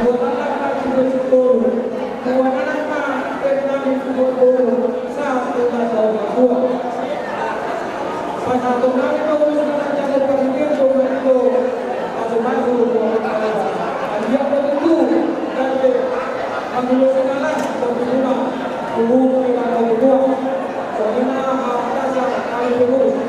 Speaker 6: Buat anak-anak juga syukur Buat anak-anak Kami syukur Satu atau dua Pasal tunggal itu Sudah jaga perhatian Tunggal itu Masuk-masuk Dia begitu Dan Menurut segala Tentunya Umum kita berdua Soalnya Dasar kali dulu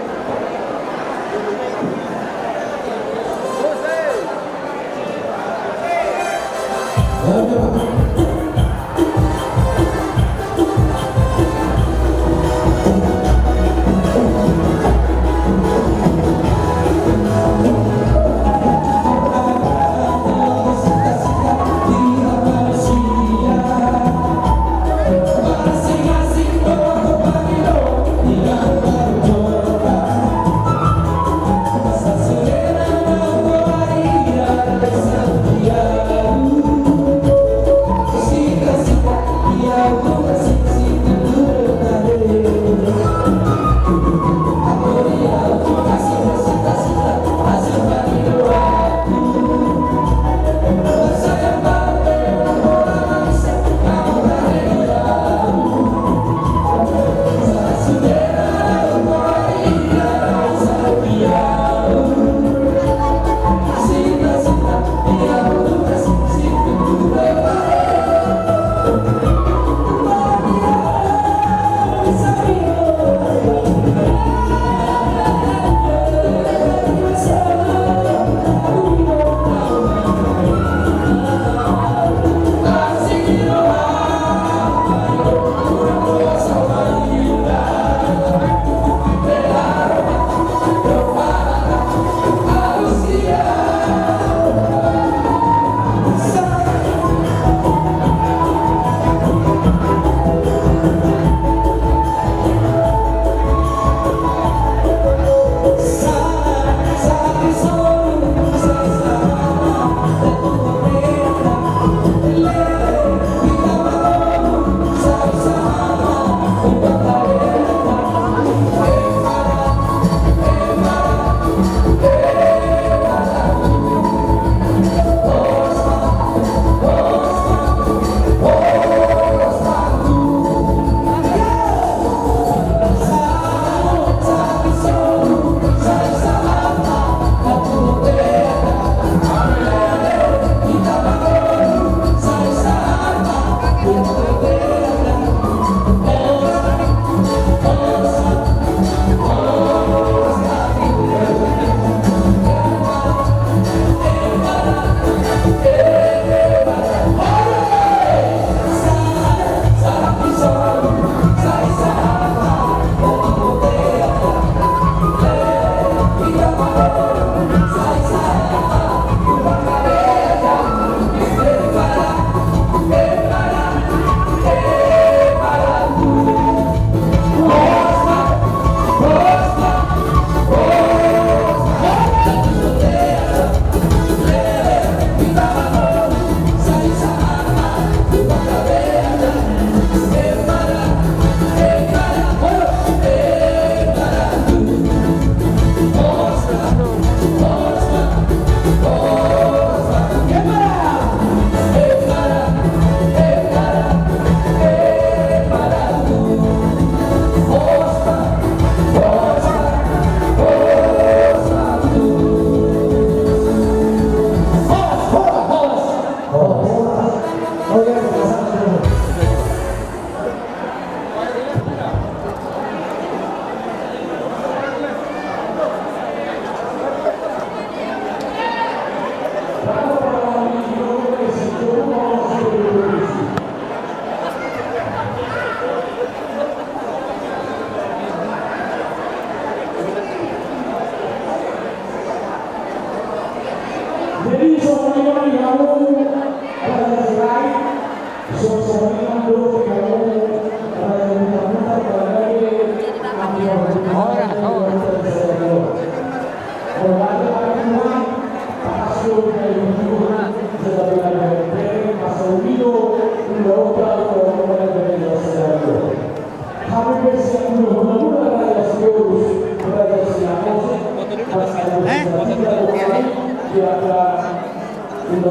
Speaker 8: Kita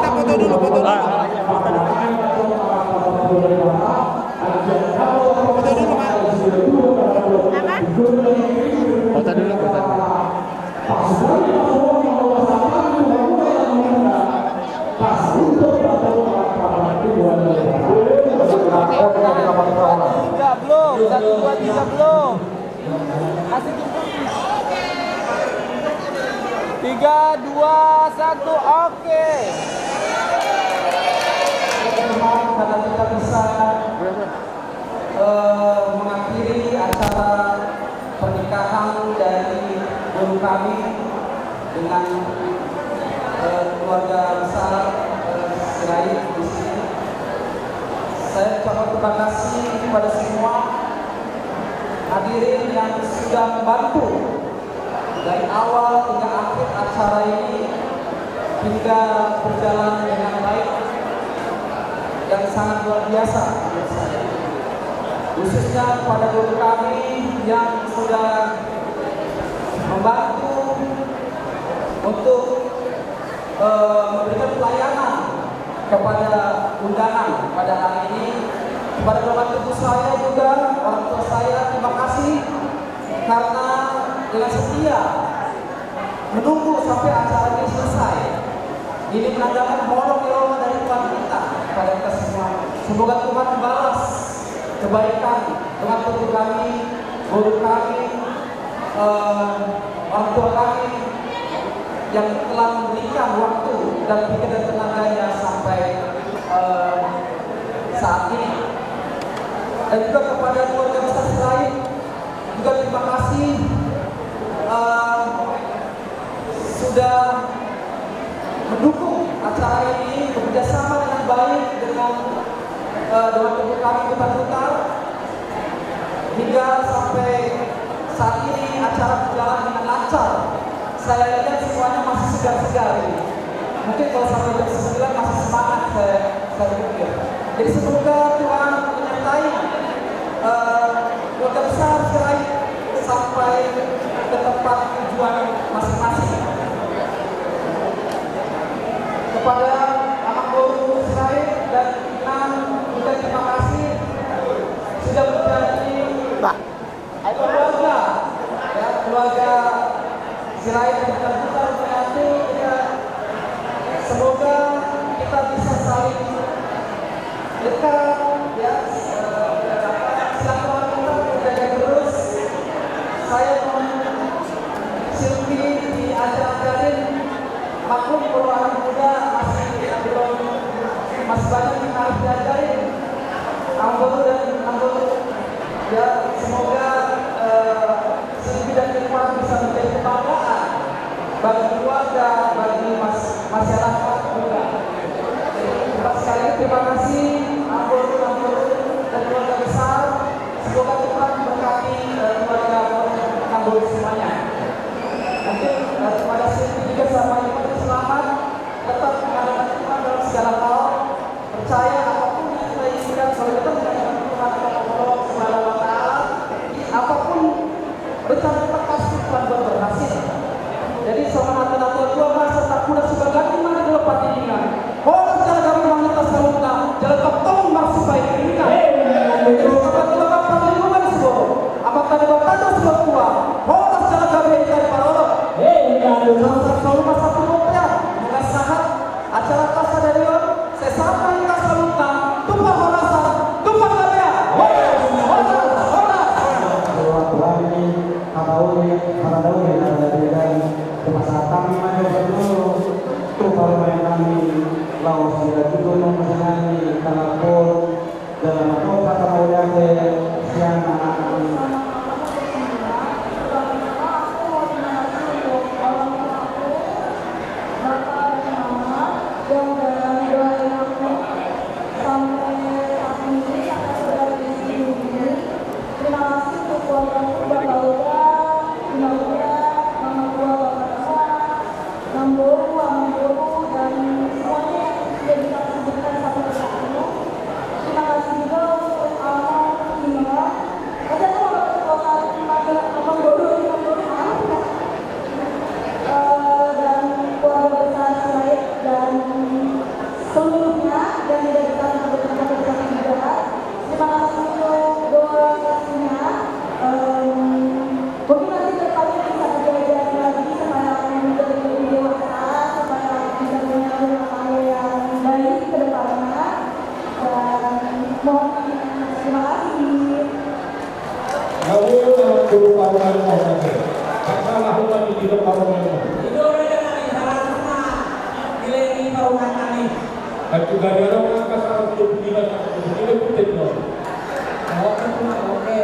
Speaker 8: foto dulu, foto dulu. Foto dulu, Mas. Foto dulu, foto dulu.
Speaker 7: Tiga belum, 1, 2, 3 belum. Masih tunggu. 3, 2, 1, oke.
Speaker 2: Karena kita bisa mengakhiri acara pernikahan dari guru kami dengan keluarga besar Sirait di sini. Saya ucapkan terima kasih kepada semua hadirin yang sudah membantu dari awal hingga akhir acara ini hingga berjalan dengan baik yang sangat luar biasa menurut saya. Khususnya kepada guru kami yang sudah membantu untuk memberikan pelayanan kepada undangan pada hari ini. Kepada bapak ibu saya juga, orang tua saya, terima kasih karena dengan setia menunggu sampai acara ini selesai. Ini menandakan mohon doa dari Tuhan kita pada kita semua. Semoga Tuhan membalas kebaikan dengan guru kami, orang tua kami yang telah memberikan waktu dan pikiran dan tenaganya sampai saat ini. Dan juga kepada keluarga besar lain juga terima kasih sudah mendukung acara ini bekerjasama dengan baik dengan Dewan Guru kami Putar hingga sampai saat ini acara berjalan dengan lancar. Saya lihat semuanya masih segar-segar ini. Mungkin kalau sampai jam 9 masih semangat saya pikir. Jadi semoga Tuhan menyertai keluarga besar Sirait sampai ke tempat tujuan masing-masing. Kepada anak guru Sirait dan pimpinan juga terima kasih sudah menjadi keluarga, ya, keluarga Sirait dan Putar Menyatu. Ya, semoga kita bisa saling dekat, ya, silaturahmi kita terjaga terus. Saya mohon Silvi diajar-ajarin, maklum kalau anak muda masih banyak yang harus diajarin. Anggota dan anggota, ya, semoga Silvi dan Irfan bisa menjadi kebanggaan bagi keluarga, bagi masyarakat juga. Sekali lagi terima kasih anggota dan keluarga besar. Semoga Tuhan memberkati keluarga anggota semuanya. Mungkin kepada Silvi juga sama Irfan selamat, tetap mengandalkan Tuhan dalam segala hal. Percaya apapun yang kita inginkan, kalau kita mengandalkan Tuhan Allah Subhanahu wa Ta'ala, apapun rencana kita pasti Tuhan berhasil. Jadi sama hati tua masa tak kuda suka ganti mana
Speaker 6: Ngawur sama guru karuan mau nanti. Masalah lagi di dalam karuan mau.
Speaker 7: Itu mereka kami salah sama nilai karuan kami.
Speaker 6: Aku gak ada orang angkat 125 kilo putih loh.
Speaker 7: Oke.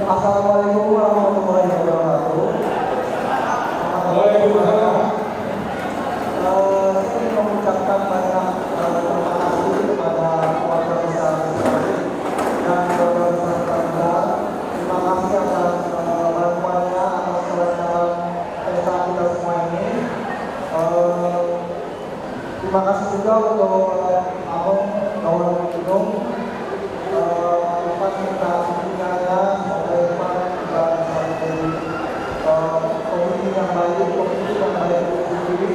Speaker 2: Assalamualaikum warahmatullahi wabarakatuh.
Speaker 6: Waalaikumsalam.
Speaker 2: Saya ingin mengucapkan banyak terima kasih kepada keluarga besar dan keluarga besar kita. Terima kasih atas bantuannya, atas kelancaran pesta kita semua ini. Terima kasih juga untuk Ahok, kawan Gunung. Kita punyanya sampai depan kita sampai komisi yang baik itu sendiri.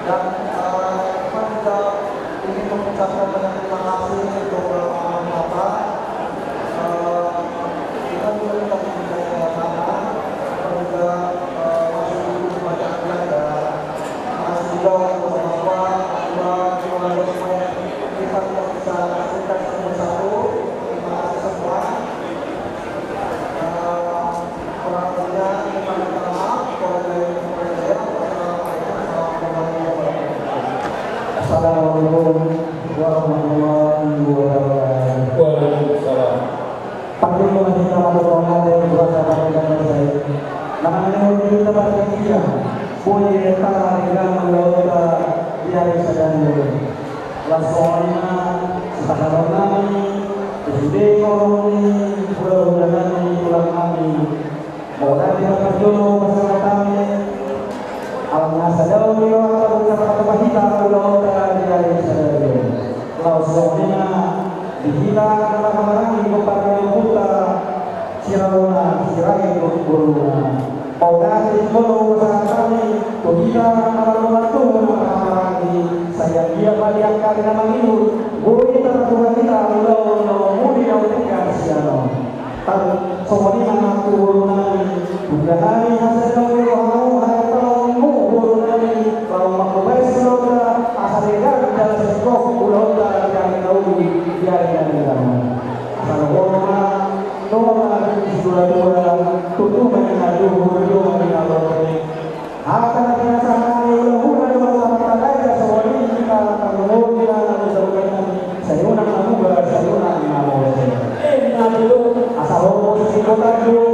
Speaker 2: Dan kita ingin mengucapkan banyak terima kasih untuk Bapak. Kita juga minta kepada Bapak dan juga masih banyak belajar. Terima kasih juga untuk Bapak, keluarga semuanya. Kita bisa kasihkan satu-satu. Terima kasih semua. Kurang lebihnya kita minta maaf kalau ada yang berbeda. Assalamualaikum warahmatullahi wabarakatuh.
Speaker 6: Waalaikumsalam.
Speaker 2: Pagi masih sama dorongan dari berasa dan saya. Namanya kita pakai dia. Boleh tanah dengan melota dari sedang dulu. Langsungnya sekarang kami sudah koloni pulau kami pulang kami. Mau dari tempat dulu bersama kami. Al-Nasadau atau kata-kata kita pulau dari sedang. Langsungnya dihilang kata-kata ini kepada putra Sirawana Sirai Guruna. Mau dari pulau bersama kami. Kita kalau lagi saya dia balik kali nama itu. Boleh tertulis kita lo mudi yang dikasih tapi semua ini anak turun bukan hari hasil mau kalau turun kalau mau besok asal dia dalam sekolah pulau yang tahu dia yang dalam kalau orang normal dua tutup mengadu berdua dengan akan biasa ulah bersama kita semua ini kita kalau kita saya ulang asal posisi kota dulu,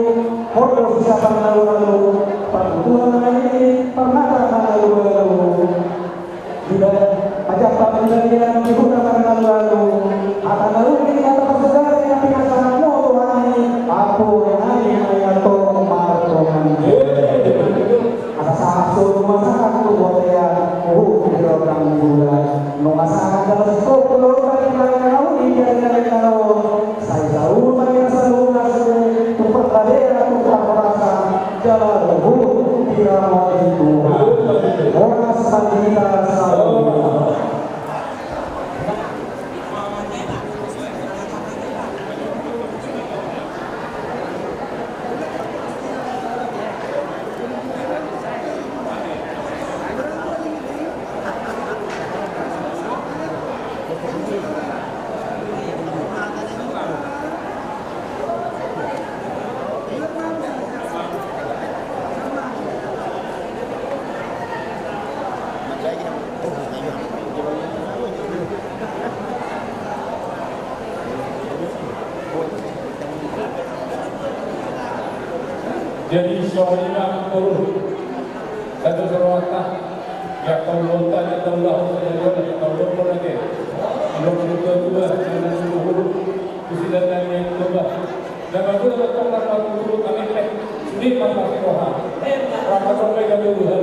Speaker 2: foto siapa lalu, perbuatan ini pernah lalu, tidak ajak pemilihan dibuka lalu, akan lalu ini kata persegara yang tidak sangat mau ini, aku yang atau martoman, ada satu masalah aku buat ya, kilogram gula, masalah dalam sepuluh kali lalu ini dari kalau saya tahu banyak selalu nasi pertadera tukar merasa jalan buruk tidak mau itu orang kita selalu
Speaker 6: Jadi soalnya turun satu serwata ya kalau tanya tahu saja kalau lagi kalau kita dua dengan seluruh kesilapan yang coba dan aku dapat orang turun kami sudah masuk roha rapat sampai ke dulu